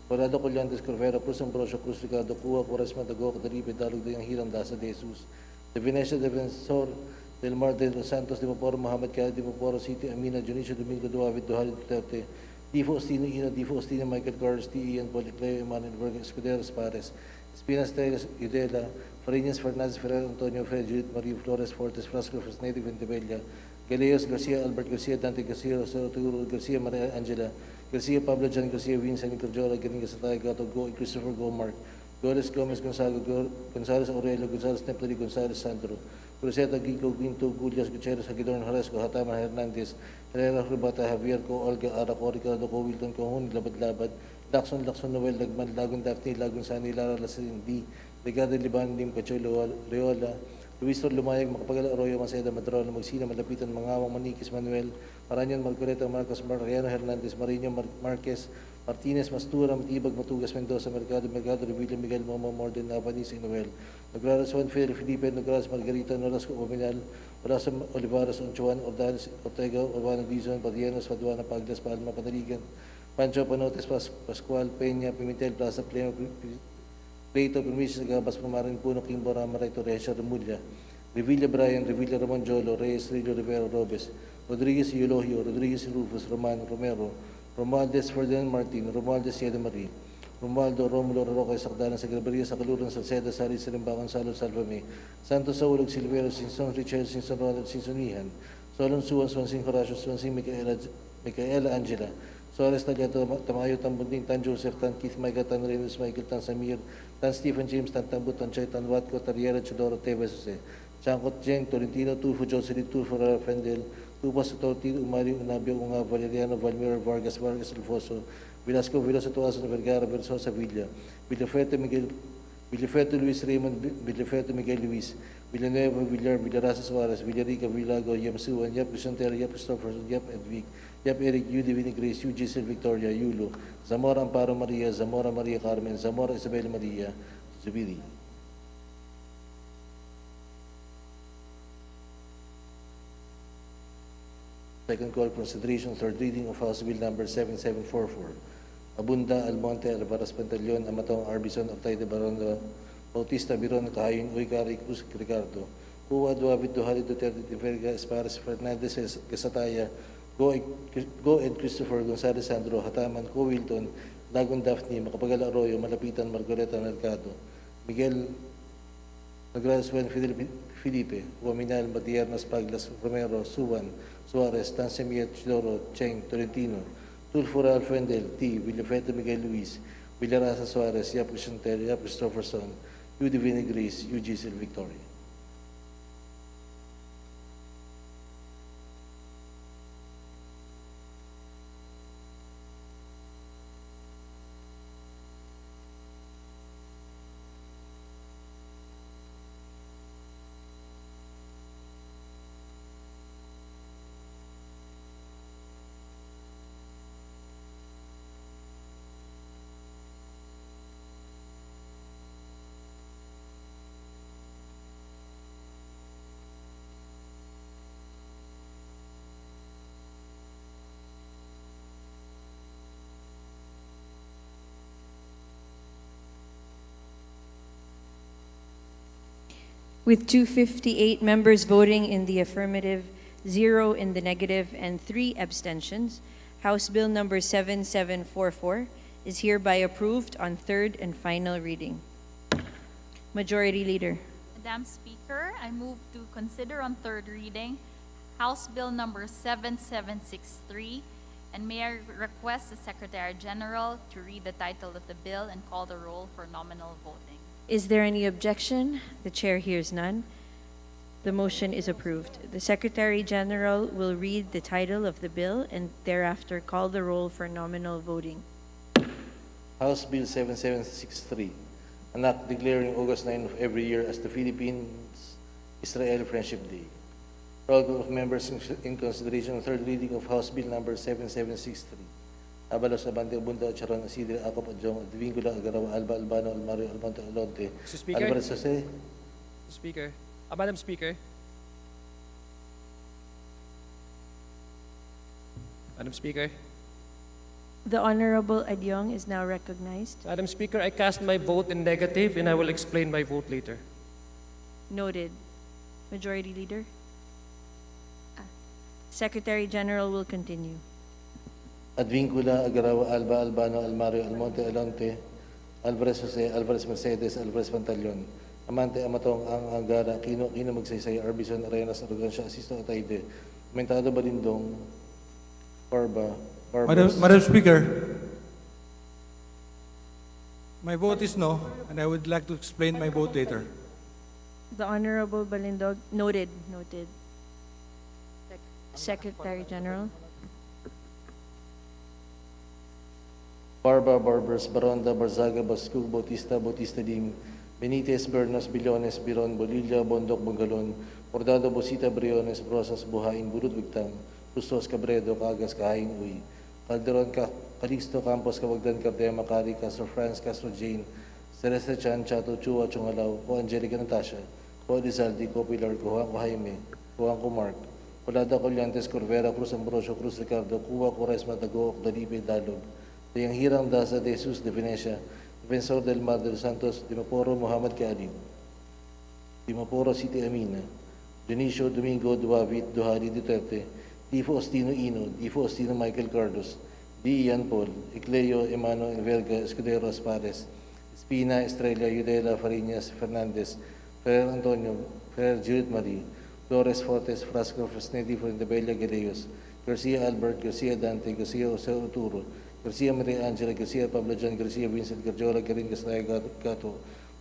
Colado, Collantes, Corvera, Cruz, Ambrosio, Cruz, Ricardo, Cuba, Curas, Matago, Cadaripe, Dalog, Dayang Hiram, Dasa, de Jesus, De Venecia, Defensor, Del Mar, De Los Santos, De Maporo, Mohamed Khalid, De Maporo City, Amina, Dionisio, Domingo, Duavid, Duhalid, Duterte, Difo Ostino, Ina, Difo Ostino, Michael Carlos, T. Ian, Policleo, Emmanuel Vargas, Escuderos, Pares, Espinas, Teres, Udela, Farinas, Fernandez, Ferrer, Antonio, Fred, Judith, Marie, Flores, Fortes, Frasco, Fresnedi, Ventebella, Galeos, Garcia, Albert Garcia, Dante Garcia, Rosero, Garcia, Maria Angela, Garcia, Pablo, John Garcia, Vincent, Nicojola, Garinga, Satay, Gato, Go, Christopher, Go, Mark, Gores, Gomez, Gonzalo, Aurelio, Gonzales, Templari, Gonzales, Sandro, Cruzeta, Gico, Guinto, Gullias, Gutierrez, Hagidorn, Haresco, Hatama, Hernandez, Herrera, Ribata, Javier, Co, Olga, Araco, Ricardo, Co, Wilton, Cohun, Labad-Labad, Lacson, Noel, Lagman, Lagun, Daphne, Lagun, Sani, Lara, Lasin, D, Ricardo, Liban, Lim, Cachulo, Reola, Luis Tor Lumayag, Makapagala, Arroyo, Maceda, Madrano, Magsina, Malapitan, Mangawang, Maniquis, Manuel, Maranyon, Marcoleta, Marcos, Mariano Hernandez, Marino, Marquez, Martinez, Mastura, Matibag, Matugas, Mendoza, Mercado, Revilla, Miguel, Momo, Morden, Napanis, Noel, Noglaras, Juan Fidel, Felipe, Noglaras, Margarita, Norasco, Ominal, Orasa, Olivares, Onchuan, Ordales, Ortega, Urbano, Dizon, Padianos, Paduana, Pagdas, Palma, Panaligan, Pancho, Panotes, Pascual, Peña, Pimentel, Plaza, Pleno, Pleito, Permisos, Gabas, Pumarin, Puno, Kimbo, Ramaray, Torresha, Remulla, Revilla Brian, Revilla Ramon Jolo, Reyes, Rillo, Rivero, Robes, Rodriguez, Eulogio, Rodriguez, Rufus, Roman, Romero, Romualdez, Ferdinand Martin, Romualdez, Sieda Marie, Romualdo, Romulo, Roque, Sakdalan, Sagrabaria, Sakaluran, Salceda, Sari, Salimba, Gonzalo, Salvame, Santos, Saulog, Silvero, Sinson, Richard, Sinson, Ronald, Sinsonihan, Solon, Suwan, Swansing, Horacio, Swansing, Micaela, Angela, Suarez, Tagliato, Tamayo, Tambunding, Tan Joseph, Tan Keith, Maiga, Tan Reynolds, Michael, Tan Samir, Tan Stephen James, Tan Tambut, Tan Chay, Tan Watco, Tariera, Chodoro, Tevez, Jose, Chancot, Jeng, Tolentino, Tulfo, Jocelyn, Tulfo, Rafendel, Tupas, Tortil, Umario, Unabio, Unga, Valeriano, Valmiro, Vargas, Alfonso, Velasco, Veloso, Toason, Vergara, Versosa, Villa, Villafete, Miguel, Villafete, Luis Raymond, Villafete, Miguel Luis, Villanueva, Villar, Villarasa, Suarez, Villarica, Villago, Yam Suan, Yap, Vicentera, Yap, Christopher, Yap, Edwig, Yap, Eric, Yu, Divini Grace, Yu, Giselle, Victoria, Yulo, Zamora, Amparo Maria, Zamora, Maria Carmen, Zamora, Isabel Maria, Zubiri. Second call for consideration, third reading of House Bill number 7744. Abunda, Almonte, Alvaras, Pantaleon, Amatong, Arbison, Octay de Barondo, Bautista, Biron, Kahayin, Uykari, Cruz, Ricardo, Cuba, Duavid, Duhali, Duterte, Tiverga, Espares, Fernandez, Gasataya, Go and Christopher, Gonzales, Sandro, Hataman, Co, Wilton, Lagun, Daphne, Makapagala, Arroyo, Malapitan, Margareta, Mercado, Miguel, Nogales, Juan Felipe, Waminal, Matiernas, Paglas, Romero, Suwan, Suarez, Tansemiet, Chidoro, Cheng, Tolentino, Tulfo, Alfendel, T, Villafete, Miguel Luis, Villarasa, Suarez, Yap Chantel, Yap Christopherson, Yu Divine Grace, Yu Giselle Victoria. With 258 members voting in the affirmative, 0 in the negative, and 3 abstentions, House Bill number 7744 is hereby approved on third and final reading. Majority Leader. Madam Speaker, I move to consider on third reading House Bill number 7763, and may I request the Secretary General to read the title of the bill and call the roll for nominal voting. Is there any objection? The Chair hears none. The motion is approved. The Secretary General will read the title of the bill and thereafter call the roll for nominal voting. House Bill 7763, an act declaring August 9 of every year as the Philippines-Israel Friendship Day. Roll call of members in consideration of third reading of House Bill number 7763. Abalos, Abante, Abunda, Charon, Asidre, Acop, Adjong, Advingula, Agarawa, Alba, Albano, Almario, Almonte, Alonte, Mr. Speaker. Alvarez, Jose. Mr. Speaker. Madam Speaker. Madam Speaker. The Honorable Adyong is now recognized. Madam Speaker, I cast my vote in negative and I will explain my vote later. Noted. Majority Leader. Secretary General will continue. Advingula, Agarawa, Alba, Albano, Almario, Almonte, Alonte, Alvarez, Jose, Alvarez, Mercedes, Alvarez, Pantaleon, Amante, Amatong, Ang, Angara, Kino, Magsaysay, Arbison, Arenas, Arrogancia, Asisto, Atayde, Mentado, Balindong, Barba, Barbas. Madam Speaker, my vote is no, and I would like to explain my vote later. The Honorable Balindog. Noted. Secretary General. Barba, Barbers, Baronda, Barzaga, Bascug, Bautista Lim, Benitez, Bernos, Billones, Biron, Bolilla, Bondok, Bungalon, Bordado, Bosita, Briones, Brosas, Buhain, Burut, Wigtang, Bustos, Cabredo, Cagas, Kahain, Uy, Calderon, Calixto, Campos, Cavagdan, Cardema, Cari, Castro France, Castro Jane, Celeste Chan, Chato, Chua, Chungalaw, Ko Angelica Natasha, Ko Elizalde, Ko Pilar, Ko Juan, Ko Jaime, Ko Juan, Ko Mark, Colada, Collantes, Corvera, Cruz, Ambrosio, Cruz, Ricardo, Cuba, Cores, Matago, Dalipe, Dalog, Yang Hirang, Daza, De Jesus, De Venecia, Defensor del Mar de los Santos, Dimaporo, Muhammad Khalid, Dimaporo, City Amina, Dionisio, Domingo, Duavit, Duhali, Duterte, Tifo Ostino Ino, Tifo Ostino Michael Cardos, D. Ian Paul, Ecleo, Emano, Enverga, Escudero, Aspares, Espina, Estrella, Yudela, Fariñas, Fernandez, Ferrer Antonio, Ferrer Judith Marie, Flores Fortes, Frasco, Fresnedi, Fuentebella, Galeos, Garcia Albert, Garcia Dante, Garcia Jose Uturo, Garcia Maria Angela, Garcia Pablo John, Garcia Vincent, Garjola, Garin, Castaño, Gato,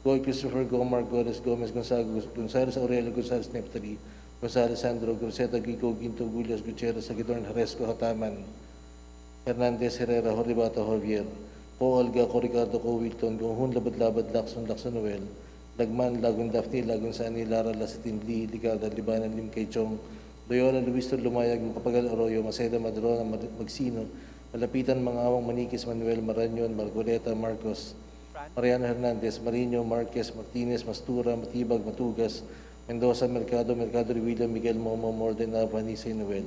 Goy Christopher, Gomar, Godes, Gomez, Gonzales Aurelio, Gonzales Neftali, Gonzales Sandro, Groseta, Gico, Ginto, Gullas, Gutierrez, Sagidorn, Haresco, Hataman, Hernandez, Herrera, Horribato, Javier, Po Olga, Co Ricardo, Co Wilton, Gonghun, Labad-Labad, Lacson, Noel, Lagman, Lagun Daphne, Lagun Sani, Lara, Lasitin, Lee, Ligarda, Libanan, Lim Kay Chong, Loyola, Luis Lumayag, Makapagal, Arroyo, Maceda, Madrona, Magsino, Malapitan, Mangawang, Maniquis, Manuel, Maranyon, Margoleta, Marcos, Mariano Hernandez, Marino, Marquez, Martinez, Mastura, Matibag, Matugas, Mendoza, Mercado, Revilla, Miguel Momo, Morden, Vanisa, Noel,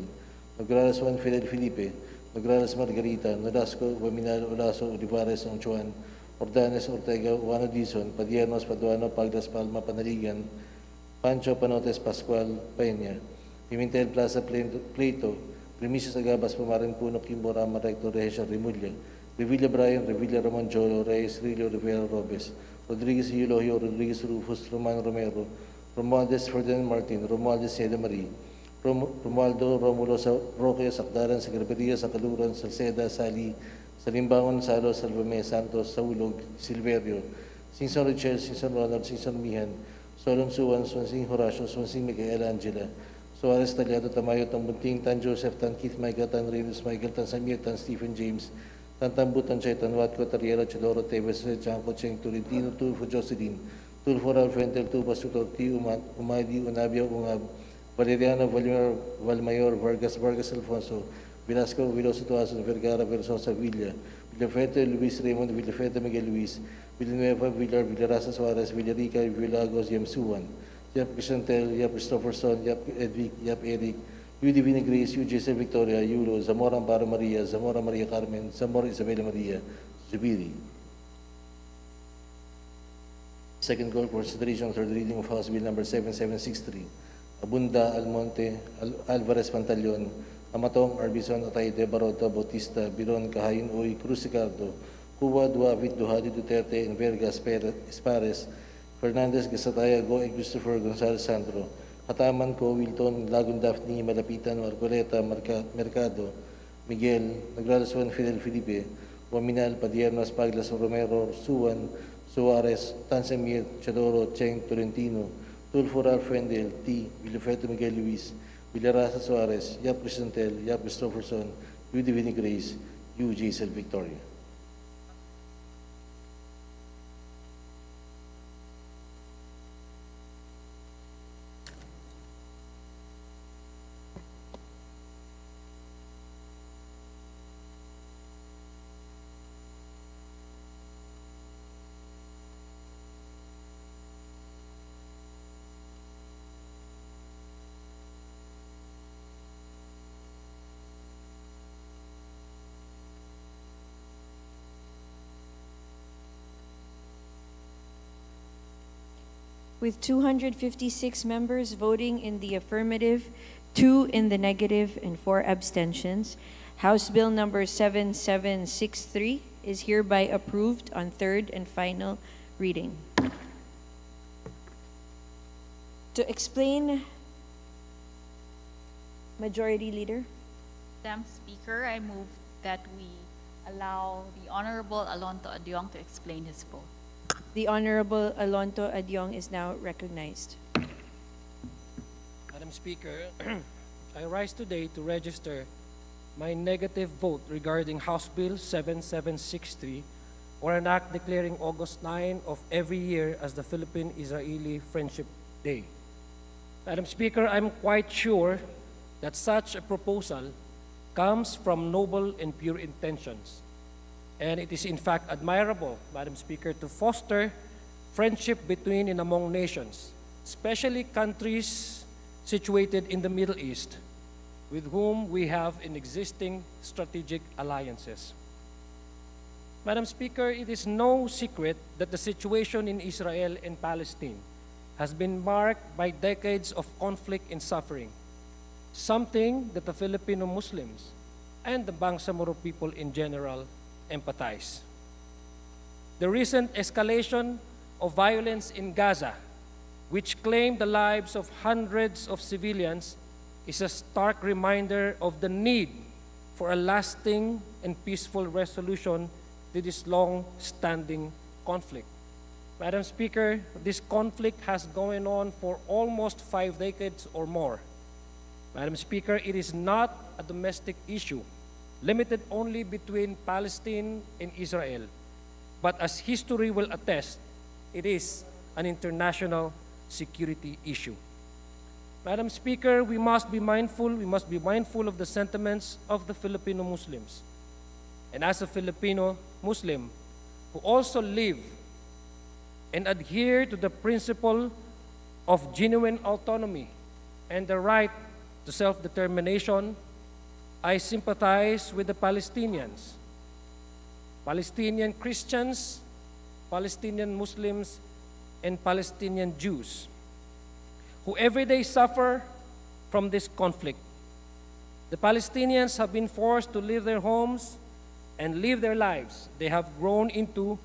Nograles Juan Fidel Felipe, Nograles Margarita, Nolasco, Waminal, Olaso, Olivares, Onchuan, Ordanes, Ortega, Juano Dizon, Padiernos, Paduano, Pagdas, Palma, Panaligan, Pancho, Panotes, Pascual, Peña, Pimentel, Plaza, Plato, Primicios Agabas, Pumarin Puno, Kimbo, Rama, Recto, Regia, Remulla, Revilla Brian, Revilla Ramon Jolo, Reyes, Rillo, Rivera Robes, Rodriguez Eulogio, Rodriguez Rufus, Roman Romero, Romualdez Ferdinand Martin, Romualdez Seda Marie, Romualdo Romulo Roque, Sakdaran, Secretaria, Sakaluran, Salceda, Sali, Salimbangon, Salo, Salvame, Santos, Saulog, Silverio, Sinson Richel, Sinson Ronald, Sinson Mihan, Solon Suwan, Swansing Horacio, Swansing Miguel Angela, Suarez Taliado, Tamayo, Tambunting, Tan Joseph, Tan Keith, Michael, Tan Reynolds, Michael, Tan Samir, Tan Stephen James, Tan Tambu, Tan Chay, Tan Watco, Tariela, Chiloro, Teves, Chanco, Cheng, Turintino, Tulfo, Jocelyn, Tulfo, Ralfentel, Tuba, Sutor, T. Umadi, Unabia, Ungab, Valeriano, Valmayor, Vargas, Alfonso, Velasco, Veloso, Tuason, Vergara, Versosa, Villa, Villafete, Luis Raymond, Villafete, Miguel Luis, Villanueva, Villar, Villarasa Suarez, Villarica, Villagos, Yamsuan, Yap Crisantel, Yap Christopherson, Yap Edvic, Yap Eric, Yu Divina Grace, Yu Jesse Victoria, Yulo, Zamora Amparo Maria, Zamora Maria Carmen, Zamora Isabela Maria, Zubiri. Second call for consideration of third reading of House Bill number 7763. Abunda, Almonte, Alvarez Pantaleon, Amatong, Arbizon, Atayde, Barota, Bautista, Biron, Cahayin, Uy, Cruz Ricardo, Cuba, Duavit, Duhadi, Duterte, Enverga, Espares, Fernandez, Gasataya, Goe, Christopher, Gonzalez Sandro, Hataman, Co, Wilton, Lagun, Daphne, Malapitan, Marcoleta, Mercado, Miguel, Nagralasuan, Fidel Felipe, Waminal, Padiernas, Paglas, Romero, Suwan, Suarez, Tansemir, Chadoro, Cheng, Tolentino, Tulfo Ralph Wendell, T. Villafeto Miguel Luis, Villarasa Suarez, Yap Crisantel, Yap Christopherson, U. Divini Grace, U. Jaisel Victoria. With 256 members voting in the affirmative, 2 in the negative, and 4 abstentions, House Bill number 7763 is hereby approved on third and final reading. To explain, Majority Leader. Madam Speaker, I move that we allow the Honorable Alonto Adyong to explain his vote. The Honorable Alonto Adyong is now recognized. Madam Speaker, I rise today to register my negative vote regarding House Bill 7763, or an act declaring August 9 of every year as the Philippine-Israeli Friendship Day. Madam Speaker, I'm quite sure that such a proposal comes from noble and pure intentions. And it is in fact admirable, Madam Speaker, to foster friendship between and among nations, especially countries situated in the Middle East, with whom we have in existing strategic alliances. Madam Speaker, it is no secret that the situation in Israel and Palestine has been marked by decades of conflict and suffering, something that the Filipino Muslims and the Bangsamoro people in general empathize. The recent escalation of violence in Gaza, which claimed the lives of hundreds of civilians, is a stark reminder of the need for a lasting and peaceful resolution to this long-standing conflict. Madam Speaker, this conflict has gone on for almost 5 decades or more. Madam Speaker, it is not a domestic issue limited only between Palestine and Israel, but as history will attest, it is an international security issue. Madam Speaker, we must be mindful of the sentiments of the Filipino Muslims. And as a Filipino Muslim who also live and adhere to the principle of genuine autonomy and the right to self-determination, I sympathize with the Palestinians, Palestinian Christians, Palestinian Muslims, and Palestinian Jews, who every day suffer from this conflict. The Palestinians have been forced to leave their homes and live their lives they have grown into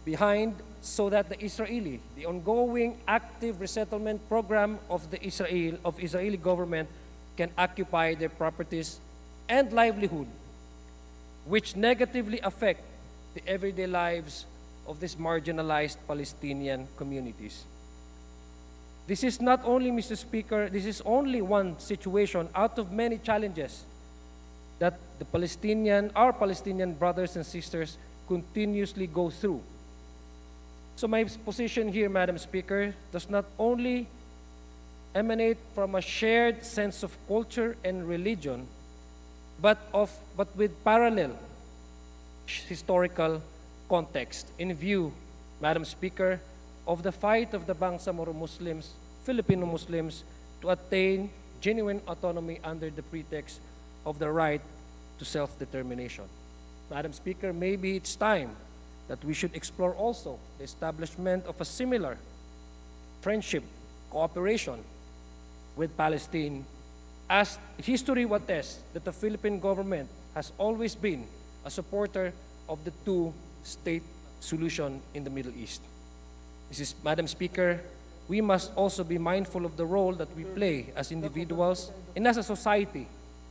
behind, so that the ongoing active resettlement program of Israeli government can occupy their properties and livelihood, which negatively affect the everyday lives of these marginalized Palestinian communities. This is not only, Mr. Speaker, this is only one situation out of many challenges that our Palestinian brothers and sisters continuously go through. So my position here, Madam Speaker, does not only emanate from a shared sense of culture and religion, but with parallel historical context in view, Madam Speaker, of the fight of the Bangsamoro Muslims, Filipino Muslims, to attain genuine autonomy under the pretext of the right to self-determination. Madam Speaker, maybe it's time that we should explore also the establishment of a similar friendship, cooperation with Palestine, as history would attest that the Philippine government has always been a supporter of the two-state solution in the Middle East. Madam Speaker, we must also be mindful of the role that we play as individuals and as a society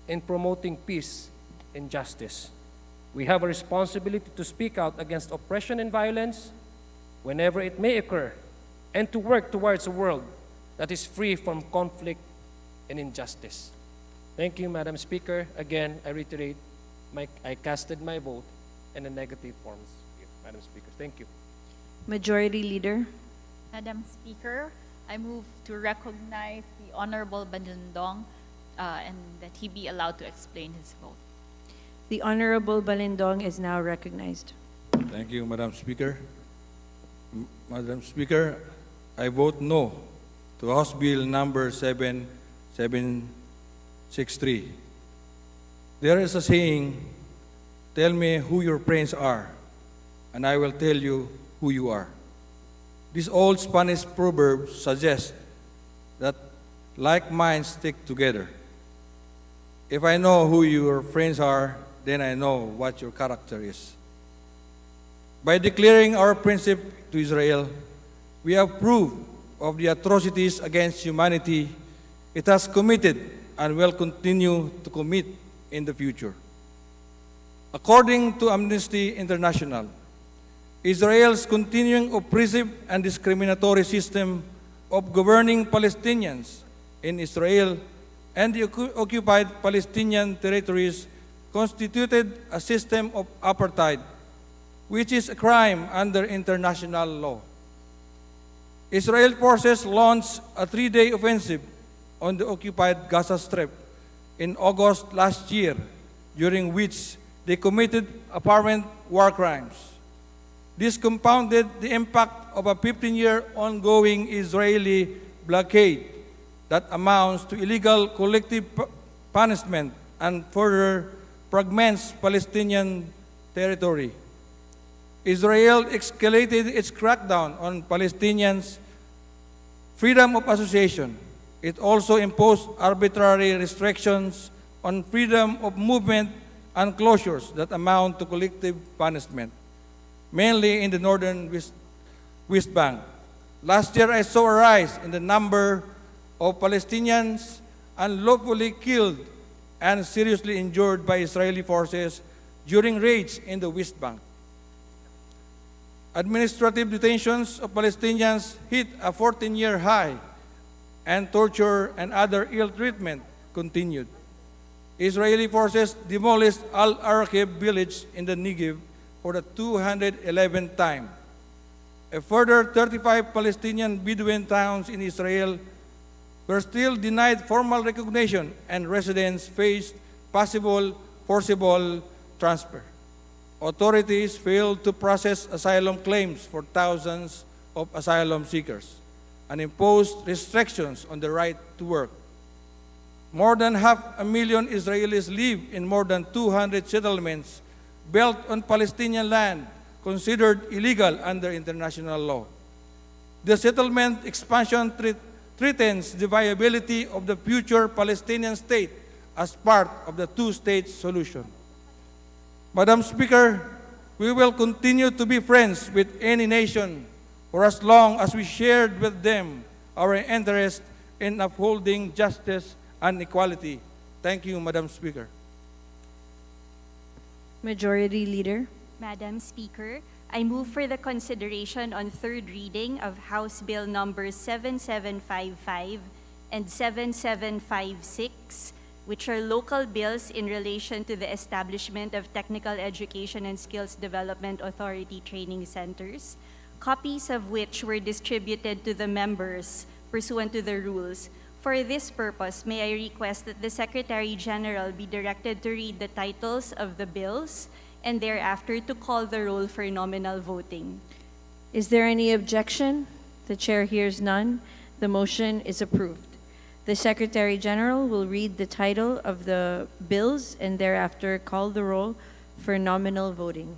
in promoting peace and justice. We have a responsibility to speak out against oppression and violence whenever it may occur, and to work towards a world that is free from conflict and injustice. Thank you, Madam Speaker. Again, I reiterate, I casted my vote in a negative form, Madam Speaker. Thank you. Majority Leader. Madam Speaker, I move to recognize the Honorable Balindong and that he be allowed to explain his vote. The Honorable Balindong is now recognized. Thank you, Madam Speaker. Madam Speaker, I vote no to House Bill number 7763. There is a saying, tell me who your friends are, and I will tell you who you are. This old Spanish proverb suggests that like minds stick together. If I know who your friends are, then I know what your character is. By declaring our friendship to Israel, we have proof of the atrocities against humanity it has committed and will continue to commit in the future. According to Amnesty International, Israel's continuing oppressive and discriminatory system of governing Palestinians in Israel and the occupied Palestinian territories constituted a system of apartheid, which is a crime under international law. Israel forces launched a 3-day offensive on the occupied Gaza Strip in August last year, during which they committed apparent war crimes. This compounded the impact of a 15-year ongoing Israeli blockade that amounts to illegal collective punishment and further fragments Palestinian territory. Israel escalated its crackdown on Palestinians' freedom of association. It also imposed arbitrary restrictions on freedom of movement and closures that amount to collective punishment, mainly in the northern West Bank. Last year, I saw a rise in the number of Palestinians unlawfully killed and seriously injured by Israeli forces during raids in the West Bank. Administrative detentions of Palestinians hit a 14-year high, and torture and other ill treatment continued. Israeli forces demolished Al-Arqib village in the Negev for the 211th time. A further 35 Palestinian Bedouin towns in Israel were still denied formal recognition, and residents faced possible forcible transfer. Authorities failed to process asylum claims for thousands of asylum seekers and imposed restrictions on the right to work. More than 500,000 Israelis live in more than 200 settlements built on Palestinian land considered illegal under international law. The settlement expansion threatens the viability of the future Palestinian state as part of the two-state solution. Madam Speaker, we will continue to be friends with any nation for as long as we shared with them our interest in upholding justice and equality. Thank you, Madam Speaker. Majority Leader. Madam Speaker, I move for the consideration on third reading of House Bill numbers 7755 and 7756, which are local bills in relation to the establishment of Technical Education and Skills Development Authority training centers, copies of which were distributed to the members pursuant to the rules. For this purpose, may I request that the Secretary General be directed to read the titles of the bills and thereafter to call the roll for nominal voting. Is there any objection? The Chair hears none. The motion is approved. The Secretary General will read the title of the bills and thereafter call the roll for nominal voting.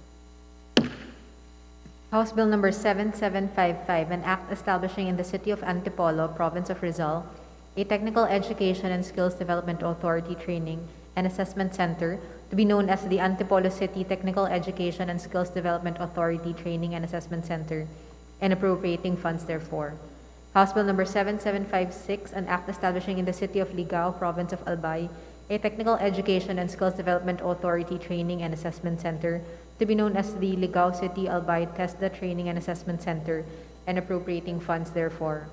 House Bill Number 7755, an act establishing in the city of Antipolo, province of Rizal, a technical education and skills development authority training and assessment center to be known as the Antipolo City Technical Education and Skills Development Authority Training and Assessment Center, and appropriating funds therefor. House Bill Number 7756, an act establishing in the city of Ligao, province of Albay, a technical education and skills development authority training and assessment center to be known as the Ligao City Albay TESDA Training and Assessment Center, and appropriating funds therefor.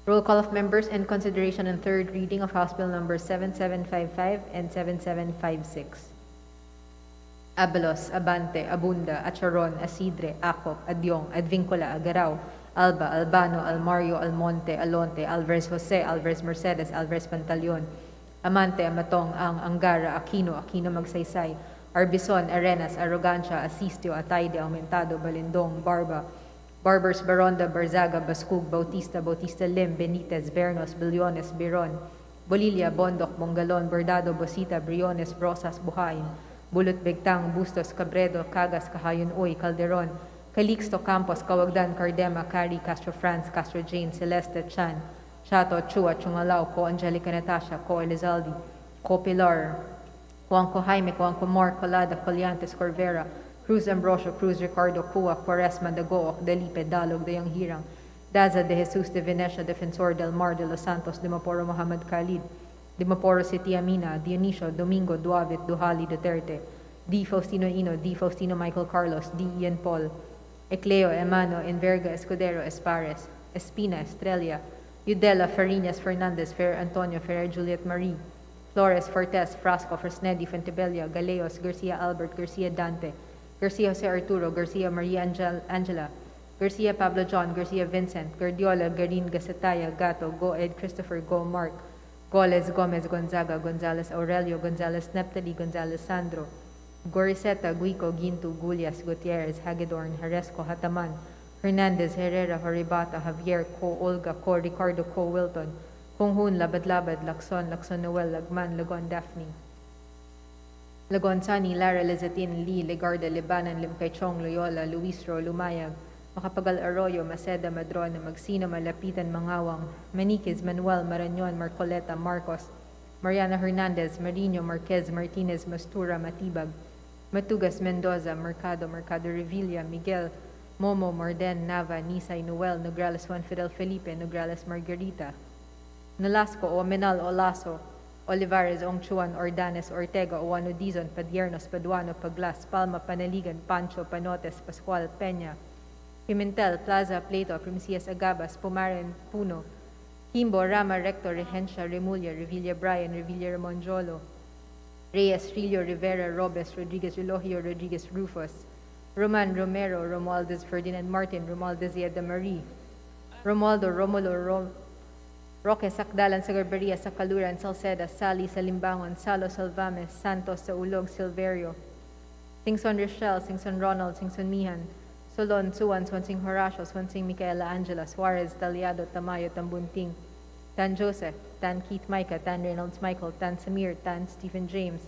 Roll call of members in consideration and third reading of House Bill Number 7755 and 7756. Abalos, Abante, Abunda, Acharon, Asidre, Acop, Adyong, Advincula, Agaraw, Alba, Albano, Almario, Almonte, Alonte, Alvarez Jose, Alvarez Mercedes, Alvarez Pantaleon, Amante, Amatong, Ang, Angara, Aquino, Aquino Magsaysay, Arbison, Arenas, Arrogancia, Asistio, Atayde, Aumentado, Balindong, Barba, Barbers, Baronda, Barzaga, Bascug, Bautista, Bautista Lim, Benitez, Bernos, Billones, Biron, Bolilla, Bondoc, Bongalon, Bordado, Bosita, Briones, Brosas, Buhain, Bulot, Begtang, Bustos, Cabredo, Cagas, Cahayon Uy, Calderon, Calixto, Campos, Cawagdan, Cardema, Cari, Castro France, Castro Jane, Celeste, Chan, Chato, Chua, Chungalao, Co Angelica Natasha, Co Elizaldi, Co Pilar, Juanco Jaime, Juanco Mor, Colada, Coliantes, Corvera, Cruz Ambrosio, Cruz Ricardo, Cua, Quaresma, Dagook, Delipe, Dalog, Dayang Hirang, Daza de Jesus de Venecia, Defensor del Mar de los Santos, Dimaporo Muhammad Khalid, Dimaporo City Amina, Dionisio, Domingo, Duavit, Duhali, Duterte, D. Faustino Ino, D. Faustino Michael Carlos, D. Ian Paul, Ecleo, Emano, Enverga, Escudero, Espares, Espina, Estrella, Udela, Farinas, Fernandez, Fer Antonio, Ferrer Juliet Marie, Flores, Fortes, Frasco, Fresnedi, Fuentebella, Galeos, Garcia Albert, Garcia Dante, Garcia Jose Arturo, Garcia Maria Angela, Garcia Pablo John, Garcia Vincent, Guardiola, Garin, Gasataya, Gato, Go Ed, Christopher, Go Mark, Goles, Gomez, Gonzaga, Gonzales Aurelio, Gonzales Neptali, Gonzales Sandro, Goriseta, Guico, Gintu, Gulias, Gutierrez, Hagedorn, Haresco, Hataman, Hernandez, Herrera, Horibata, Javier, Co Olga, Co Ricardo, Co Wilton, Konghun, Labad-Labad, Lacson, Lacson Noel, Lagman, Lagon Daphne, Lagon Sani, Lara, Lizatin, Lee, Legarda, Libanan, Limkaychong, Loyola, Luisro, Lumayag, Makapagal Arroyo, Maceda, Madrona, Magsino, Malapitan, Mangawang, Maniquez, Manuel, Marañon, Marcoleta, Marcos, Mariana Hernandez, Marino, Marquez, Martinez, Mastura, Matibag, Matugas, Mendoza, Mercado, Mercado Revilla, Miguel, Momo, Morden, Nava, Nisay, Noel, Nograles Juan Fidel Felipe, Nograles Margarita, Nolasco, Omenal, Olaso, Olivares, Ongchuan, Ordanes, Ortega, Oano Dizon, Padiernos, Paduano, Paglas, Palma, Panaligan, Pancho, Panotes, Pascual, Peña, Pimentel, Plaza, Plato, Primicias, Agabas, Pumaren, Puno, Kimbo, Rama, Rector, Regencia, Remulla, Revilla Brian, Revilla Ramonjolo, Reyes, Rillo, Rivera, Robes, Rodriguez, Relogio, Rodriguez, Rufus, Roman, Romero, Romualdez, Ferdinand Martin, Romualdez, Yeda Marie, Romualdo, Romulo, Roque, Sakdalan, sa Garberia, sa Kaluran, Salceda, Sally, sa Limbangon, Salo, Salvames, Santos, sa Ulog, Silverio, Singson Rochelle, Singson Ronald, Singson Mihan, Solon, Suwan, Swansing Horacio, Swansing Micaela Angela, Suarez, Taliado, Tamayo, Tambunting, Tan Joseph, Tan Keith Micah, Tan Reynolds Michael, Tan Samir, Tan Stephen James,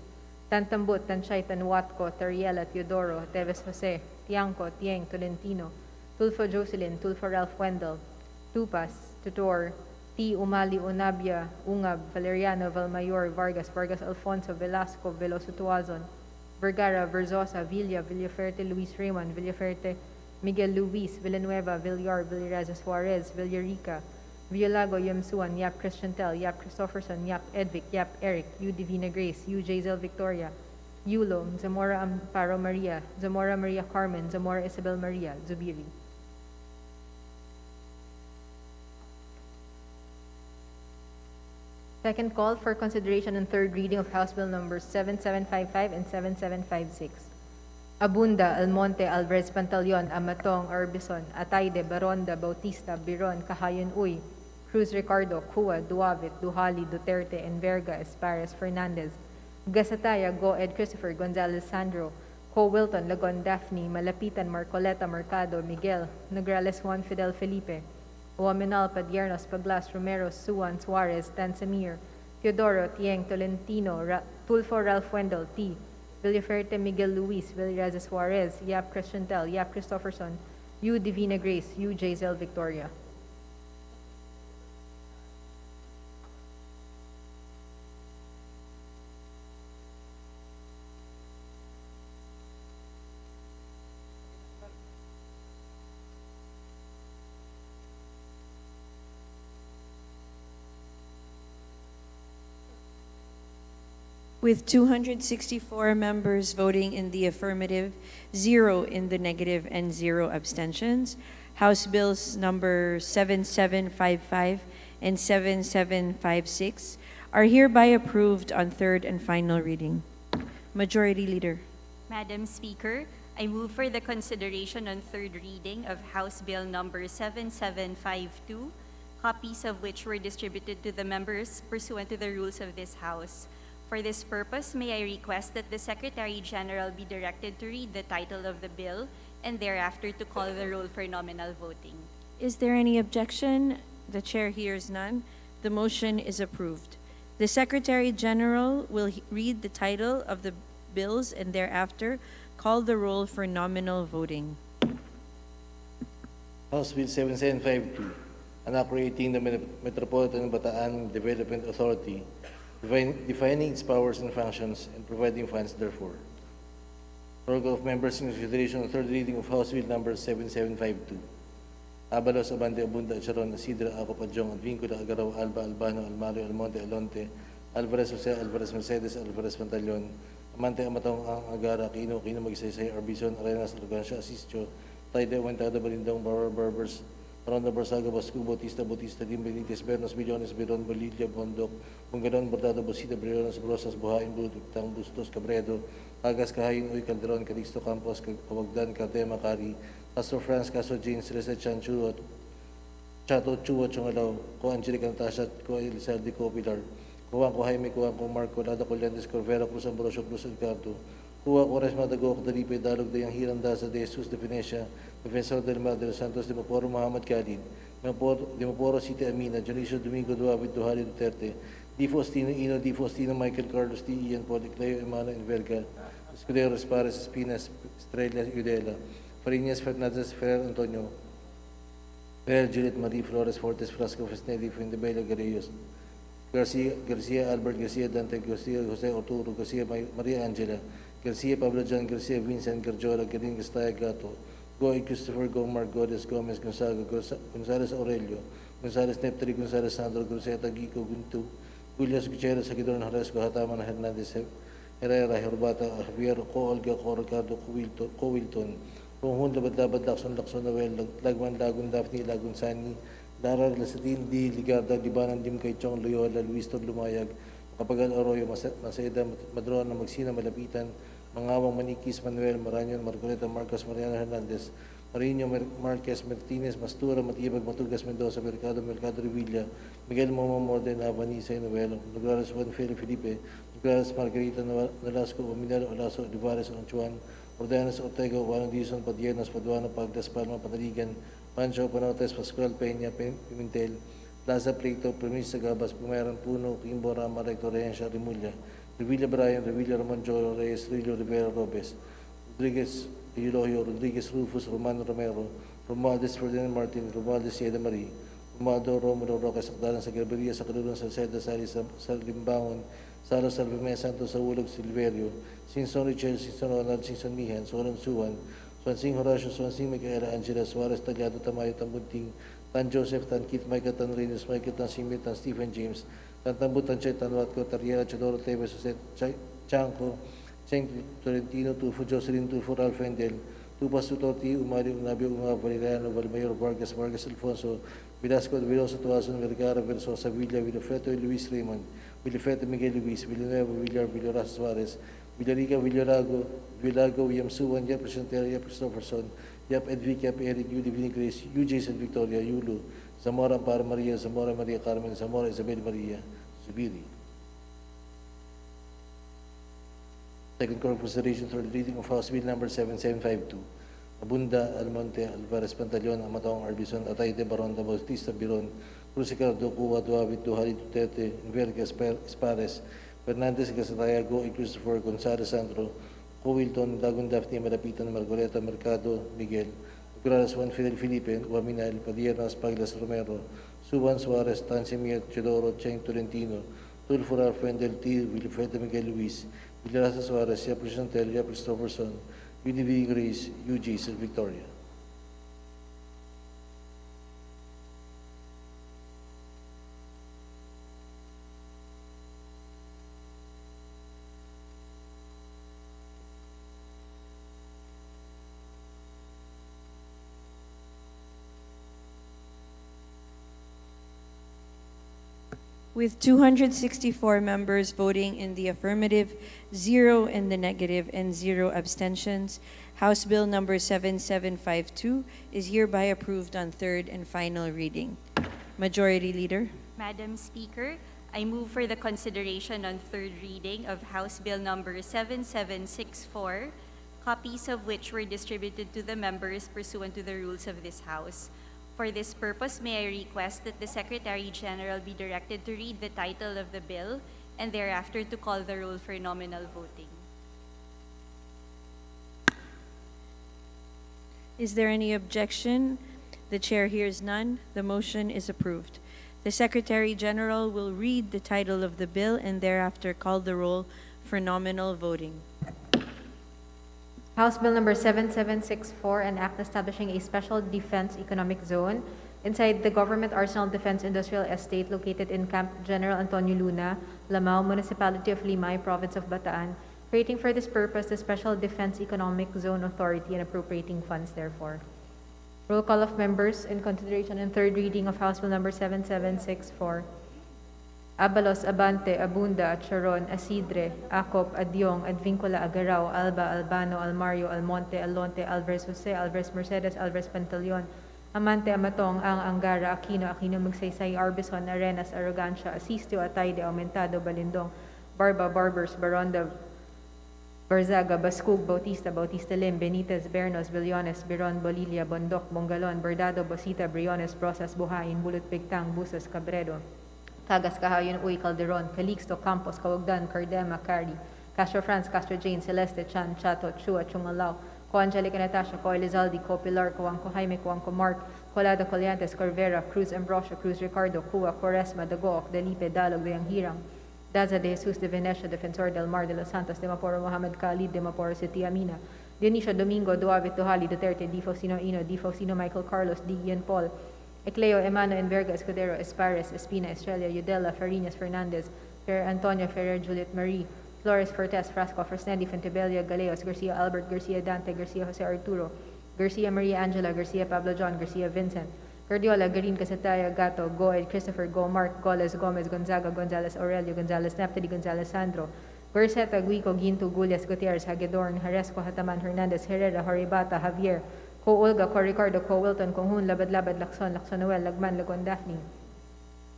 Tan Tambut, Tan Chay, Tan Watco, Tariela, Teodoro, Teves Jose, Tiangco, Tieng, Tolentino, Tulfo Jocelyn, Tulfo Ralph Wendell, Tupas, Tutor, T. Umali, Unabia, Ungab, Valeriano, Valmayor, Vargas, Vargas Alfonso, Velasco, Veloso Tuazon, Vergara, Verzosa, Villa, Villaferte, Luis Raymond, Villaferte, Miguel Luis, Villanueva, Villar, Villaraza Suarez, Villarica, Villalago, Yamsuan, Yap Christiantel, Yap Christopherson, Yap Edvic, Yap Eric, U. Divina Grace, U. Jazel Victoria, Yulo, Zamora Amparo Maria, Zamora Maria Carmen, Zamora Isabel Maria, Zubiri. Second call for consideration and third reading of House Bill numbers 7755 and 7756. Abunda, Almonte, Alvarez Pantaleon, Amatong, Orbison, Atayde, Baronda, Bautista, Biron, Cahayon Uy, Cruz Ricardo, Cua, Duavit, Duhali, Duterte, Enverga, Espares, Fernandez, Gasataya, Go Ed Christopher, Gonzales Sandro, Co Wilton, Lagon Daphne, Malapitan, Marcoleta, Mercado, Miguel, Nograles Juan Fidel Felipe, Uaminal, Padiernos, Paglas, Romero, Suan, Suarez, Tan Samir, Teodoro, Tieng, Tolentino, Tulfo Ralph Wendell, T. Villaferte Miguel Luis, Villaraza Suarez, Yap Christian Tel, Yap Christopherson, U. Divina Grace, U. Jazel Victoria. With 264 members voting in the affirmative, 0 in the negative, and 0 abstentions, House Bills number 7755 and 7756 are hereby approved on third and final reading. Majority Leader. Madam Speaker, I move for the consideration on third reading of House Bill number 7752, copies of which were distributed to the members pursuant to the rules of this House. For this purpose, may I request that the Secretary General be directed to read the title of the bill and thereafter to call the roll for nominal voting. Is there any objection? The Chair hears none. The motion is approved. The Secretary General will read the title of the bills and thereafter call the roll for nominal voting. House Bill 7752, an act creating the Metropolitan Bataan Development Authority, defining its powers and functions and providing funds therefore. Roll call of members in consideration of third reading of House Bill number 7752. Abalos, Abante, Abunda, Sharon, Isidra, Acop, Adjong, Advincula, Agaraw, Alba, Albano, Almario, Almonte, Alonte, Alvarez, Jose, Alvarez, Mercedes, Alvarez, Pantaleon, Amante, Amatong, Agara, Quino, Magsaysay, Arbizon, Arenas, Argansio, Asistio, Taide, Wentada, Balindong, Barbers, Ronda Barsaga, Bascu, Bautista, Dim Benitez, Bernos, Millones, Biron, Bolivia, Bondok, Bungadon, Bordado, Bosita, Briones, Brosas, Buhain, Bulutang, Bustos, Cabredo, Agas, Kahayin, Uy, Calderon, Calixto, Campos, Kawagdan, Cardema, Cari, Castro France, Caso Jeans, Reza Chanchu, Chato, Chua, Chungalaw, Ko Angelica Natasha, Ko Elizalde, Ko Pilar, Kuha ko Jaime, Kuha ko Marco, Nada Colyantes, Corvera, Cruz Ambrosio, Cruz Edgardo, Kuha ko Resma Dagok, Dalipe, Dalog, Dayang Hiranda, sa De Jesus de Venecia, Defensor del Mar de los Santos, de Maporo, Muhammad Khalid, de Maporo, City Amina, Jalisio Domingo, Duavit, Duhali, Duterte, Di Faustino Ino, Di Faustino, Michael Carlos, Di Ian, Policleo, Emano, Verga, Escudero, Espares, Espinas, Estrella, Udela, Farinas, Fernandez, Ferrer, Antonio, Ferrer, Juliet, Marie, Flores, Fortes, Frasco, Fesnedi, Fuendebelo, Garellos, Garcia, Albert Garcia, Dante Garcia, Jose Arturo Garcia, Maria Angela, Garcia, Pablo John Garcia, Vincent Garjola, Garin Gastaya Gato, Goy, Christopher Gomar, Godes, Gomez, Gonzaga, Gonzales Aurelio, Gonzales Neptari, Gonzales Sandro, Groseta, Gico, Guntu, Julius Gutierrez, Sagidor Haresco, Hataman, Hernandez, Herrera, Herbata, Javier, Co, Olga, Co, Ricardo, Cowilton, Ronghun, Labad, Lakson, Noel, Lagman, Lagun, Daphne, Lagun Sani, Darar, Lasatin, Di, Ligarda, Libanan, Dim Kaichong, Loyola, Luis Tor Lumayag, Kapagal Arroyo, Maseda, Madrona, Magsina, Malapitan, Mangawang Manikis, Manuel, Maranyon, Marcoleta, Marcos, Mariana Hernandez, Marino, Marquez, Martinez, Mastura, Matibag, Matugas, Mendoza, Mercado Revilla, Miguel Momo, Morden, Vanisa, Noel, Nogales, Juan Felipe, Nogales, Margarita, Nolasco, Ominel, Olaso, Olivares, Onchuan, Ordenas, Ortega, Juan Dizon, Padiernos, Paduano, Pagdas, Palma, Panaligan, Pancho, Panotes, Pascual, Peña, Pimentel, Plaza Pleito, Premisa, Gabas, Pumeran, Puno, Kimbo, Rama, Recto, Rehencia, Rimulya, Revilla Brian, Revilla Ramon Jolo, Reyes, Rillo, Rivera, Robes, Rodriguez, Eulogio, Rodriguez, Rufus, Romano Romero, Romualdez, Ferdinand Martin, Romualdez, Sieda Marie, Romado, Romulo, Roque, Sakdalan, sa Garberia, sa Kalulong, sa Seda, Sali, sa Limbangon, Salo, Salveme, Santos, sa Ulog, Silverio, Sinson Richel, Sinson Ronald, Sinson Mihan, Solan Suwan, Swansing Horacio, Swansing Micaela, Angela, Suarez, Tagliado, Tamayo, Tambunting, Tan Joseph, Tan Kit, Michael, Tan Reynolds, Michael, Tan Simit, Tan Stephen James, Tan Tambut, Tan Chay, Tan Watco, Tariela, Chodoro, Tevez, Jose, Chanco, Cheng Tolentino, Tufo, Jocelyn, Tufo, Ralph Endel, Tupas, Tutoti, Umari, Unabio, Unga, Valeriano, Valmayor, Vargas, Alfonso, Velasco, Veloso, Tuason, Vergara, Versosa, Villa, Villafreto, Luis Raymond, Villafreto, Miguel Luis, Villanueva, Villar, Villaras Suarez, Villarica, Villarago, Villago, William Suwan, Yap Presenteria, Christopherson, Yap Edvic, Yap Eric, Yu Divine Grace, Yu Jason Victoria, Yulu, Zamora Amparo Maria, Zamora Maria Carmen, Zamora Isabel Maria, Zubiri. Second call for consideration for the reading of House Bill number 7752. Abunda, Almonte, Alvarez, Pantaleon, Amatong, Arbison, Atayde, Baronda, Bautista, Biron, Cruz Ricardo, Cuba, Duavit, Duhali, Duterte, Verga, Espares, Fernandez, Casatayago, Christopher Gonzalez Sandro, Wilton, Dagong Daphne, Malapitan, Margoleta, Mercado, Miguel, Nogales, Juan Fidel Felipe, Guaminal, Padilla, Paglas, Romero, Suban Suarez, Tansimir, Chodoro, Cheng Tolentino, Tulfo Ralph Wendell T. Wilfredo Miguel Luis, Villarasa Suarez, Yap Chantel, Yap Christopherson, UDV Grace, UG, Sir Victoria. With 264 members voting in the affirmative, 0 in the negative, and 0 abstentions, House Bill number 7752 is hereby approved on third and final reading. Majority Leader. Madam Speaker, I move for the consideration on third reading of House Bill number 7764, copies of which were distributed to the members pursuant to the rules of this House. For this purpose, may I request that the Secretary General be directed to read the title of the bill and thereafter to call the roll for nominal voting. Is there any objection? The Chair hears none. The motion is approved. The Secretary General will read the title of the bill and thereafter call the roll for nominal voting. House Bill number 7764, an act establishing a special defense economic zone inside the Government Arsenal Defense Industrial Estate located in Camp General Antonio Luna, Lamao, Municipality of Limay, Province of Bataan, creating for this purpose the Special Defense Economic Zone Authority and appropriating funds therefore. Roll call of members in consideration and third reading of House Bill number 7764. Abalos, Abante, Abunda, Charon, Asidre, Acop, Adyong, Advincula, Agarao, Alba, Albano, Almario, Almonte, Alonte, Alvarez Jose, Alvarez Mercedes, Alvarez Pantaleon, Amante, Amatong, Ang, Angara, Aquino, Magsaysay, Arbison, Arenas, Arrogancia, Asistio, Atayde, Aumentado, Balindong, Barba, Barbers, Baronda, Barzaga, Bascug, Bautista, Bautista Lim, Benitez, Bernos, Billones, Biron, Bolilla, Bondok, Bongalon, Bordado, Bosita, Briones, Brosas, Buhayin, Bulut, Pigtang, Busas, Cabredo, Tagas, Kahayon, Uy, Calderon, Calixto, Campos, Kawagdan, Cardema, Cari, Castro France, Castro Jane, Celeste, Chan, Chato, Chua, Chungalao, Ko Angelica Natasha, Ko Elizalde, Ko Pilar, Ko Angko Jaime, Ko Angko Mark, Colado, Coliantes, Corvera, Cruz Ambrosio, Cruz Ricardo, Cua, Quaresma, Dagoc, Delipe, Dalog, De Anghirang, Daza de Jesus de Venecia, Defensor del Mar de los Santos, de Maporo Mohamed Khalid, de Maporo City Amina, Dionisio Domingo, Duave, Tuhali, Duterte, Di Faustino Ino, Di Faustino Michael Carlos, Di Ian Paul, Ecleo, Emano, Enverga, Escudero, Espares, Espina, Estrella, Udela, Farinas, Fernandez, Fer Antonio, Ferrer, Juliet Marie, Flores, Fortes, Frasco, Fresnendi, Fentebella, Galeos, Garcia Albert, Garcia Dante, Garcia Jose Arturo, Garcia Maria Angela, Garcia Pablo John, Garcia Vincent, Guardiola, Garin, Casataya, Gato, Goed, Christopher, Go, Mark, Goles, Gomez, Gonzaga, Gonzalez, Aurelio, Gonzalez, Naptali, Gonzalez, Sandro, Guerceta, Guico, Ginto, Gulias, Gutierrez, Hagedorn, Haresco, Hataman, Hernandez, Herrera, Horibata, Javier, Ko Olga, Ko Ricardo, Ko Wilton, Ko Hun, Labad Labad, Lacson, Lacson Noel, Lagman, Lagon Daphne,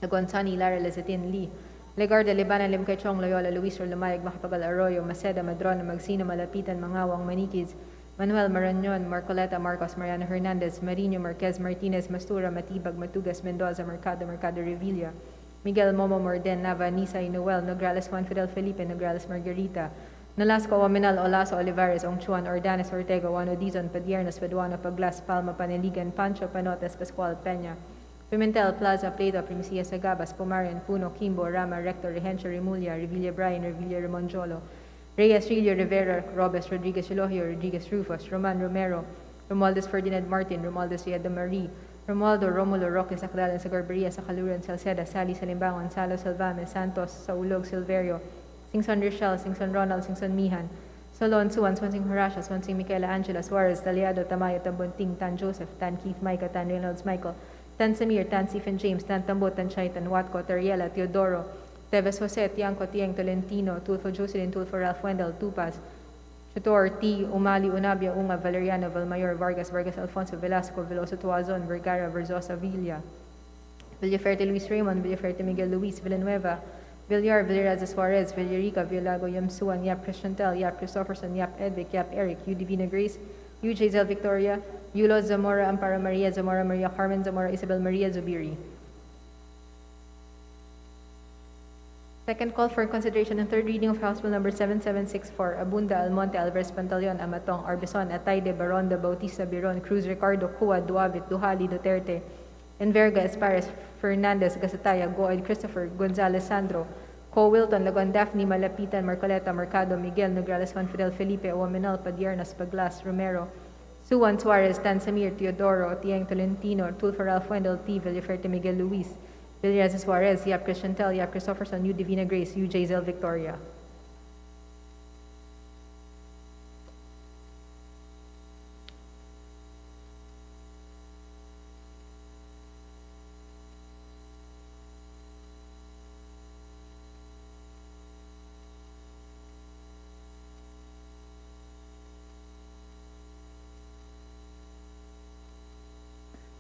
Lagon Sani, Lara, Lezatin, Lee, Legarda, Libana, Limkachong, Loyola, Luis, Lumayag, Macapagal, Arroyo, Maceda, Madron, Magsino, Malapitan, Mangawang, Manikids, Manuel Marañon, Marcoleta, Marcos, Mariano Hernandez, Marino, Marquez, Martinez, Mastura, Matibag, Matugas, Mendoza, Mercado, Mercado Revilla, Miguel Momo, Morden, Nava, Nisay, Noel, Nograles, Juan Fidel Felipe, Nograles, Margarita, Nolasco, Waminal, Olaso, Olivares, Ongchuan, Ordanes, Ortega, Juano Dizon, Padiernos, Paduano, Paglas, Palma, Paneligan, Pancho, Panotes, Pascual, Peña, Pimentel, Plaza, Plato, Primicia, Sagabas, Pumarian, Puno, Kimbo, Rama, Rector, Rehencio, Remulla, Revilla, Brian, Revilla, Ramonjolo, Reyes, Rillo, Rivera, Robes, Rodriguez, Elohio, Rodriguez, Rufus, Roman, Romero, Romualdez, Ferdinand Martin, Romualdez, Riada Marie, Romualdo, Romulo, Roque, Sacdalan, Sagarberia, Sacaluran, Salceda, Sally, Salimbangon, Salo, Salvame, Santos, Saulog, Silverio, Singson Rochelle, Singson Ronald, Singson Mihan, Solon, Suwan, Swansing Horacio, Swansing Michaela Angela, Suarez, Taliado, Tamayo, Tambunting, Tan Joseph, Tan Keith, Micah, Tan Reynolds, Michael, Tan Samir, Tan Stephen James, Tan Tambo, Tan Chay, Tan Watco, Teriela, Teodoro, Teves Jose, Tiangco, Tieng, Tolentino, Tulfo Jocelyn, Tulfo Ralph Wendell, Tupas, Chutor, T, Umali, Unabia, Unga, Valeriano, Valmayor, Vargas, Vargas, Alfonso, Velasco, Veloso, Tuazon, Vergara, Verzosa, Villa, Villaferte, Luis Raymond, Villaferte, Miguel Luis, Villanueva, Villar, Villaraza Suarez, Villarica, Villago, Yamsuan, Yap Christiantel, Yap Christopherson, Yap Edvic, Yap Eric, Udivina Grace, UJ Zel Victoria, Yulo Zamora, Amparo Maria, Zamora Maria Carmen, Zamora Isabel Maria Zubiri. Second call for consideration and third reading of House Bill number 7764, Abunda, Almonte, Alvarez, Pantaleon, Amatong, Arbizon, Atayde, Baronda, Bautista, Biron, Cruz, Ricardo, Cua, Duavit, Duhali, Duterte, Enverga, Espares, Fernandez, Gasataya, Goed, Christopher, Gonzalez, Sandro, Co. Wilton, Lagon, Daphne, Malapitan, Marcoleta, Mercado, Miguel, Nograles, Juan Fidel, Felipe, Omenal, Padiernas, Paglas, Romero, Suwan, Suarez, Dan Samir, Teodoro, Otieng, Tolentino, Tulfo, Ralph Wendell, T. Villaferte, Miguel Luis, Villarez Suarez, Yap Christiantel, Yap Christopherson, U. Divina Grace, U. J. Zel Victoria.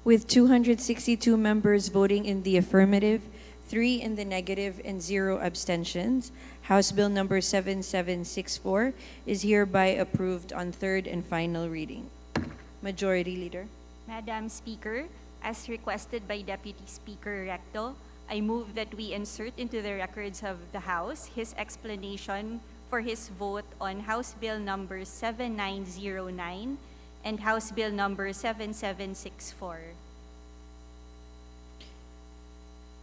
With 262 members voting in the affirmative, 3 in the negative, and 0 abstentions, House Bill number 7764 is hereby approved on third and final reading. Majority Leader. Madam Speaker, as requested by Deputy Speaker Recto, I move that we insert into the records of the House his explanation for his vote on House Bill number 7909 and House Bill number 7764.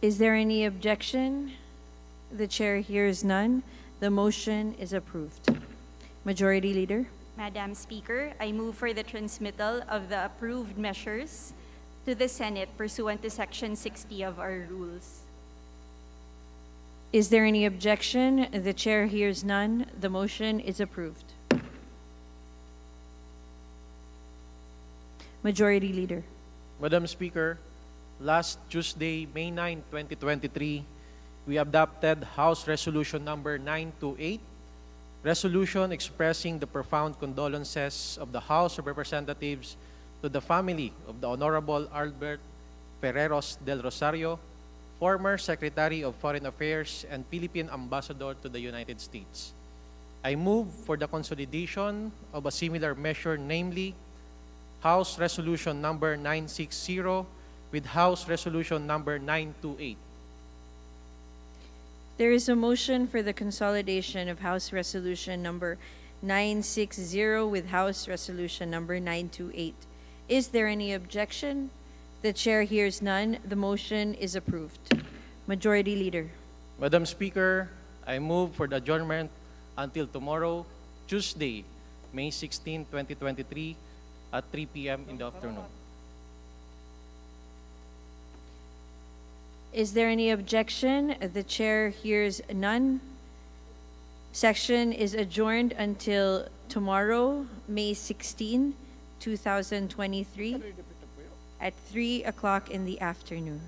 Is there any objection? The chair hears none. The motion is approved. Majority Leader. Madam Speaker, I move for the transmittal of the approved measures to the Senate pursuant to Section 60 of our rules. Is there any objection? The chair hears none. The motion is approved. Majority Leader. Madam Speaker, last Tuesday, May 9, 2023, we adopted House Resolution number 928, resolution expressing the profound condolences of the House of Representatives to the family of the Honorable Albert Ferreros del Rosario, former Secretary of Foreign Affairs and Philippine Ambassador to the United States. I move for the consolidation of a similar measure, namely House Resolution number 960 with House Resolution number 928. There is a motion for the consolidation of House Resolution number 960 with House Resolution number 928. Is there any objection? The chair hears none. The motion is approved. Majority Leader. Madam Speaker, I move for the adjournment until tomorrow, Tuesday, May 16, 2023, at 3 p.m. in the afternoon. Is there any objection? The chair hears none. Session is adjourned until tomorrow, May 16, 2023, at 3 o'clock in the afternoon.